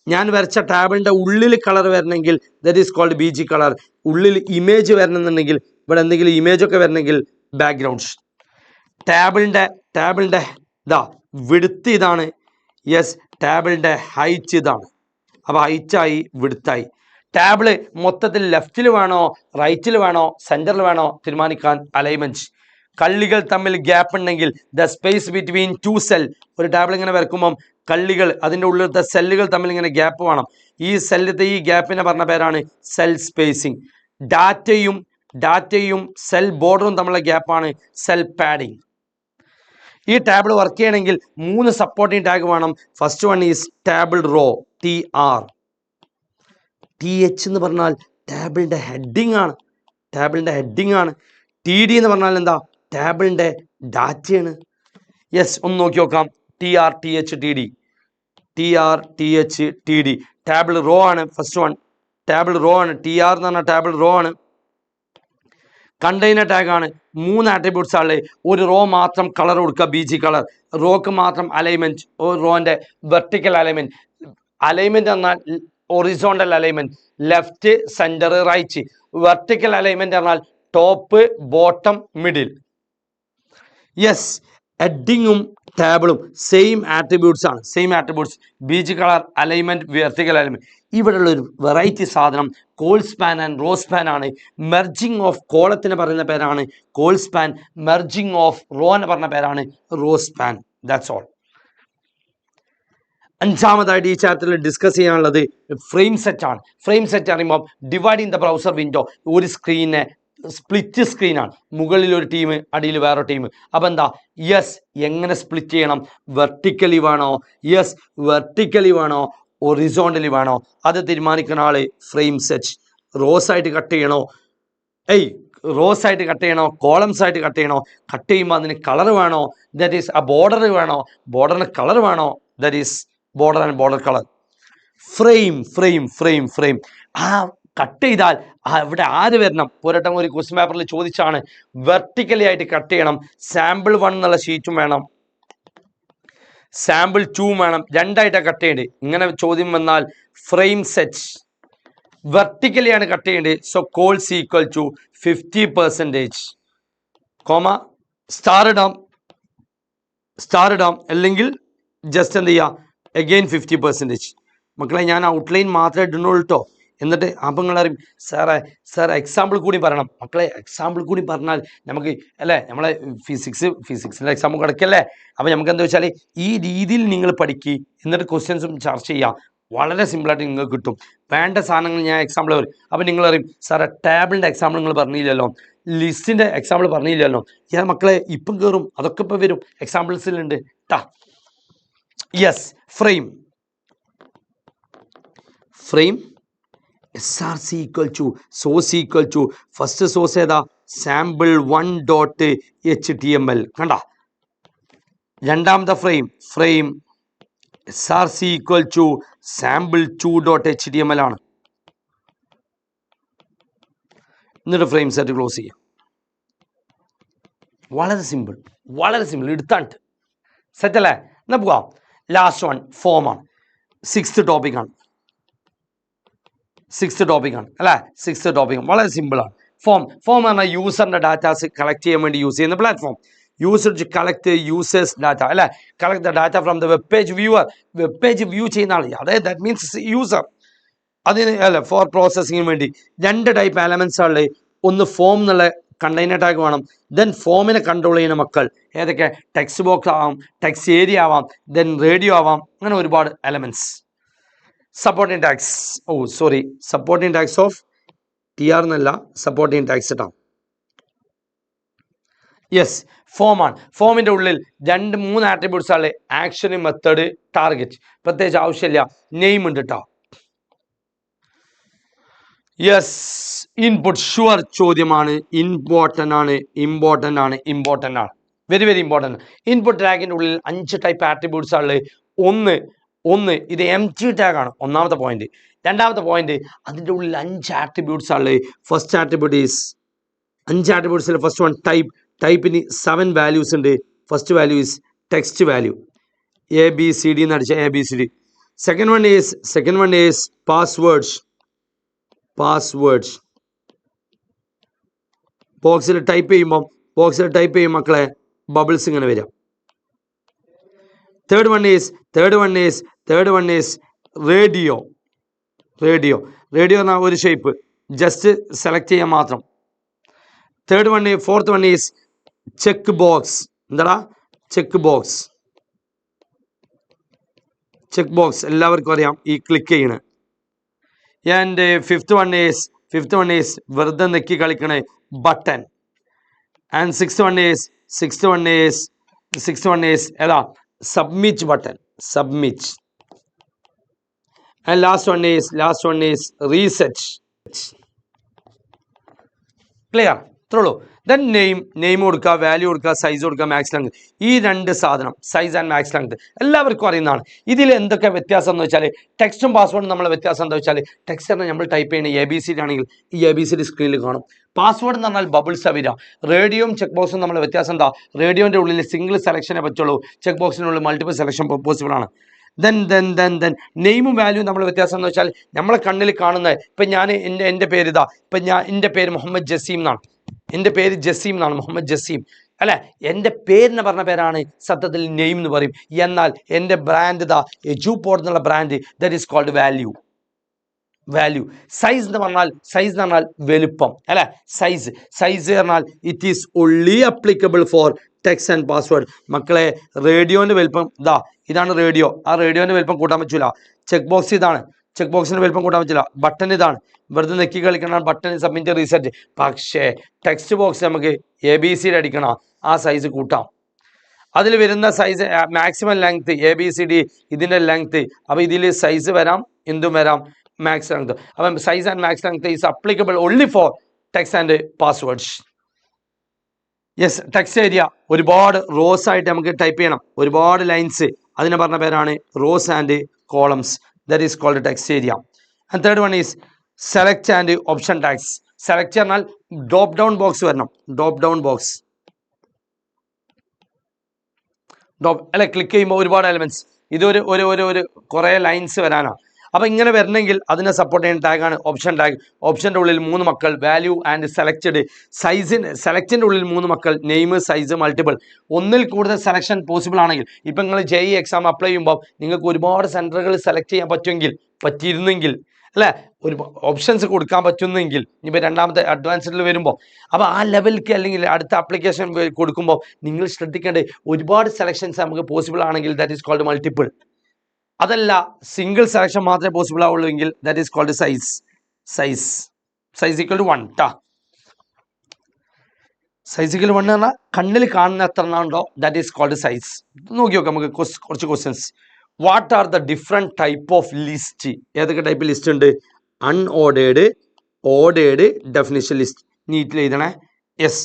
ഞാൻ വരച്ച ടാബിളിൻ്റെ ഉള്ളിൽ കളർ വരണമെങ്കിൽ that is called BG colour. ഉള്ളിൽ ഇമേജ് വരണമെന്നുണ്ടെങ്കിൽ, ഇവിടെ എന്തെങ്കിലും ഇമേജൊക്കെ വരണമെങ്കിൽ ബാക്ക്ഗ്രൗണ്ട്സ്. ടാബിളിൻ്റെ ഇതാ വിഡ്ത്ത് ഇതാണ്. യെസ്, ടാബിളിൻ്റെ ഹൈറ്റ് ഇതാണ്. അപ്പോൾ ഹൈറ്റായി, വിഡ്ത്തായി. ടാബിള് മൊത്തത്തിൽ ലെഫ്റ്റിൽ വേണോ റൈറ്റിൽ വേണോ സെൻറ്ററിൽ വേണോ തീരുമാനിക്കാൻ അലൈൻമെൻറ്റ്. കള്ളികൾ തമ്മിൽ ഗ്യാപ്പ് ഉണ്ടെങ്കിൽ ദ സ്പേസ് ബിറ്റ്വീൻ 2 സെൽ. ഒരു ടാബിൾ ഇങ്ങനെ വരക്കുമ്പം കള്ളികൾ, അതിൻ്റെ ഉള്ളിലത്തെ സെല്ലുകൾ തമ്മിൽ ഇങ്ങനെ ഗ്യാപ്പ് വേണം. ഈ സെല്ലിലത്തെ ഈ ഗ്യാപ്പിനെ പറഞ്ഞ പേരാണ് സെൽ സ്പേസിങ്. ഡാറ്റയും സെൽ ബോർഡറും തമ്മിലുള്ള ഗ്യാപ്പാണ് സെൽ പാഡിങ്. ഈ ടാബിൾ വർക്ക് ചെയ്യണമെങ്കിൽ 3 സപ്പോർട്ടിങ് ടാഗ് വേണം. First one is table row, TR. TH എന്ന് പറഞ്ഞാൽ ടാബിളിൻ്റെ ഹെഡിങ് ആണ്. TD എന്ന് പറഞ്ഞാൽ എന്താ? ടാബിളിൻ്റെ ഡാറ്റയാണ്. യെസ്, ഒന്ന് നോക്കി നോക്കാം. TR, TH, TD. Table row ആണ്. ഫസ്റ്റ് വൺ ടാബിൾ റോ ആണ്. TR എന്ന് പറഞ്ഞാൽ ടാബിൾ റോ ആണ്. കണ്ടെയ്നർ ടാഗ് ആണ്. 3 ആട്രിബ്യൂട്ട്സ് ആണ്. ഒരു റോ മാത്രം കളർ കൊടുക്കുക, BG കളർ. റോക്ക് മാത്രം അലൈൻമെൻറ്റ്, ഒരു റോൻ്റെ വെർട്ടിക്കൽ അലൈൻമെൻറ്റ് എന്നാൽ horizontal alignment, left, centre, right. Vertical alignment പറഞ്ഞാൽ ടോപ്പ്, ബോട്ടം, മിഡിൽ. യെസ്, ഹെഡിങ്ങും ടാബിളും സെയിം ആട്രിബ്യൂട്ട്സ് ആണ്. BG colour, alignment, vertical alignment. ഇവിടെയുള്ള ഒരു വെറൈറ്റി സാധനം col span and row span ആണ്. മെർജിങ് ഓഫ് കോളത്തിന് പറയുന്ന പേരാണ് കോൾ സ്പാൻ. മെർജിങ് ഓഫ് റോന് പറഞ്ഞ പേരാണ് റോ സ്പാൻ. That's all. അഞ്ചാമതായിട്ട് ഈ ചാപ്റ്ററിൽ ഡിസ്കസ് ചെയ്യാനുള്ളത് ഫ്രെയിം സെറ്റ് ആണ്. ഫ്രെയിം സെറ്റ് അറിയുമ്പോൾ ഡിവൈഡിങ് ദ ബ്രൗസർ വിൻഡോ. ഒരു സ്ക്രീനെ സ്പ്ലിറ്റ് സ്ക്രീനാണ്. മുകളിൽ ഒരു ടീം, അടിയിൽ വേറെ ടീം. അപ്പം എന്താ? യെസ്, എങ്ങനെ സ്പ്ലിറ്റ് ചെയ്യണം? വെർട്ടിക്കലി വേണോ ഒറിസോണ്ടലി വേണോ? അത് തീരുമാനിക്കുന്ന ആള് ഫ്രെയിം സെറ്റ്. റോസ് ആയിട്ട് കട്ട് ചെയ്യണോ, കോളംസ് ആയിട്ട് കട്ട് ചെയ്യണോ? കട്ട് ചെയ്യുമ്പോൾ അതിന് കളർ വേണോ? ദാറ്റ് ഈസ് ആ ബോർഡർ വേണോ? ബോർഡറിന് കളർ വേണോ? That is border and border colour. Frame ആ കട്ട് ചെയ്താൽ ഇവിടെ ആര് വരണം? ഒരട്ടം ഒരു ക്വസ്റ്റ്യൻ പേപ്പറിൽ ചോദിച്ചാണ്. വെർട്ടിക്കലി ആയിട്ട് കട്ട് ചെയ്യണം. സാമ്പിൾ 1 എന്നുള്ള ഷീറ്റും വേണം, സാമ്പിൾ 2 വേണം. രണ്ടായിട്ടാണ് കട്ട് ചെയ്യേണ്ടത്. ഇങ്ങനെ ചോദ്യം വന്നാൽ ഫ്രെയിം സെറ്റ് വെർട്ടിക്കലിയാണ് കട്ട് ചെയ്യേണ്ടത്. So cols equal to 50%, star ഇടാം, അല്ലെങ്കിൽ ജസ്റ്റ് എന്ത് ചെയ്യുക, അഗെയിൻ 50%. മക്കളെ, ഞാൻ ഔട്ട്ലൈൻ മാത്രമേ ഇടുന്നുള്ളൂ കേട്ടോ. എന്നിട്ട് അപ്പം നിങ്ങളറിയും സാർ എക്സാമ്പിൾ കൂടി പറയണം. മക്കളെ, എക്സാമ്പിൾ കൂടി പറഞ്ഞാൽ നമുക്ക് അല്ലേ, നമ്മളെ ഫിസിക്സിൻ്റെ എക്സാമ്പിൾ കിടക്കല്ലേ. അപ്പം നമുക്ക് എന്താ വെച്ചാൽ ഈ രീതിയിൽ നിങ്ങൾ പഠിക്കുക, എന്നിട്ട് ക്വസ്റ്റ്യൻസും ചർച്ച ചെയ്യുക. വളരെ സിമ്പിളായിട്ട് നിങ്ങൾക്ക് കിട്ടും. വേണ്ട സാധനങ്ങൾ ഞാൻ എക്സാമ്പിൾ വരും. അപ്പം നിങ്ങളറിയും സാറേ ടാബിളിൻ്റെ എക്സാമ്പിൾ നിങ്ങൾ പറഞ്ഞില്ലല്ലോ, ലിസ്റ്റിൻ്റെ എക്സാമ്പിൾ പറഞ്ഞില്ലല്ലോ. ഞാൻ മക്കളെ ഇപ്പം കയറും, അതൊക്കെ ഇപ്പം വരും, എക്സാമ്പിൾസിലുണ്ട് ട്ടാ. Yes, frame SRC equal to source equal to first source ഏതാ? Sample 1.html. കണ്ട, രണ്ടാമത്തെ frame SRC equal to sample 2.html ആണ്. എന്നിട്ട് ഫ്രെയിം സെറ്റ് ക്ലോസ് ചെയ്യാം. വളരെ സിമ്പിൾ എടുത്താണ്ട് സെറ്റ് അല്ലേ? എന്നാ പോവാം. ലാസ്റ്റ് വൺ ഫോം ആണ്. സിക്സ്ത് ടോപ്പിക്കാണ് അല്ലേ? സിക്സ്ത് ടോപ്പിക് വളരെ സിമ്പിളാണ്. ഫോം പറഞ്ഞാൽ യൂസറിൻ്റെ ഡാറ്റാസ് കളക്ട് ചെയ്യാൻ വേണ്ടി യൂസ് ചെയ്യുന്ന platform. User to collect users data അല്ലേ? Collect the data from the web page viewer. Web page view ചെയ്യുന്ന ആൾ, അതായത് ദാറ്റ് മീൻസ് യൂസർ. അതിന് അല്ല, ഫോർ പ്രോസസ്സിങ്ങിന് വേണ്ടി 2 ടൈപ്പ് എലമെൻറ്റ്സ് ആണ്. ഒന്ന് ഫോം എന്നുള്ള കണ്ടെയ്നർ ടാഗ് വേണം. ദെൻ ഫോമിനെ കൺട്രോൾ ചെയ്യുന്ന മക്കൾ ഏതൊക്കെ? ടെക്സ്റ്റ് ബോക്സ് ആവാം, ടെക്സ്റ്റ് ഏരിയ ആവാം, ദെൻ റേഡിയോ ആവാം, അങ്ങനെ ഒരുപാട് elements. Supporting tags, supporting tags of TR എന്നല്ല, സപ്പോർട്ടിംഗ് ടാഗ്സ് ഇട്ടാം. യെസ്, ഫോമാണ്. ഫോമിന്റെ ഉള്ളിൽ 2-3 ആട്രിബ്യൂട്ട്സ് ആണ്. Action, method, target. പ്രത്യേകിച്ച് ആവശ്യമില്ല. നെയിം ഉണ്ട് കേട്ടോ. യെസ്, ഇൻപുട്ട് ഷുവർ ചോദ്യമാണ്. ഇമ്പോർട്ടൻ്റ് ആണ്. Very very important. ഇൻപുട്ട് ടാഗിന്റെ ഉള്ളിൽ 5 ടൈപ്പ് ആട്രിബ്യൂട്ട്സ് ആണ്. ഒന്ന് ഇത് MT ടാഗ് ആണ്. ഒന്നാമത്തെ പോയിന്റ്. രണ്ടാമത്തെ പോയിന്റ്, അതിൻ്റെ ഉള്ളിൽ 5 ആട്രിബ്യൂട്ട്സ് ആണ്. ഫസ്റ്റ് ആട്രിബ്യൂട്ട് ഈസ് 5 ആട്രിബ്യൂട്ട്സിൽ ഫസ്റ്റ് വൺ ടൈപ്പിന് 7 വാല്യൂസ് ഉണ്ട്. First value is text value, ABCD എന്ന് അടിച്ച ABCD. Second one is passwords. ബോക്സിൽ ടൈപ്പ് ചെയ്യുമ്പോൾ മക്കളെ ബബിൾസ് ഇങ്ങനെ വരാം. തേർഡ് വൺ ഈസ് റേഡിയോ എന്ന ഒരു ഷേപ്പ് ജസ്റ്റ് സെലക്ട് ചെയ്യാൻ മാത്രം. Fourth one is check box. എന്താടാ? ചെക്ക് ബോക്സ് എല്ലാവർക്കും അറിയാം, ഈ ക്ലിക്ക് ചെയ്യണ. ആൻഡ് ഫിഫ്ത്ത് വൺ ഈസ് വെറുതെ നെക്കി കളിക്കണ button. And sixth one is ഏതാ? Submit button. And last one is reset. Clear? ഇത്രയുള്ളൂ. ദെൻ നെയിം കൊടുക്കുക, വാല്യൂ കൊടുക്കുക, സൈസ് കൊടുക്കുക, മാക്സ് ലെങ്ത്. ഈ 2 സാധനം, സൈസ് ആൻഡ് മാക്സ് ലെങ്ത്, എല്ലാവർക്കും അറിയുന്നതാണ്. ഇതിൽ എന്തൊക്കെ വ്യത്യാസം എന്ന് വെച്ചാൽ, ടെക്സ്റ്റും പാസ്വേഡും നമ്മളെ വ്യത്യാസം എന്താ വെച്ചാൽ, ടെക്സ്റ്റ് നമ്മൾ ടൈപ്പ് ചെയ്യുന്ന ABCD ആണെങ്കിൽ ഈ ABCD സ്ക്രീനിൽ കാണും. പാസ്വേഡ് എന്ന് പറഞ്ഞാൽ ബബിൾസ് വരിക. റേഡിയോയും ചെക്ക് ബോക്സും നമ്മളെ വ്യത്യാസം എന്താ? റേഡിയോൻ്റെ ഉള്ളിൽ സിംഗിൾ സെലക്ഷനെ പറ്റുള്ളൂ, ചെക്ക് ബോക്സിനുള്ളിൽ മൾട്ടിപ്പിൾ സെലക്ഷൻ പോസിബിൾ ആണ്. ദെൻ നെയിമും വാല്യൂവും നമ്മൾ വ്യത്യാസം എന്ന് വെച്ചാൽ, നമ്മളെ കണ്ണിൽ കാണുന്ന, ഇപ്പം ഞാൻ എൻ്റെ പേര് ഇതാ, ഇപ്പം എൻ്റെ പേര് മുഹമ്മദ് ജസീം എന്നാണ്. മുഹമ്മദ് ജസീം അല്ലെ, എൻ്റെ പേരിനെ പറഞ്ഞ പേരാണ് സത്യത്തിൽ നെയിം എന്ന് പറയും. എന്നാൽ എൻ്റെ ബ്രാൻഡ് ഇതാ എജുപോഡ് എന്നുള്ള brand, that is called value. Size എന്ന് പറഞ്ഞാൽ വലുപ്പം അല്ലെ. സൈസ് പറഞ്ഞാൽ it is only applicable for text and password. മക്കളെ, റേഡിയോന്റെ വലുപ്പം ഇതാണ് റേഡിയോ. ആ റേഡിയോന്റെ വലുപ്പം കൂട്ടാൻ പറ്റൂല. ചെക്ക് ബോക്സ് ഇതാണ്, ചെക്ക് ബോക്സിന്റെ വലുപ്പം കൂട്ടാൻ പറ്റില്ല. ബട്ടൺ ഇതാണ്, വെറുതെ നെക്കി കളിക്കണം, ബട്ടൺ സബ്മിറ്റ് റീസെറ്റ്. പക്ഷേ ടെക്സ്റ്റ് ബോക്സ് നമുക്ക് ABCD അടിക്കണം, ആ സൈസ് കൂട്ടാം. അതിൽ വരുന്ന സൈസ് മാക്സിമം ലെങ്ത് ABCD ഇതിൻ്റെ ലെങ്ത്. അപ്പോൾ ഇതിൽ സൈസ് വരാം, എന്തും വരാം, മാക്സ് ലെങ്ത്. അപ്പം size and max length is applicable only for text and passwords. Yes, text area ഒരുപാട് റോസ് ആയിട്ട് നമുക്ക് ടൈപ്പ് ചെയ്യണം, ഒരുപാട് ലൈൻസ്. അതിനെ പറഞ്ഞ പേരാണ് rows and columns. That is called text area. And third one is select and option tags. Select പറഞ്ഞാൽ drop down box വരണം. അല്ലെ, ക്ലിക്ക് ചെയ്യുമ്പോൾ ഒരുപാട് എലമെന്റ്സ്, ഇതൊരു കുറേ ലൈൻസ് വരാനാണ്. അപ്പം ഇങ്ങനെ വരണമെങ്കിൽ അതിനെ സപ്പോർട്ട് ചെയ്യുന്ന ടാഗാണ് ഓപ്ഷൻ ടാഗ്. ഓപ്ഷൻ്റെ ഉള്ളിൽ 3 മക്കൾ, വാല്യൂ ആൻഡ് സെലക്റ്റഡ്. സെലക്റ്റിൻ്റെ ഉള്ളിൽ 3 മക്കൾ, നെയിം, സൈസ്, മൾട്ടിപ്പിൾ. ഒന്നിൽ കൂടുതൽ സെലക്ഷൻ പോസിബിൾ ആണെങ്കിൽ, ഇപ്പം നിങ്ങൾ JEE എക്സാം അപ്ലൈ ചെയ്യുമ്പോൾ നിങ്ങൾക്ക് ഒരുപാട് സെൻറ്ററുകൾ സെലക്ട് ചെയ്യാൻ പറ്റിയിരുന്നെങ്കിൽ അല്ലേ, ഒരു ഓപ്ഷൻസ് കൊടുക്കാൻ പറ്റുന്നെങ്കിൽ, ഇനിയിപ്പോൾ രണ്ടാമത്തെ അഡ്വാൻസ്ഡിൽ വരുമ്പോൾ, അപ്പോൾ ആ ലെവലിലേക്ക് അല്ലെങ്കിൽ അടുത്ത ആപ്ലിക്കേഷൻ കൊടുക്കുമ്പോൾ നിങ്ങൾ ശ്രദ്ധിക്കേണ്ടത് ഒരുപാട് സെലക്ഷൻസ് നമുക്ക് പോസിബിൾ ആണെങ്കിൽ ദാറ്റ് ഈസ് കോൾഡ് മൾട്ടിപ്പിൾ. അതല്ല, സിംഗിൾ സെലക്ഷൻ മാത്രമേ പോസിബിൾ ആവുള്ളൂ എങ്കിൽ that is called size equal to 1 ട്ടാ. സൈസ് ഈക്വൽ 1 എന്ന് പറഞ്ഞാൽ കണ്ണിൽ കാണുന്ന എത്ര ഉണ്ടോ ദാറ്റ് ഈസ് കോൾഡ് സൈസ്. നോക്കി നോക്കാം നമുക്ക് കുറച്ച് questions. What are the different type of list? ഏതൊക്കെ ടൈപ്പ് ലിസ്റ്റ് ഉണ്ട്? Unordered, ordered, definition list. നീറ്റിൽ എഴുതണേ. Yes.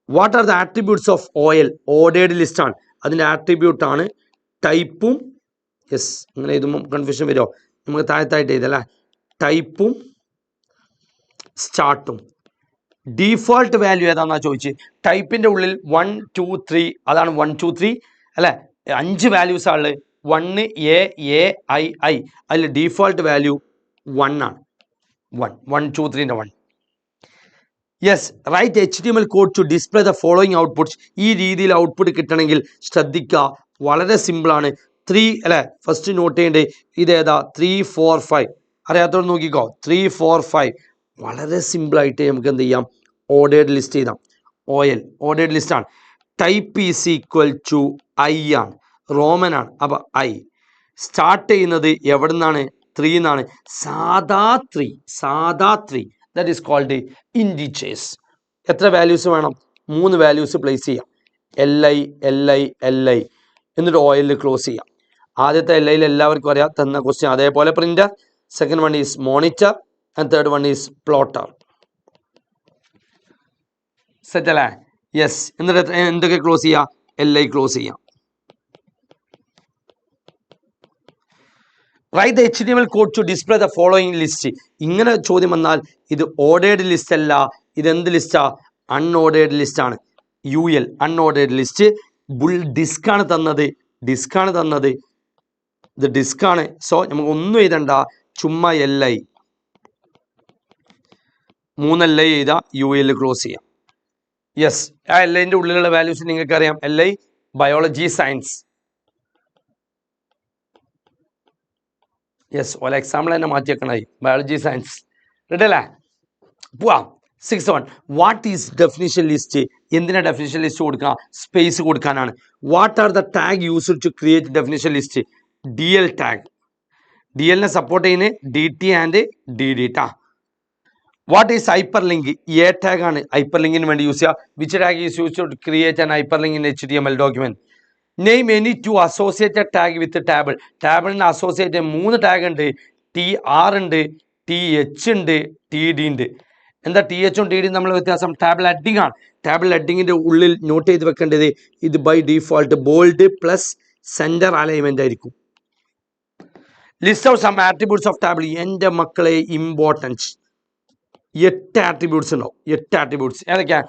What are the attributes of OL? Ordered ലിസ്റ്റാണ്, അതിൻ്റെ ആട്രിബ്യൂട്ടാണ് ടൈപ്പും. യെസ്, ഇങ്ങനെ എഴുതുമ്പോൾ കൺഫ്യൂഷൻ വരുമോ? നമുക്ക് താഴത്തായിട്ട് എഴുതല്ലേ, ടൈപ്പും സ്റ്റാർട്ടും. ഡീഫോൾട്ട് വാല്യൂ ഏതാണെന്നാണ് ചോദിച്ച്. ടൈപ്പിൻ്റെ ഉള്ളിൽ 1 2 3 അതാണ് 1 2 3 അല്ലേ, 5 വാല്യൂസ് ആണ്. 1 A I. അതിൽ ഡീഫോൾട്ട് വാല്യൂ 1 ആണ്. 1 2 3 1. Yes, write HTML code to display the following outputs. ഈ രീതിയിൽ ഔട്ട്പുട്ട് കിട്ടണമെങ്കിൽ ശ്രദ്ധിക്കുക, വളരെ സിമ്പിളാണ്. 3 അല്ലേ, ഫസ്റ്റ് നോട്ട് ചെയ്യേണ്ടത് ഇതേതാ? 3 4 5. അറിയാത്തവർ നോക്കിക്കോ, 3 4 5. വളരെ സിമ്പിളായിട്ട് നമുക്ക് എന്ത് ചെയ്യാം? ഓർഡേർഡ് ലിസ്റ്റ് ചെയ്താം. OL ഓർഡേർഡ് ലിസ്റ്റ് ആണ്. Type is equal to I ആണ്, റോമൻ ആണ്. അപ്പൊ ഐ സ്റ്റാർട്ട് ചെയ്യുന്നത് എവിടെ നിന്നാണ്? 3 എന്നാണ്. സാധാ 3 ദാറ്റ് ഈസ് കോൾഡ് ഇൻഡിജേഴ്സ്. എത്ര വാല്യൂസ് വേണം? 3 വാല്യൂസ് പ്ലേസ് ചെയ്യാം. LI എന്നിട്ട് OL ക്ലോസ് ചെയ്യാം. ആദ്യത്തെ LIയിൽ എല്ലാവർക്കും അറിയാം, തന്ന ക്വസ്റ്റ്യൻ. അതേപോലെ printer. Second one is monitor and third one is plotter. Set അല്ലേ? യെസ്. എന്നിട്ട് എന്തൊക്കെ ക്ലോസ് ചെയ്യാം? LI ക്ലോസ് ചെയ്യാം. Write the HTML code to display the following list. ഇങ്ങനെ ചോദ്യം വന്നാൽ ഇത് ഓർഡേർഡ് ലിസ്റ്റ് അല്ല, ഇതെന്ത് ലിസ്റ്റാ? അൺഓർഡേർഡ് ലിസ്റ്റ് ആണ്. UL unordered list. ഡിസ്ക് ആണ് തന്നത്, ഇത് ഡിസ്ക് ആണ്. സോ നമുക്ക് ഒന്നും എഴുതണ്ട, ചുമ്മാ LI 3 LI എഴുതാ, UL ക്ലോസ് ചെയ്യാം. യെസ്. ആ LIന്റെ ഉള്ളിലുള്ള വാല്യൂസ് നിങ്ങൾക്ക് അറിയാം. LI biology science. യെസ്, ഓല എക്സാമ്പിൾ തന്നെ മാറ്റി വെക്കണായി. Biology science. റെഡി അല്ലേ? പോവാം. 6 വാട്ട് ഈസ് ഡെഫിനിഷൻ ലിസ്റ്റ്? എന്തിനാ ഡെഫിനിഷൻ ലിസ്റ്റ് കൊടുക്കുക? സ്പേസ് കൊടുക്കാനാണ്. What are the tag used to create definition list? DL tag. DLനെ സപ്പോർട്ട് ചെയ്യുന്നത് DT ആൻഡ് DD ട്ടാ. What is hyper link? A tag ആണ് hyper ലിങ്കിന് വേണ്ടി യൂസ് ചെയ്യുക. Which tag is use to create an hyper link in HTML document? Name any two associated tag with table. ടേബിളിന് associate 3 tag ഉണ്ട്. TR ഉണ്ട്, TH ഉണ്ട്, TD ഉണ്ട്. എന്താ TH ഉം TD നമ്മൾ വ്യത്യാസം? ടേബിൾ ഹെഡിങ് ആണ്. ടേബിൾ ഹെഡിങ്ങിന്റെ ഉള്ളിൽ നോട്ട് ചെയ്ത് വെക്കേണ്ടത് ഇത് by default bold plus centre alignment ആയിരിക്കും. List of some attributes of table. എൻ്റെ മക്കളെ ഇമ്പോർട്ടൻസ് 8 ആട്രിബ്യൂട്ട്സ് ഉണ്ടാവും. 8 ആട്രിബ്യൂട്ട്സ് ഏതൊക്കെയാ?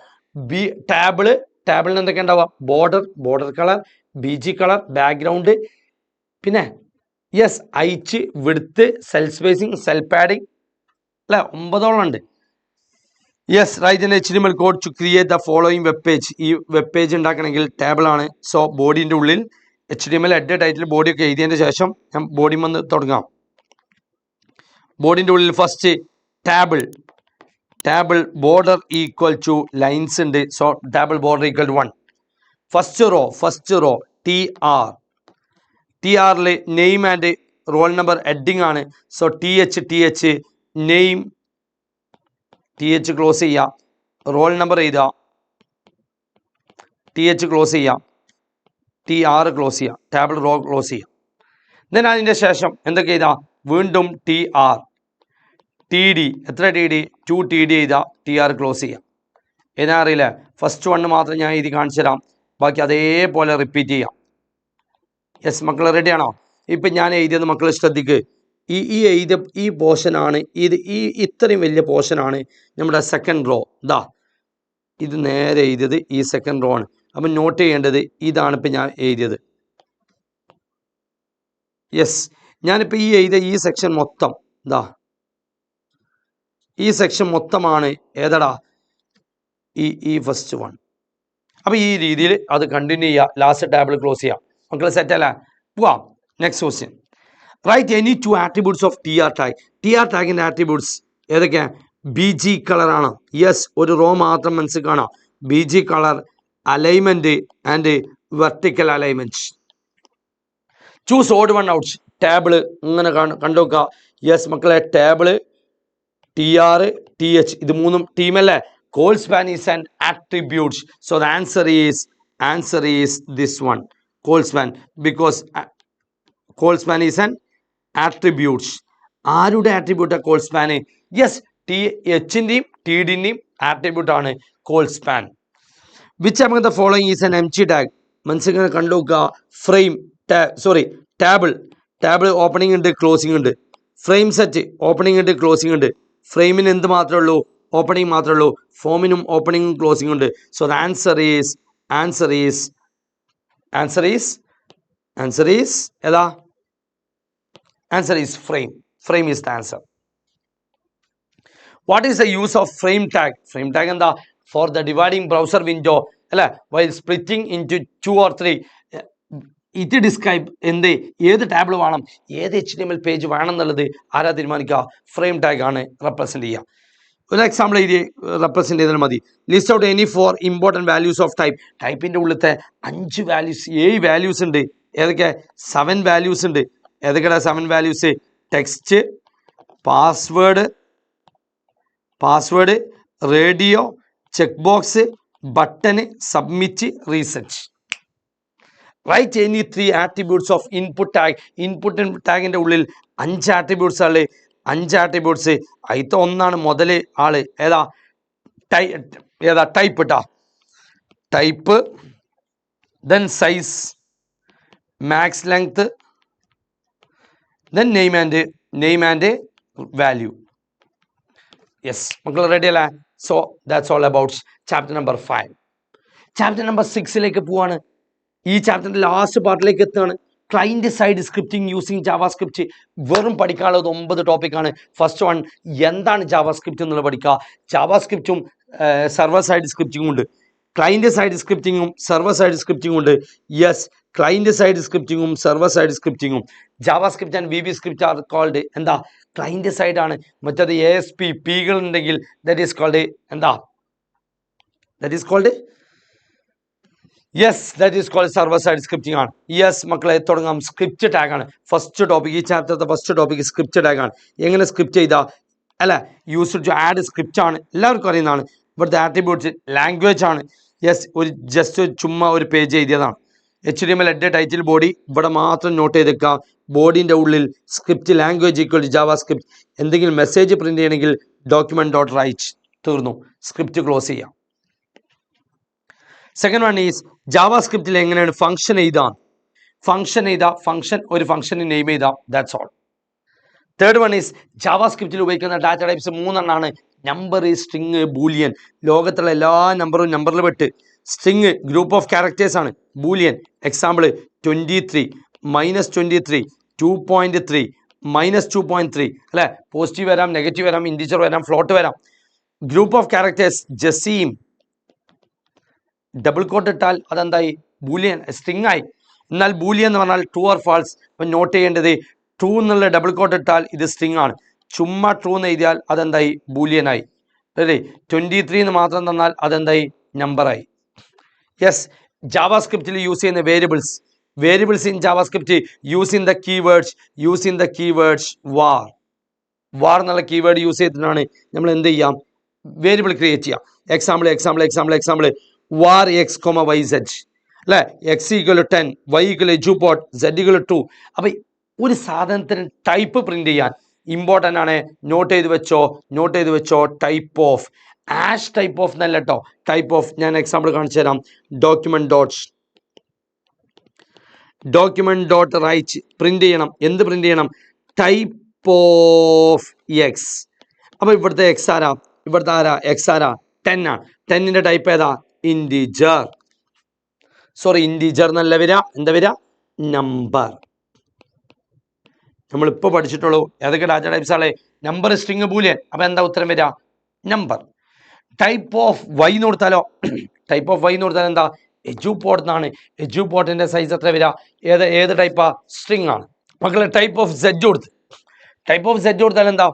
ടേബിളിന് എന്തൊക്കെ ഉണ്ടാവുക? Border colour, BG colour, background, പിന്നെ yes height, width, cell spacing, cell padding അല്ലെ, 9 ഉണ്ട്. Yes. Write an HTML code to create the following web page. ഈ വെബ് പേജ് ഉണ്ടാക്കണമെങ്കിൽ ടേബിൾ ആണ്. സോ ബോഡിന്റെ ഉള്ളിൽ HTML ഹെഡ്, ടൈറ്റിൽ, ബോഡി ഒക്കെ എഴുതിയതിന് ശേഷം ഞാൻ ബോഡി വന്ന് തുടങ്ങാം. ബോഡിന്റെ ഉള്ളിൽ first table border equal to lines ഉണ്ട്. So table border equal to 1. First row TRൽ name and roll number heading ആണ്. So TH name, TH close ചെയ്യാം. റോൾ നമ്പർ എഴുതാം, TH ക്ലോസ് ചെയ്യാം. TR ക്ലോസ് ചെയ്യാം. ടേബിൾ റോ ക്ലോസ് ചെയ്യാം. Then അതിൻ്റെ ശേഷം എന്തൊക്കെ എഴുതാം? വീണ്ടും TR, TD. എത്ര TD? 2 TD എഴുതാം. TR ക്ലോസ് ചെയ്യാം. എഴുതാൻ അറിയില്ല? ഫസ്റ്റ് 1 മാത്രം ഞാൻ എഴുതി കാണിച്ചു തരാം, ബാക്കി അതേപോലെ റിപ്പീറ്റ് ചെയ്യാം. യെസ് മക്കൾ റെഡിയാണോ? ഇപ്പം ഞാൻ എഴുതിയത് മക്കൾ ശ്രദ്ധിക്ക്. ഈ പോർഷനാണ് ഇത്. ഇത്രയും വലിയ പോർഷനാണ് നമ്മുടെ സെക്കൻഡ് റോ. ഇത് നേരെ എഴുതിയത് ഈ സെക്കൻഡ് റോ ആണ്. അപ്പം നോട്ട് ചെയ്യേണ്ടത് ഇതാണ് ഇപ്പം ഞാൻ എഴുതിയത്. യെസ്. ഞാനിപ്പോൾ എഴുതിയ ഈ സെക്ഷൻ മൊത്തം ഈ സെക്ഷൻ മൊത്തമാണ് ഏതടാ? ഈ ഫസ്റ്റ് 1. അപ്പം ഈ രീതിയിൽ അത് കണ്ടിന്യൂ ചെയ്യുക. ലാസ്റ്റ് ടേബിൾ ക്ലോസ് ചെയ്യാം. മക്കൾ സെറ്റ് അല്ലേ? പോവാം. Next question. Write any 2 attributes of TR tag. TR ടാഗിൻ്റെ ആട്രിബ്യൂട്ട്സ് ഏതൊക്കെയാണ്? BG കളറാണ്. യെസ്. ഒരു റോ മാത്രം മനസ്സിൽ കാണാം. BG colour, alignment and vertical alignment. Choose odd one out. Table ഇങ്ങനെ കണ്ടുനോക്കുക. യെസ് മക്കളെ, ടേബിള്, TR, TH ഇത് 3 ടീമല്ലേ? Colspan is an attribute. So the answer is this one, colspan. Because colspan is an attribute. ആരുടെ ആട്രിബ്യൂട്ടാ കോൾ സ്പാന്? Yes, THൻ്റെയും TDൻ്റെയും ആട്രിബ്യൂട്ട് ആണ് colspan. Which among the following is an empty tag? മനസ്സിങ്ങനെ കണ്ടുനോക്കുക. Table opening ഉണ്ട്, closing ഉണ്ട്. ഫ്രെയിം സെറ്റ് ഓപ്പണിംഗ് ഉണ്ട്, ക്ലോസിംഗ് ഉണ്ട്. ഫ്രെയിമിന് എന്ത് മാത്രമേ ഉള്ളൂ? ഓപ്പണിംഗ് മാത്രമേ ഉള്ളൂ. ഫോമിനും ഓപ്പണിംഗും ക്ലോസിംഗ് ഉണ്ട്. സോ ദ ആൻസർ ഈസ് ഏതാ? Answer is frame. Frame is the answer. What is the use of frame tag? Frame tag എന്താ? For the dividing browser window അല്ലെ, വൈൽ സ്പ്ലിറ്റിംഗ് ഇൻടു 2 or 3. ഇത് describe ഏത് table വേണം, ഏത് HTML page വേണം എന്നുള്ളത് ആരാ തീരുമാനിക്കുക? ഫ്രെയിം ടാഗ് ആണ് റെപ്രസെന്റ് ചെയ്യുക. ഒരു എക്സാമ്പിൾ എഴുതി റെപ്രസെൻറ്റ് ചെയ്താൽ മതി. List out any 4 important values of type. ടൈപ്പിൻ്റെ ഉള്ളിലത്തെ 5 വാല്യൂസ് 7 വാല്യൂസ് ഉണ്ട്. ഏതൊക്കെ? 7 വാല്യൂസ് ഉണ്ട്. ഏതൊക്കെയാണ് 7 values? Text, password, radio, check box, button, submit, reset. Write any 3 attributes of input tag. Input ടാഗിൻ്റെ ഉള്ളിൽ 5 ആട്രിബ്യൂട്ട്സ് ആണ്. 5 ആട്രിബ്യൂട്ട്സ്. അതിലത്തെ ഒന്നാണ് മുതൽ ആള്. ഏതാ? ടൈപ്പ് ഇട്ടാ. Type, then size, max length, then name and value. Yes മക്കൾ റെഡി അല്ലേ? So that's all about chapter number 5. Chapter number 6ലേക്ക് പോവാണ്. ഈ ചാപ്റ്ററിന്റെ ലാസ്റ്റ് പാർട്ടിലേക്ക് എത്തുകയാണ്. Client side scripting using JavaScript. വെറും പഠിക്കാനുള്ളത് 9 ടോപ്പിക്കാണ്. ഫസ്റ്റ് വൺ, എന്താണ് ജാവാസ്ക്രിപ്റ്റ് എന്നുള്ളത് പഠിക്കുക. ജാവാസ്ക്രിപ്റ്റും സർവർ സൈഡ് സ്ക്രിപ്റ്റിംഗും ഉണ്ട്. ക്ലൈന്റ് സൈഡ് സ്ക്രിപ്റ്റിംഗും സർവർ സൈഡ് സ്ക്രിപ്റ്റിംഗും ഉണ്ട്. യെസ്, ക്ലൈന്റ് സൈഡ് സ്ക്രിപ്റ്റിംഗും സർവർ സൈഡ് സ്ക്രിപ്റ്റിംഗും. JavaScript and VB script are called എന്താ? ക്ലൈന്റ് സൈഡ് ആണ്. മറ്റത് ASP പീകൾ ഉണ്ടെങ്കിൽ ദാറ്റ് ഈസ് കോൾഡ് എന്താ? That is called yes, that is called server side scripting ആണ്. യെസ് മക്കളെ തുടങ്ങാം. സ്ക്രിപ്റ്റ് ടാഗ് ആണ് ഫസ്റ്റ് ടോപ്പിക്. ഈ ചാപ്റ്ററിന്റെ ഫസ്റ്റ് ടോപ്പിക് സ്ക്രിപ്റ്റ് ടാഗ് ആണ്. എങ്ങനെ സ്ക്രിപ്റ്റ് ചെയ്താ അല്ല, യൂസ് ടു ആഡ് സ്ക്രിപ്റ്റ് ആണ്, എല്ലാവർക്കും അറിയുന്നതാണ്. ഇവിടുത്തെ ആട്രിബ്യൂട്ട്സ് ലാംഗ്വേജ് ആണ്. യെസ്, ജസ്റ്റ് ചുമ്മാ ഒരു പേജ് എഴുതിയതാണ്. HTML head, title, body. ഇവിടെ മാത്രം നോട്ട് ചെയ്തേക്കുക. ബോഡിന്റെ ഉള്ളിൽ script language equal to JavaScript. എന്തെങ്കിലും മെസ്സേജ് പ്രിന്റ് ചെയ്യണമെങ്കിൽ document.write. തീർന്നു, സ്ക്രിപ്റ്റ് ക്ലോസ് ചെയ്യാം. സെക്കൻഡ് വൺ ഈസ് ജാവാസ്ക്രിപ്റ്റിൽ എങ്ങനെയാണ് ഫംഗ്ഷൻ എഴുതാം. ഫംഗ്ഷൻ ഒരു ഫംഗ്ഷന് നെയിം ചെയ്താം. That's all. Third one is ജാവാസ്ക്രിപ്റ്റിൽ ഉപയോഗിക്കുന്ന ഡാറ്റ ടൈപ്സ് 3 എണ്ണമാണ്. Number, string, Boolean. ലോകത്തുള്ള എല്ലാ നമ്പറും നമ്പറിൽ പെട്ട്. സ്ട്രിങ് ഗ്രൂപ്പ് ഓഫ് ക്യാരക്ടേഴ്സ് ആണ്. ബൂലിയൻ എക്സാമ്പിൾ 23, -23, 2.3, -2.3 അല്ലെ. പോസിറ്റീവ് വരാം, നെഗറ്റീവ് വരാം, ഇൻറ്റിജർ വരാം, ഫ്ലോട്ട് വരാം. ഗ്രൂപ്പ് ഓഫ് ക്യാരക്ടേഴ്സ് ജസീം. ഡബിൾ കോട്ട് ഇട്ടാൽ അതെന്തായി? ബൂലിയൻ സ്ട്രിങ് ആയി. എന്നാൽ ബൂലിയൻ എന്ന് പറഞ്ഞാൽ ട്രൂ ഓർ ഫാൾസ്. അപ്പം നോട്ട് ചെയ്യേണ്ടത് ട്രൂ എന്നുള്ള ഡബിൾ കോട്ട് ഇട്ടാൽ ഇത് സ്ട്രിങ് ആണ്. ചുമ്മാ ട്രൂ എന്ന് എഴുതിയാൽ അതെന്തായി? ബൂലിയൻ ആയി. അല്ലേ? 23 എന്ന് മാത്രം തന്നാൽ അതെന്തായി? നമ്പറായി. യെസ്, ജാവാസ്ക്രിപ്റ്റിൽ യൂസ് ചെയ്യുന്ന variables in JavaScript using the keywords var എന്നുള്ള കീവേഡ് യൂസ് ചെയ്തിട്ടാണ് നമ്മൾ എന്ത് ചെയ്യാം? വേരിയബിൾ ക്രിയേറ്റ് ചെയ്യാം. എക്സാമ്പിൾ var x, yz അല്ലെ. x = 10, y = jupot, z = 2. അപ്പൊ ഒരു സാധനത്തിന് ടൈപ്പ് പ്രിന്റ് ചെയ്യാൻ ഇമ്പോർട്ടൻ്റ് ആണ്. നോട്ട് ചെയ്ത് വെച്ചോ. Type of, ash type of എന്നല്ല കേട്ടോ. ടൈപ്പ് ഓഫ് ഞാൻ എക്സാമ്പിൾ കാണിച്ചു തരാം. document.write പ്രിന്റ് ചെയ്യണം. എന്ത് പ്രിന്റ് ചെയ്യണം? Type of X. അപ്പൊ ഇവിടുത്തെ എക്സ് ആരാ? എക്സ് ആരാ? 10 ആണ്. 10ന്റെ ടൈപ്പ് ഏതാ? ഇൻറ്റിജർ എന്നല്ല വരിക. എന്താ വരിക? നമ്പർ. നമ്മളിപ്പോൾ പഠിച്ചിട്ടുള്ളൂ. ഏതൊക്കെ ഡാറ്റ ടൈപ്സ് ആണ്? Number, string, Boolean. അപ്പൊ എന്താ ഉത്തരം വരിക? നമ്പർ. ടൈപ്പ് ഓഫ് വൈ എന്ന് കൊടുത്താലോ? എന്താ? എജുപോർട്ട് എന്നാണ്. എജുപോർട്ടിന്റെ സൈസ് എത്ര വരിക? ഏത് ടൈപ്പാ? സ്ട്രിങ് ആണ്. മക്കളെ ടൈപ്പ് ഓഫ് സെഡ് കൊടുത്താൽ എന്താ?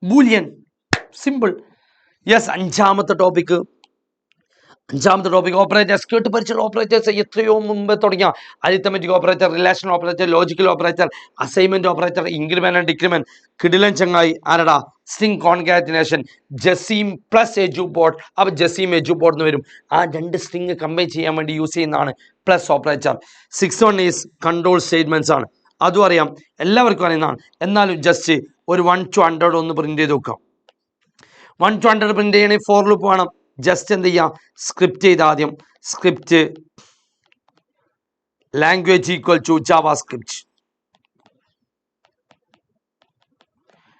ബൂലിയൻ. സിമ്പിൾ. യെസ്, അഞ്ചാമത്തെ ടോപ്പിക് ഓപ്പറേറ്റേഴ്സ്. കേട്ട് പഠിച്ചുള്ള ഓപ്പറേറ്റേഴ്സ് എത്രയോ മുമ്പ് തുടങ്ങിയ arithmetic operator, relation operator, logical operator, assignment operator, increment and decrement. കിടിലൻ ചങ്ങായി ആരടാ? String concatenation, Jaseem plus Eduport. അപ്പൊ ജസീം എജുപോർട്ട് എന്ന് വരും. ആ 2 സ്ട്രിംഗ് കമ്പൈൻ ചെയ്യാൻ വേണ്ടി യൂസ് ചെയ്യുന്നതാണ് plus operator. 6 one is control statements ആണ്. അതും അറിയാം, എല്ലാവർക്കും അറിയുന്നതാണ്. എന്നാലും ജസ്റ്റ് ഒരു 1 to 100 ഒന്ന് പ്രിന്റ് ചെയ്ത് നോക്കാം. 1 to 100 പ്രിന്റ് ചെയ്യണമെങ്കിൽ ഫോർ ലൂപ്പ് വേണം. ജസ്റ്റ് എന്ത് ചെയ്യാം? സ്ക്രിപ്റ്റ് ചെയ്ത് ആദ്യം script language equal to JavaScript.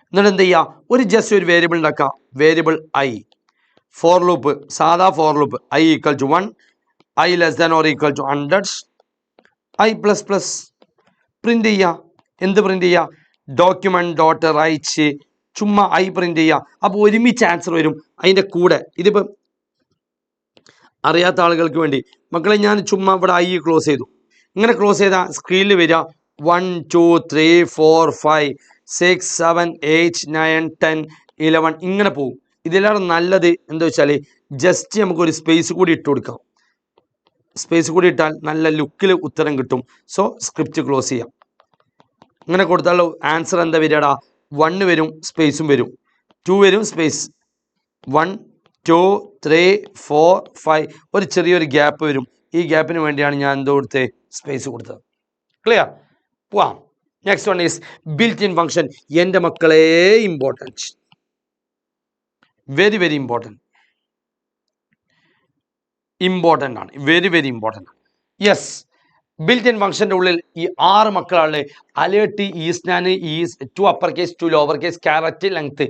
എന്നിട്ട് എന്ത് ചെയ്യാം? ജസ്റ്റ് ഒരു വേരിയബിൾ ഉണ്ടാക്കാം. Variable I. ഫോർ ലൂപ്പ്, സാധാ for loop. i = 1, i less than or equal to 100, i++. Print ചെയ്യാം. എന്ത് പ്രിന്റ് ചെയ്യാം? document.write ചുമ്മാ ഐ പ്രിന്റ് ചെയ്യുക. അപ്പോൾ ഒരുമിച്ച് ആൻസർ വരും. അതിൻ്റെ കൂടെ ഇതിപ്പോൾ അറിയാത്ത ആളുകൾക്ക് വേണ്ടി മക്കളെ ഞാൻ ചുമ്മാ ഇവിടെ ഐ ക്ലോസ് ചെയ്തു. ഇങ്ങനെ ക്ലോസ് ചെയ്താൽ സ്ക്രീനിൽ വരിക 1 2 3 4 5 6 7 8 9 10 11 ഇങ്ങനെ പോകും. ഇതിലാണ് നല്ലത് എന്താ വെച്ചാൽ ജസ്റ്റ് നമുക്കൊരു സ്പേസ് കൂടി ഇട്ട് കൊടുക്കാം. സ്പേസ് കൂടി ഇട്ടാൽ നല്ല ലുക്കിൽ ഉത്തരം കിട്ടും. സോ സ്ക്രിപ്റ്റ് ക്ലോസ് ചെയ്യാം. ഇങ്ങനെ കൊടുത്താൽ ആൻസർ എന്താ വരികടാ? 1 വരും, സ്പേസും വരും, 2 വരും, സ്പേസ്, 1 2 3 4 5 ഒരു ചെറിയൊരു ഗ്യാപ്പ് വരും. ഈ ഗ്യാപ്പിന് വേണ്ടിയാണ് ഞാൻ എന്തോ കൊടുത്തത്? സ്പേസ് കൊടുത്തത്. ക്ലിയർ? പോവാം. Next one is built in function. എൻ്റെ മക്കളെ ഇമ്പോർട്ടൻറ്റ്, വെരി വെരി ഇമ്പോർട്ടൻറ്റ് ആണ്, വെരി വെരി ഇമ്പോർട്ടൻ്റ് ആണ്. യെസ്, ബിൽറ്റ് ഇൻ ഫംഗ്ഷൻ്റെ ഉള്ളിൽ ഈ 6 മക്കളാണ്. Alert, isNaN, is, to upper case, to lower case, charAt, length.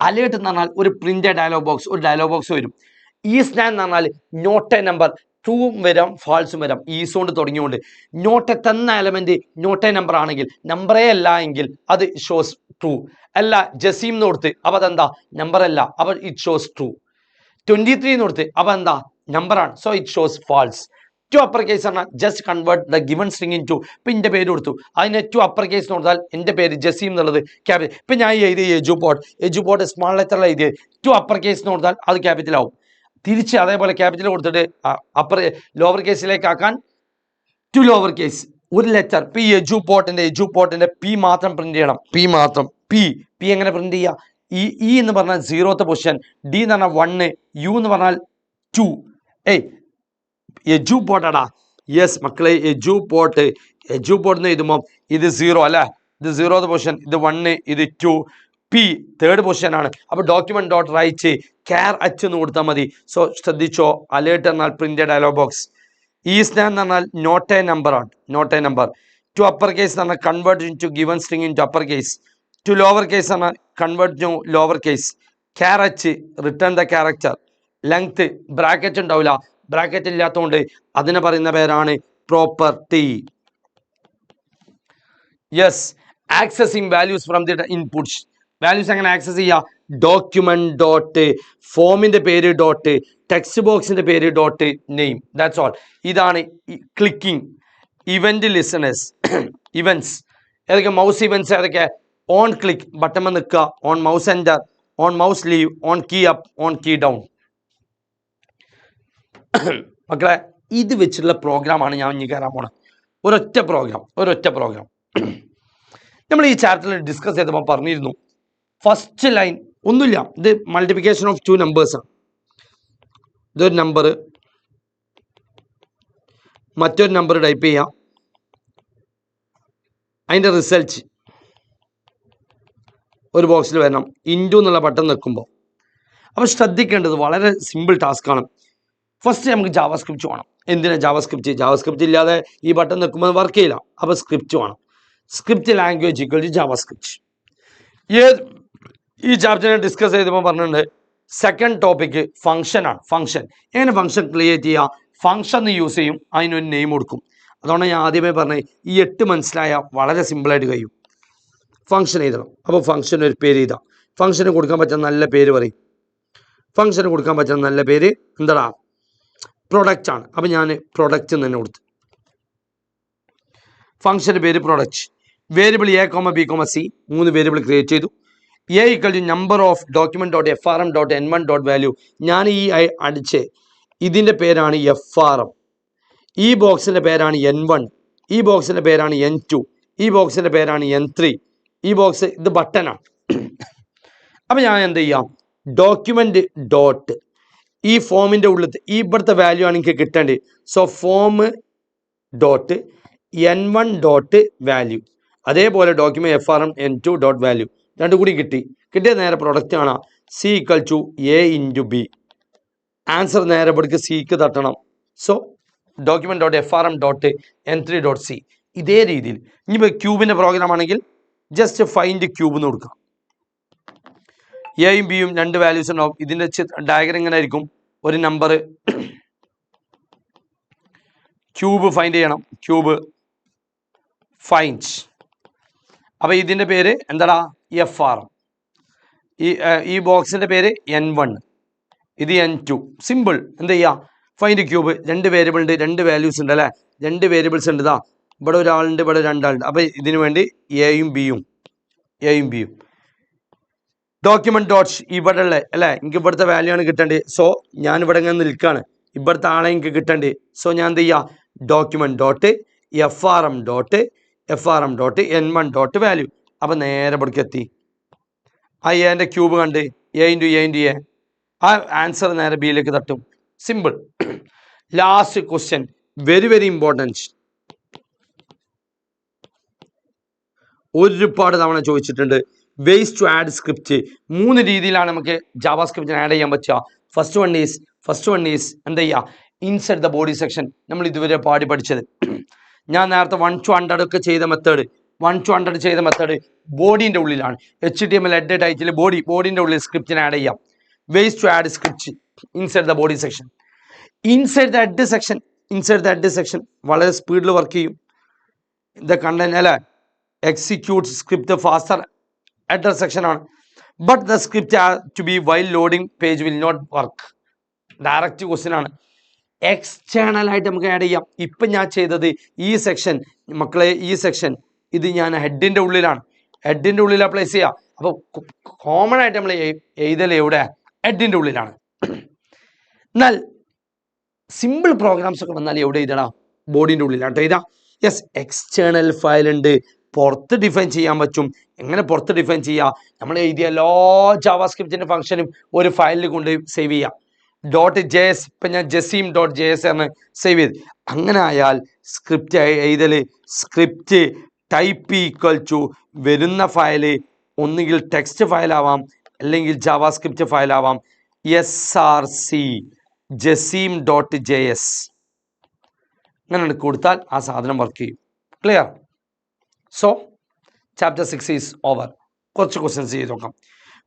Alert എന്ന് പറഞ്ഞാൽ ഒരു പ്രിന്റ് ഡയലോഗ് ബോക്സ്, ഒരു ഡയലോഗ് ബോക്സ് വരും. ഈസ്നാൻ എന്ന് പറഞ്ഞാൽ നോട്ട് എ നമ്പർ, ട്രൂവും വരാം ഫാൾസും വരാം. ഈസ് കൊണ്ട് തുടങ്ങിയോണ്ട് നോട്ട് തന്ന എലമെന്റ് നോട്ട് എ നമ്പർ ആണെങ്കിൽ, നമ്പറേ അല്ല എങ്കിൽ അത് ഷോസ് ട്രൂ. അല്ല ജസീം എന്ന് കൊടുത്ത് അപ്പോൾ അതെന്താ? നമ്പർ അല്ല, അപ്പോൾ ഇറ്റ് ഷോസ് ട്രൂ. 23 എന്ന് കൊടുത്ത് അപ്പോൾ എന്താ? നമ്പറാണ്, so it shows false. To upper case പറഞ്ഞാൽ just convert the given string in to. ഇപ്പം എൻ്റെ പേര് കൊടുത്തു, അതിനെ ടു അപ്പർ കേസ് എന്ന് കൊടുത്താൽ എൻ്റെ പേര് ജസീം എന്നുള്ളത് ക്യാപിറ്റൽ. ഇപ്പം ഞാൻ എഴുതിയ എജുപോർട്ട് സ്മാൾ ലെറ്ററിൽ എഴുതിയത് ടു അപ്പർ കേസ് എന്ന് കൊടുത്താൽ അത് ക്യാപിറ്റൽ ആവും. തിരിച്ച് അതേപോലെ ക്യാപിറ്റൽ കൊടുത്തിട്ട് അപ്പർ ലോവർ കേസിലേക്ക് ആക്കാൻ ടു ലോവർ കേസ് ഒരു ലെറ്റർ. ഇപ്പം ഈ എജുപോർട്ടിൻ്റെ പി മാത്രം പ്രിന്റ് ചെയ്യണം. പി മാത്രം. പി എങ്ങനെ പ്രിന്റ് ചെയ്യുക? ഇ എന്ന് പറഞ്ഞാൽ 0th പൊസിഷൻ, ഡി എന്ന് പറഞ്ഞാൽ 1, യു എന്ന് പറഞ്ഞാൽ 2. എജുപോർട്ടാടാ. യെസ് മക്കളെ, എജുപോർട്ട് എന്ന് എഴുതുമ്പോൾ ഇത് 0 അല്ലേ? ഇത് 0th പൊസിഷൻ, ഇത് 1, ഇത് 2, പി 3rd പൊസിഷൻ ആണ്. അപ്പോൾ document dot write char at എന്ന് കൊടുത്താൽ മതി. സോ ശ്രദ്ധിച്ചോ, അലേർട്ട് എന്നാൽ പ്രിന്റ് ഡയലോഗ് ബോക്സ്. ഈസ്നാൻ എന്ന് പറഞ്ഞാൽ നോട്ട് എ നമ്പർ ആണ്, not a number. To upper case എന്ന് പറഞ്ഞാൽ convert in to given string in to upper case. To lower case എന്ന് പറഞ്ഞാൽ convert to lower case. Char at return the character. Length bracket ഉണ്ടാവില്ല, bracket ഇല്ലാത്തതുകൊണ്ട് അതിനെ പറയുന്ന പേരാണ് property. Yes, accessing values from the inputs. Values എങ്ങനെ access ചെയ്യുക? Document dot ഫോമിന്റെ പേര് ഡോട്ട് ടെക്സ്റ്റ് ബോക്സിന്റെ പേര് ഡോട്ട് നെയിം. That's all. ഇതാണ് ക്ലിക്കിംഗ്. ഇവന്റ് ലിസണേഴ്സ്, ഇവന്റ്സ് ഏതൊക്കെ? മൗസ് ഇവന്റ്സ് ഏതൊക്കെ? ഓൺ ക്ലിക്ക് ബട്ടൺ നിൽക്കുക, on mouse enter, on mouse leave, on key up, on key down. മക്കളെ, ഇത് വെച്ചിട്ടുള്ള പ്രോഗ്രാമാണ് ഞാൻ ഇനി കയറാൻ പോണത്. ഒരൊറ്റ പ്രോഗ്രാം നമ്മൾ ഈ ചാപ്റ്ററിൽ ഡിസ്കസ് ചെയ്തപ്പോൾ പറഞ്ഞിരുന്നു. ഫസ്റ്റ് ലൈൻ ഒന്നുമില്ല, ഇത് മൾട്ടിപ്ലിക്കേഷൻ ഓഫ് 2 നമ്പേഴ്സാണ്. ഇതൊരു നമ്പർ, മറ്റൊരു നമ്പർ ടൈപ്പ് ചെയ്യാം, അതിൻ്റെ റിസൾട്ട് ഒരു ബോക്സിൽ വരണം. ഇൻറ്റു എന്നുള്ള ബട്ടൺ നിൽക്കുമ്പോൾ അപ്പോൾ ശ്രദ്ധിക്കേണ്ടത് വളരെ സിമ്പിൾ ടാസ്ക്കാണ്. ഫസ്റ്റ് നമുക്ക് ജാവാസ്ക്രിപ്റ്റ് വേണം. എന്തിനാ ജാവാസ്ക്രിപ്റ്റ് ഇല്ലാതെ ഈ ബട്ടൺ നിൽക്കുമ്പോൾ വർക്ക് ചെയ്യില്ല. അപ്പോൾ സ്ക്രിപ്റ്റ് വേണം. Script language equal to JavaScript. ഈ ചാപ്റ്ററിനെ ഡിസ്കസ് ചെയ്തപ്പോൾ പറഞ്ഞിട്ടുണ്ട് സെക്കൻഡ് ടോപ്പിക്ക് ഫംഗ്ഷൻ ആണ്. ഫംഗ്ഷൻ എങ്ങനെ ഫംഗ്ഷൻ ക്രിയേറ്റ് ചെയ്യുക? ഫംഗ്ഷൻ യൂസ് ചെയ്യും, അതിനൊരു നെയിം കൊടുക്കും. അതുകൊണ്ട് ഞാൻ ആദ്യമേ പറഞ്ഞത് ഈ 8 മനസ്സിലായ വളരെ സിമ്പിളായിട്ട് കഴിയും. ഫംഗ്ഷൻ എഴുതണം. അപ്പോൾ ഫംഗ്ഷന് ഒരു പേര് എഴുതാം. ഫംഗ്ഷന് കൊടുക്കാൻ പറ്റുന്ന നല്ല പേര് പറയും. ഫംഗ്ഷന് കൊടുക്കാൻ പറ്റുന്ന നല്ല പേര് എന്താടാ? പ്രൊഡക്റ്റ് ആണ്. അപ്പം ഞാൻ പ്രൊഡക്റ്റ് തന്നെ കൊടുത്തു. ഫംഗ്ഷൻ്റെ പേര് product. Variable a, b, c 3 variable create ചെയ്തു. A equal to number of document dot FRM dot N1 dot value. ഞാൻ ഈ അടിച്ച് ഇതിൻ്റെ പേരാണ് FRM. ഈ ബോക്സിൻ്റെ പേരാണ് N1. ഈ ബോക്സിൻ്റെ പേരാണ് N2. ഈ ബോക്സിൻ്റെ പേരാണ് N3. ഈ ബോക്സ് ഇത് ബട്ടനാണ്. അപ്പം ഞാൻ എന്ത് ചെയ്യാം? ഡോക്യുമെന്റ് ഡോട്ട് ഈ ഫോമിൻ്റെ ഉള്ളിൽ ഈ ഇവിടുത്തെ വാല്യൂ ആണ് എനിക്ക് കിട്ടേണ്ടത്. So form dot N1 dot value, അതേപോലെ document FRM N2 dot value. രണ്ടും കൂടി കിട്ടിയ നേരെ പ്രൊഡക്റ്റ് ആണ്. C equal to A into b. Answer നേരെ ഇവിടേക്ക് സിക്ക് തട്ടണം. So document dot FRM dot N3 dot c. ഇതേ രീതിയിൽ ഇനിയിപ്പോൾ ക്യൂബിൻ്റെ പ്രോഗ്രാം ആണെങ്കിൽ ജസ്റ്റ് ഫൈൻഡ് ക്യൂബ് എന്ന് കൊടുക്കാം. എയും ബിയും 2 വാല്യൂസ് ഉണ്ടാവും. ഇതിൻ്റെ ഡയഗ്രം ഇങ്ങനെ ആയിരിക്കും. ഒരു നമ്പർ ക്യൂബ് ഫൈൻഡ് ചെയ്യണം. Cube find. അപ്പോൾ ഇതിൻ്റെ പേര് എന്താടാ? FRM. ഈ ബോക്സിൻ്റെ പേര് N1, ഇത് N2. സിമ്പിൾ. എന്ത് ചെയ്യുക? Find cube. 2 വേരിയബിൾ ഉണ്ട്, 2 വാല്യൂസ് ഉണ്ട് അല്ലേ? 2 വേരിയബിൾസ് ഉണ്ട്. ഇതാ ഇവിടെ ഒരാളുണ്ട്, ഇവിടെ 2 ആളുണ്ട്. അപ്പോൾ ഇതിനു വേണ്ടി എയും ബിയും ഡോക്യുമെന്റ് ഡോട്ട്സ് ഇവിടെ ഉള്ള അല്ലേ എനിക്ക് ഇവിടുത്തെ വാല്യൂ ആണ് കിട്ടേണ്ടത്. സോ ഞാൻ ഇവിടെ ഇങ്ങനെ നിൽക്കുകയാണ്, ഇവിടുത്തെ ആളെ എനിക്ക് കിട്ടേണ്ടത്. സോ ഞാൻ എന്ത് ചെയ്യുക, document dot FRM dot N1 dot value. അപ്പം നേരെ ഇവിടേക്ക് എത്തി. ആ എൻ്റെ ക്യൂബ് കണ്ട് A ആ ആൻസർ നേരെ ബിയിലേക്ക് തട്ടും. Simple. Last question, very very important, ഒരുപാട് തവണ ചോദിച്ചിട്ടുണ്ട്. വേസ് ടു ആഡ് സ്ക്രിപ്റ്റ് 3 രീതിയിലാണ് നമുക്ക് ജാവാ സ്ക്രിപ്റ്റിന് ആഡ് ചെയ്യാൻ പറ്റുക. ഫസ്റ്റ് വൺ ഈസ് എന്താ ചെയ്യുക, ഇൻസൈഡ് ദ ബോഡി സെക്ഷൻ. നമ്മൾ ഇതുവരെ പഠിച്ചത് ഞാൻ നേരത്തെ 1 to 100 ഒക്കെ ചെയ്ത മെത്തേഡ്, 1 to 100 ചെയ്ത മെത്തേഡ് ബോഡീൻ്റെ ഉള്ളിലാണ്. HTML ഹെഡ് ടൈറ്റിൽ ബോഡീൻ്റെ ഉള്ളിൽ സ്ക്രിപ്റ്റിന് ആഡ് ചെയ്യാം. Ways to add script inside the body section. Inside the head section വളരെ സ്പീഡിൽ വർക്ക് ചെയ്യും. ദ കണ്ടന്റ് അല്ലേ, execute script faster header section ആണ്. But the script to be while loading page will not work. Direct question ആണ്. External ആയിട്ട് നമുക്ക് add ചെയ്യാം. ഇപ്പം ഞാൻ ചെയ്തത് ഈ സെക്ഷൻ, മക്കളെ ഈ സെക്ഷൻ ഇത് ഞാൻ ഹെഡിൻ്റെ ഉള്ളിലാണ്, ഹെഡിൻ്റെ ഉള്ളിൽ പ്ലേസ് ചെയ്യാം. അപ്പോൾ കോമൺ ആയിട്ട് നമ്മൾ എഴുതൽ എവിടെ, ഹെഡിൻ്റെ ഉള്ളിലാണ്. എന്നാൽ സിമ്പിൾ പ്രോഗ്രാംസ് ഒക്കെ വന്നാൽ എവിടെ എഴുതണം, ബോഡീൻ്റെ ഉള്ളിലാണ് എഴുതാ. യെസ്, എക്സ്റ്റേണൽ ഫയൽ ഉണ്ട്, പുറത്ത് ഡിഫൈൻ ചെയ്യാൻ പറ്റും. എങ്ങനെ പുറത്ത് ഡിഫൈൻ ചെയ്യുക, നമ്മൾ എഴുതിയ എല്ലാ ജാവാസ്ക്രിപ്റ്റിൻ്റെ ഫംഗ്ഷനും ഒരു ഫയലിൽ കൊണ്ട് സേവ് ചെയ്യാം. .js ഇപ്പം ഞാൻ JSIM.js ആണ് സേവ് ചെയ്ത്. അങ്ങനെ ആയാൽ സ്ക്രിപ്റ്റ് എഴുതൽ, സ്ക്രിപ്റ്റ് ടൈപ്പ് ഈക്വൽ ടു വരുന്ന ഫയൽ ഒന്നുകിൽ ടെക്സ്റ്റ് ഫയലാവാം അല്ലെങ്കിൽ ജാവാസ്ക്രിപ്റ്റ് ഫയലാവാം. SRC JSIM.js അങ്ങനെ കൊടുത്താൽ ആ സാധനം വർക്ക് ചെയ്യും. Clear? So chapter 6 is over. കുറച്ച് ക്വസ്റ്റ്യൻസ് ചെയ്ത് നോക്കാം.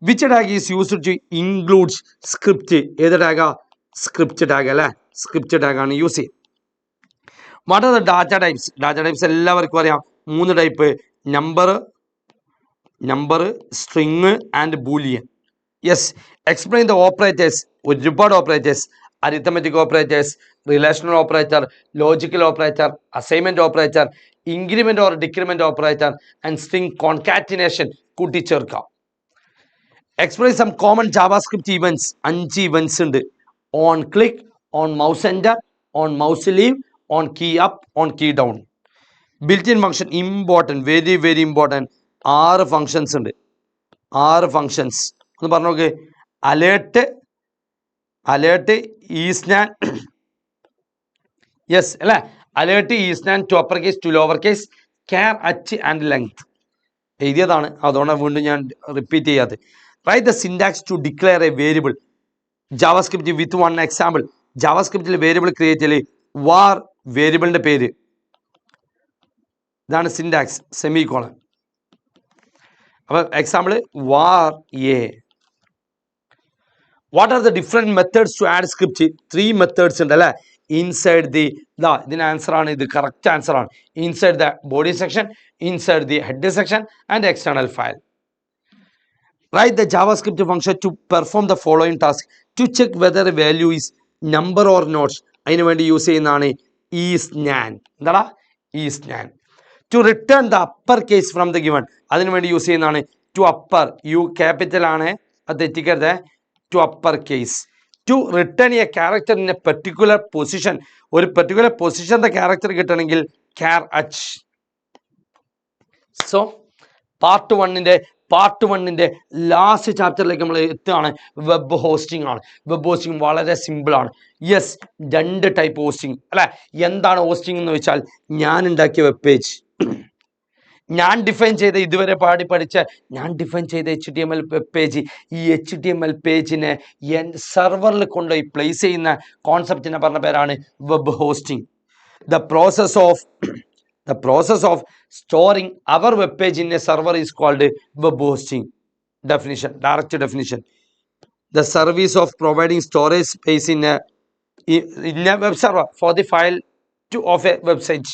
Which tag is used to include script? ഏത് ടാഗാ? സ്ക്രിപ്റ്റ് ടാഗ് അല്ലേ, സ്ക്രിപ്റ്റ് ടാഗാണ് യൂസ് ചെയ്യുക. What are the data types? Data types എല്ലാവർക്കും അറിയാം, 3 type: number, string and Boolean. Yes, explain the operators. ഒരുപാട് operators: arithmetic operators, relational operator, logical operator, assignment operator, increment or decrement operator and string concatenation കൂട്ടിച്ചേർക്കാം. Explain some common JavaScript events. 5 events ഉണ്ട്: on click, on mouse enter, on mouse leave, on key up, on key down. Built in function important, very very important. 6 functions ഉണ്ട്. 6 functions ഒന്ന് പറഞ്ഞു നോക്ക്. Alert isNaN, yes അല്ലേ, alert isNaN to upper case, to lower case, ക്യാർ, അച്ച് and length. എഴുതിയതാണ്, അതുകൊണ്ടാണ് വീണ്ടും ഞാൻ റിപ്പീറ്റ് ചെയ്യാത്തത്. Write the syntax to declare a variable. JavaScript with 1 example. ജാവാസ്ക്രിപ്റ്റിൽ വേരിയബിൾ ക്രിയേറ്റ് ചെയ്യൽ വാർ വേരിയബിളിന്റെ പേര്. ഇതാണ് സിൻടാക്സ്, സെമികോളൻ. അപ്പൊ example var a. What are the different methods to add script? 3 methods ഉണ്ട് അല്ലേ. ഇൻസൈഡ് ദി, ഇതിന് ആൻസർ ആണ്, ഇത് കറക്റ്റ് ആൻസർ ആണ്. Inside the body section, inside the head section and external file. Write the JavaScript function to perform the following task. To check whether a value is number or not. അതിനു വേണ്ടി use ചെയ്യുന്നതാണ് isNan. എന്താടാ? isNan. To return the upper case from the given. അതിനു വേണ്ടി use ചെയ്യുന്നതാണ് to upper. U capital ആണ്, അത് തെറ്റിക്കരുത്. To upper case. To return a character in a particular position. ഒരു പെർട്ടിക്കുലർ പൊസിഷന്റെ ക്യാരക്ടർ കിട്ടണമെങ്കിൽ char h. സോ പാർട്ട് 1ന്റെ last ചാപ്റ്ററിലേക്ക് നമ്മൾ എത്തുകയാണ്. വെബ് ഹോസ്റ്റിംഗ് ആണ്. വെബ് ഹോസ്റ്റിംഗ് വളരെ സിമ്പിൾ ആണ്. യെസ്, 2 ടൈപ്പ് ഹോസ്റ്റിംഗ് അല്ലെ. എന്താണ് ഹോസ്റ്റിംഗ് എന്ന് വെച്ചാൽ, ഞാൻ ഉണ്ടാക്കിയ വെബ് പേജ്, ഞാൻ ഡിഫൈൻ ചെയ്ത ഇതുവരെ ഞാൻ ഡിഫൈൻ ചെയ്ത HTML വെബ് പേജ്, ഈ HTML പേജിനെ സെർവറിൽ കൊണ്ടുപോയി പ്ലേസ് ചെയ്യുന്ന കോൺസെപ്റ്റിനെ പറഞ്ഞ പേരാണ് web hosting. The process of storing our web page in a server is called web hosting. Definition, direct definition: the service of providing storage space in a web server for the file of a website.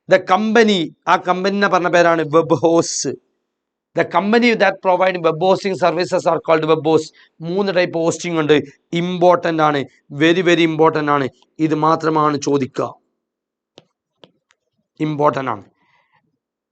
The company, ആ കമ്പനിനെ പറഞ്ഞ പേരാണ് web host. The company that provide web hosting services are called web host. 3 type hosting ഉണ്ട്. Important ആണ്, very very important ആണ്. ഇത് മാത്രമാണ് ചോദിക്കുക, important ആണ്.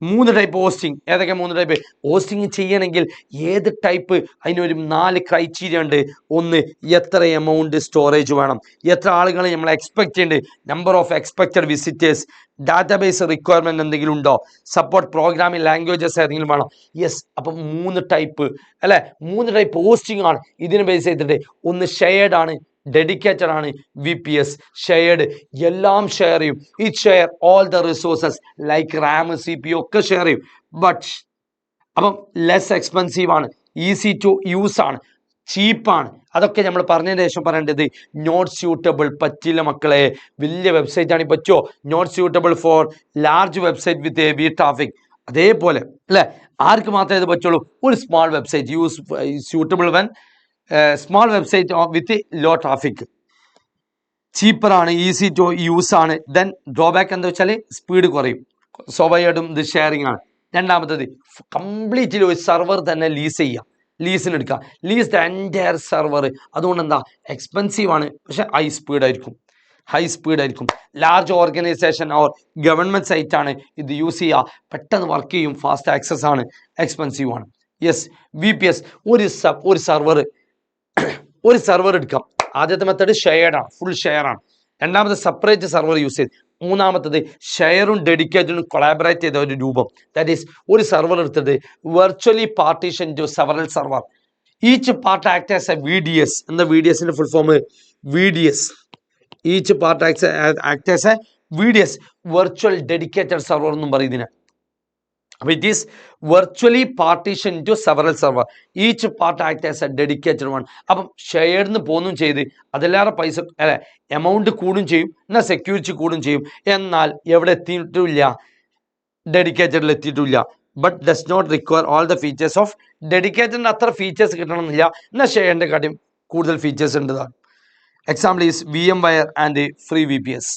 മൂന്ന് ടൈപ്പ് ഹോസ്റ്റിംഗ്. ഏതൊക്കെ മൂന്ന് ടൈപ്പ് ഹോസ്റ്റിംഗ് ചെയ്യണമെങ്കിൽ ഏത് ടൈപ്പ്? അതിനൊരു 4 ക്രൈറ്റീരിയ ഉണ്ട്. ഒന്ന്, എത്ര എമൗണ്ട് സ്റ്റോറേജ് വേണം, എത്ര ആളുകൾ നമ്മൾ എക്സ്പെക്ട് ചെയ്യുന്നുണ്ട്, number of expected visitors, database requirement എന്തെങ്കിലും ഉണ്ടോ, സപ്പോർട്ട് പ്രോഗ്രാമിംഗ് ലാംഗ്വേജസ് ഏതെങ്കിലും വേണം. യെസ്, അപ്പം 3 ടൈപ്പ് അല്ലെ, 3 ടൈപ്പ് ഹോസ്റ്റിംഗ് ആണ് ഇതിന് ബേസ് ചെയ്തിട്ട്. ഒന്ന് ഷെയർഡ് ആണ്, ഡെഡിക്കേറ്റഡ് ആണ്, VPS. ഷെയർഡ് എല്ലാം ഷെയർ ചെയ്യും. It share all the resources like Ram, CPU ഒക്കെ ഷെയർ ചെയ്യും. ബട്ട് അപ്പം ലെസ് എക്സ്പെൻസീവ് ആണ്, ഈസി ടു യൂസ് ആണ്, ചീപ്പാണ്. അതൊക്കെ നമ്മൾ പറഞ്ഞതിന് ശേഷം പറയേണ്ടത് നോട്ട് സ്യൂട്ടബിൾ, പറ്റില്ല മക്കളെ. വലിയ വെബ്സൈറ്റ് ആണ് പറ്റുമോ? Not suitable for large website with heavy traffic. അതേപോലെ അല്ലെ, ആർക്ക് മാത്രമേ ഇത് പറ്റുള്ളൂ? ഒരു small website use suitable when small website with low traffic. ചീപ്പറാണ്, ഈസി ടു യൂസ് ആണ്. ദെൻ ഡ്രോബാക്ക് എന്താ വെച്ചാൽ സ്പീഡ് കുറയും. സ്വാഭാവികമായിട്ടും ഇത് ഷെയറിംഗ് ആണ്. രണ്ടാമത്തത് കംപ്ലീറ്റ്ലി ഒരു സെർവർ തന്നെ ലീസ് ചെയ്യാം, ലീസിന് എടുക്കാം. Lease the entire server. അതുകൊണ്ട് എന്താ, എക്സ്പെൻസീവ് ആണ്, പക്ഷെ ഹൈ സ്പീഡ് ആയിരിക്കും. Large organisation or government site ആണ് ഇത് യൂസ് ചെയ്യുക, പെട്ടെന്ന് വർക്ക് ചെയ്യും, ഫാസ്റ്റ് ആക്സസ് ആണ്, എക്സ്പെൻസീവ് ആണ്. യെസ്, VPS ഒരു സെർവർ എടുക്കാം. ആദ്യത്തെ മെത്തേഡ് ഷെയർഡ് ആണ്, ഫുൾ ഷെയർ ആണ്. രണ്ടാമത് സെപ്പറേറ്റ് സെർവർ യൂസ് ചെയ്ത്. മൂന്നാമത്തത് ഷെയറും ഡെഡിക്കേറ്റഡും കൊളാബറേറ്റ് ചെയ്ത ഒരു രൂപം. ദാറ്റ് ഈസ് ഒരു സെർവർ എടുത്തിട്ട് virtually partition to several server. Each part act as a VDS. എന്താ VDSന്റെ full form? VDS. Each part act as a VDS, virtual dedicated server എന്നും പറയുന്നതിന്. അപ്പോൾ it is virtually partition to several server. Each part act as a dedicated one. അപ്പം ഷെയർന്ന് പോന്നും ചെയ്ത് അതിലേറെ പൈസ അല്ലെ, എമൗണ്ട് കൂടും ചെയ്യും, എന്നാൽ സെക്യൂരിറ്റി കൂടും ചെയ്യും. എന്നാൽ എവിടെ എത്തിയിട്ടില്ല? ഡെഡിക്കേറ്റഡിൽ എത്തിയിട്ടില്ല. But does not require all the features of ഡെഡിക്കേറ്റഡിന്. അത്ര ഫീച്ചേഴ്സ് കിട്ടണമെന്നില്ല, എന്നാൽ ഷെയറിൻ്റെ കാര്യം കൂടുതൽ ഫീച്ചേഴ്സ് ഉണ്ടതാണ്. Example is VMware and free VPS.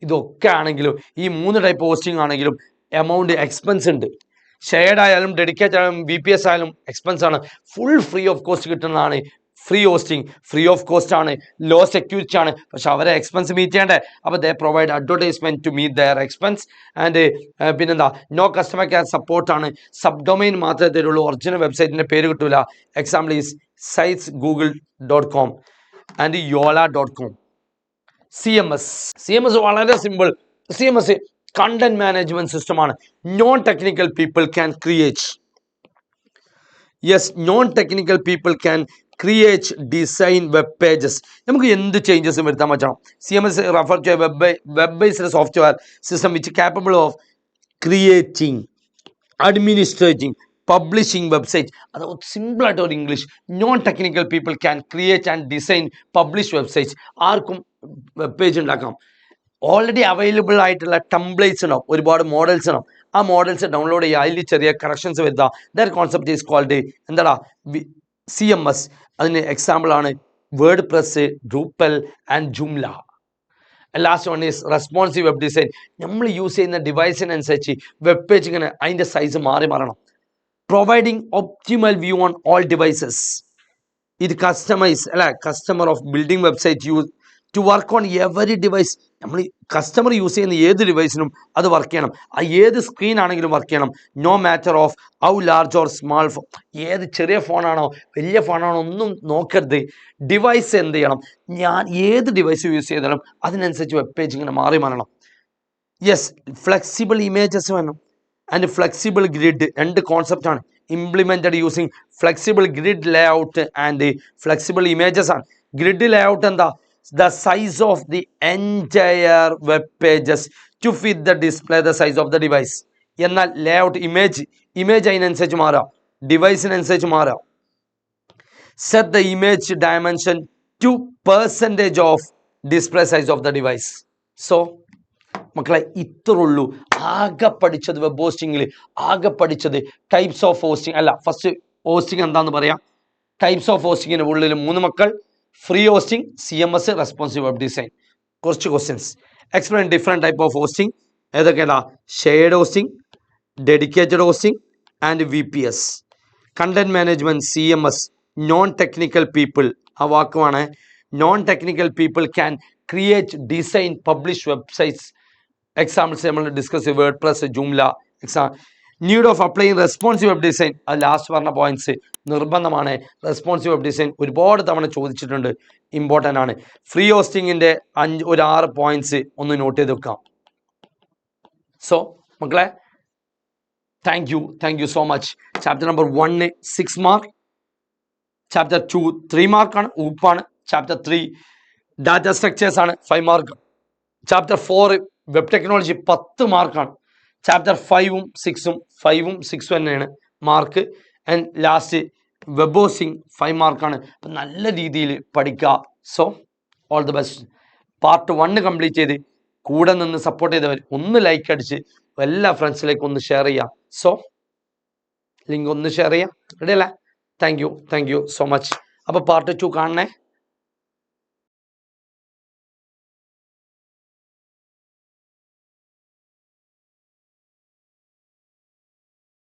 ഇതൊക്കെ ആണെങ്കിലും ഈ 3 ടൈപ്പ് ഹോസ്റ്റിംഗ് ആണെങ്കിലും എമൗണ്ട് എക്സ്പെൻസ് ഉണ്ട്. ഷെയർഡ് ആയാലും ഡെഡിക്കേറ്റഡ് ആയാലും VPS ആയാലും എക്സ്പെൻസ് ആണ്. ഫുൾ ഫ്രീ ഓഫ് കോസ്റ്റ് കിട്ടുന്നതാണ് free hosting. Free of cost ആണ്, ലോ സെക്യൂരിറ്റി ആണ്, പക്ഷെ അവരെ എക്സ്പെൻസ് മീറ്റ് ചെയ്യണ്ടേ. അപ്പോൾ they provide advertisement to meet their expense. And പിന്നെന്താ, നോ കസ്റ്റമർ കെയർ സപ്പോർട്ടാണ്. സബ് ഡൊമൈൻ മാത്രമേ തരുള്ളൂ, ഒറിജിനൽ വെബ്സൈറ്റിന്റെ പേര് കിട്ടൂല. Example is sites.google.com and yola.com. CMS വളരെ simple. CMS content management system ആണ്. Non technical people can create. Yes, non technical people can create, design web pages. നമുക്ക് എന്ത് ചേഞ്ചസും വരുത്താൻ പറ്റണം. CMS refer to web based software system which capable of creating, administrating, publishing website. അത് സിമ്പിളായിട്ട് ഒരു English. Non technical people can create and design publish website. ആർക്കും web page ഉണ്ടാക്കാം. ഓൾറെഡി അവൈലബിൾ ആയിട്ടുള്ള ടെംപ്ലേറ്റ്സ് ഉണ്ടാവും, ഒരുപാട് മോഡൽസ് ഉണ്ടാവും. ആ മോഡൽസ് ഡൗൺലോഡ് ചെയ്യുക, അതിൽ ചെറിയ കറക്ഷൻസ് വരുത്തുക. ദാറ്റ് കോൺസെപ്റ്റ് ഈസ് കോൾഡ് എന്താടാ CMS. അതിന് എക്സാമ്പിൾ ആണ് WordPress, Drupal and Joomla. Last one is responsive web design. നമ്മൾ യൂസ് ചെയ്യുന്ന ഡിവൈസിനനുസരിച്ച് വെബ് പേജ് ഇങ്ങനെ അതിൻ്റെ സൈസ് മാറണം. Providing optimal view on all devices. ഇത് customer of building website use to work on every device. നമ്മൾ customer use ചെയ്യുന്ന ഏത് ഡിവൈസിനും അത് വർക്ക് ചെയ്യണം. ആ ഏത് സ്ക്രീൻ ആണെങ്കിലും വർക്ക് ചെയ്യണം. No matter of how large or small phone. ഏത് ചെറിയ ഫോണാണോ വലിയ ഫോണാണോ ഒന്നും നോക്കരുത്. ഡിവൈസ് എന്ത് ചെയ്യണം, ഞാൻ ഏത് ഡിവൈസ് യൂസ് ചെയ്താലും അതിനനുസരിച്ച് വെബ് പേജ് ഇങ്ങനെ മാറണം. യെസ്, ഫ്ലെക്സിബിൾ ഇമേജസ് വേണം ആൻഡ് ഫ്ലെക്സിബിൾ ഗ്രിഡ്. 2 കോൺസെപ്റ്റ് ആണ്. Implemented using flexible grid Leh out and flexible images ആണ്. ഗ്രിഡ് ലേ ഔട്ട് എന്താ, the size of the entire web pages to fit the display the size of the device. എന്നാൽ layout image അതിനനുസരിച്ച് മാറാം, ഡിവൈസിനനുസരിച്ച് മാറാം. Set the image dimension to percentage of display size of the device. So മക്കളെ ഇത്രയുള്ളൂ ആകെ പഠിച്ചത്. Web ഹോസ്റ്റിംഗിൽ ആകെ പഠിച്ചത് ടൈപ്സ് ഓഫ് ഹോസ്റ്റിംഗ് അല്ല, ഫസ്റ്റ് ഹോസ്റ്റിംഗ് എന്താണെന്ന് പറയാം. ടൈപ്സ് ഓഫ് ഹോസ്റ്റിങ്ങിന് ഉള്ളിൽ 3 മക്കൾ: free hosting, CMS, responsive web design. കുറച്ച് questions. Explain different type of hosting. ഏതൊക്കെയാ? Shared hosting, dedicated hosting and VPS. Content management CMS. Non technical people, ആ വാക്കുമാണ്. Non technical people can create, design, publish websites. Examples നമ്മൾ discuss ചെയ്ത് WordPress, Joomla exam need of applying responsive web design, അത് last പറഞ്ഞ points നിർബന്ധമാണ്. Responsive web design ഒരുപാട് തവണ ചോദിച്ചിട്ടുണ്ട്, ഇമ്പോർട്ടൻ്റ് ആണ്. ഫ്രീ ഹോസ്റ്റിങ്ങിൻ്റെ ഒരു 6 പോയിന്റ്സ് ഒന്ന് നോട്ട് ചെയ്ത് വെക്കാം. സോ മക്കളെ, thank you so much. Chapter number 1 6 mark, chapter 2 3 മാർക്കാണ്, ഊപ്പാണ്. ചാപ്റ്റർ 3 ഡാറ്റ സ്ട്രക്ചേഴ്സ് ആണ്, 5 മാർക്ക്. ചാപ്റ്റർ 4 വെബ് ടെക്നോളജി 10 മാർക്കാണ്. ചാപ്റ്റർ 5ഉം 6ഉം തന്നെയാണ് mark. And last web hosting 5 മാർക്കാണ്. അപ്പം നല്ല രീതിയിൽ പഠിക്കുക. So all the best. Part 1 complete ചെയ്ത് കൂടെ നിന്ന് സപ്പോർട്ട് ചെയ്തവർ ഒന്ന് ലൈക്ക് അടിച്ച് എല്ലാ ഫ്രണ്ട്സിലേക്കും ഒന്ന് ഷെയർ ചെയ്യാം. സോ ലിങ്ക് ഒന്ന് ഷെയർ ചെയ്യാം. റെഡി അല്ലേ? Thank you so much. അപ്പോൾ പാർട്ട് 2 കാണണേ.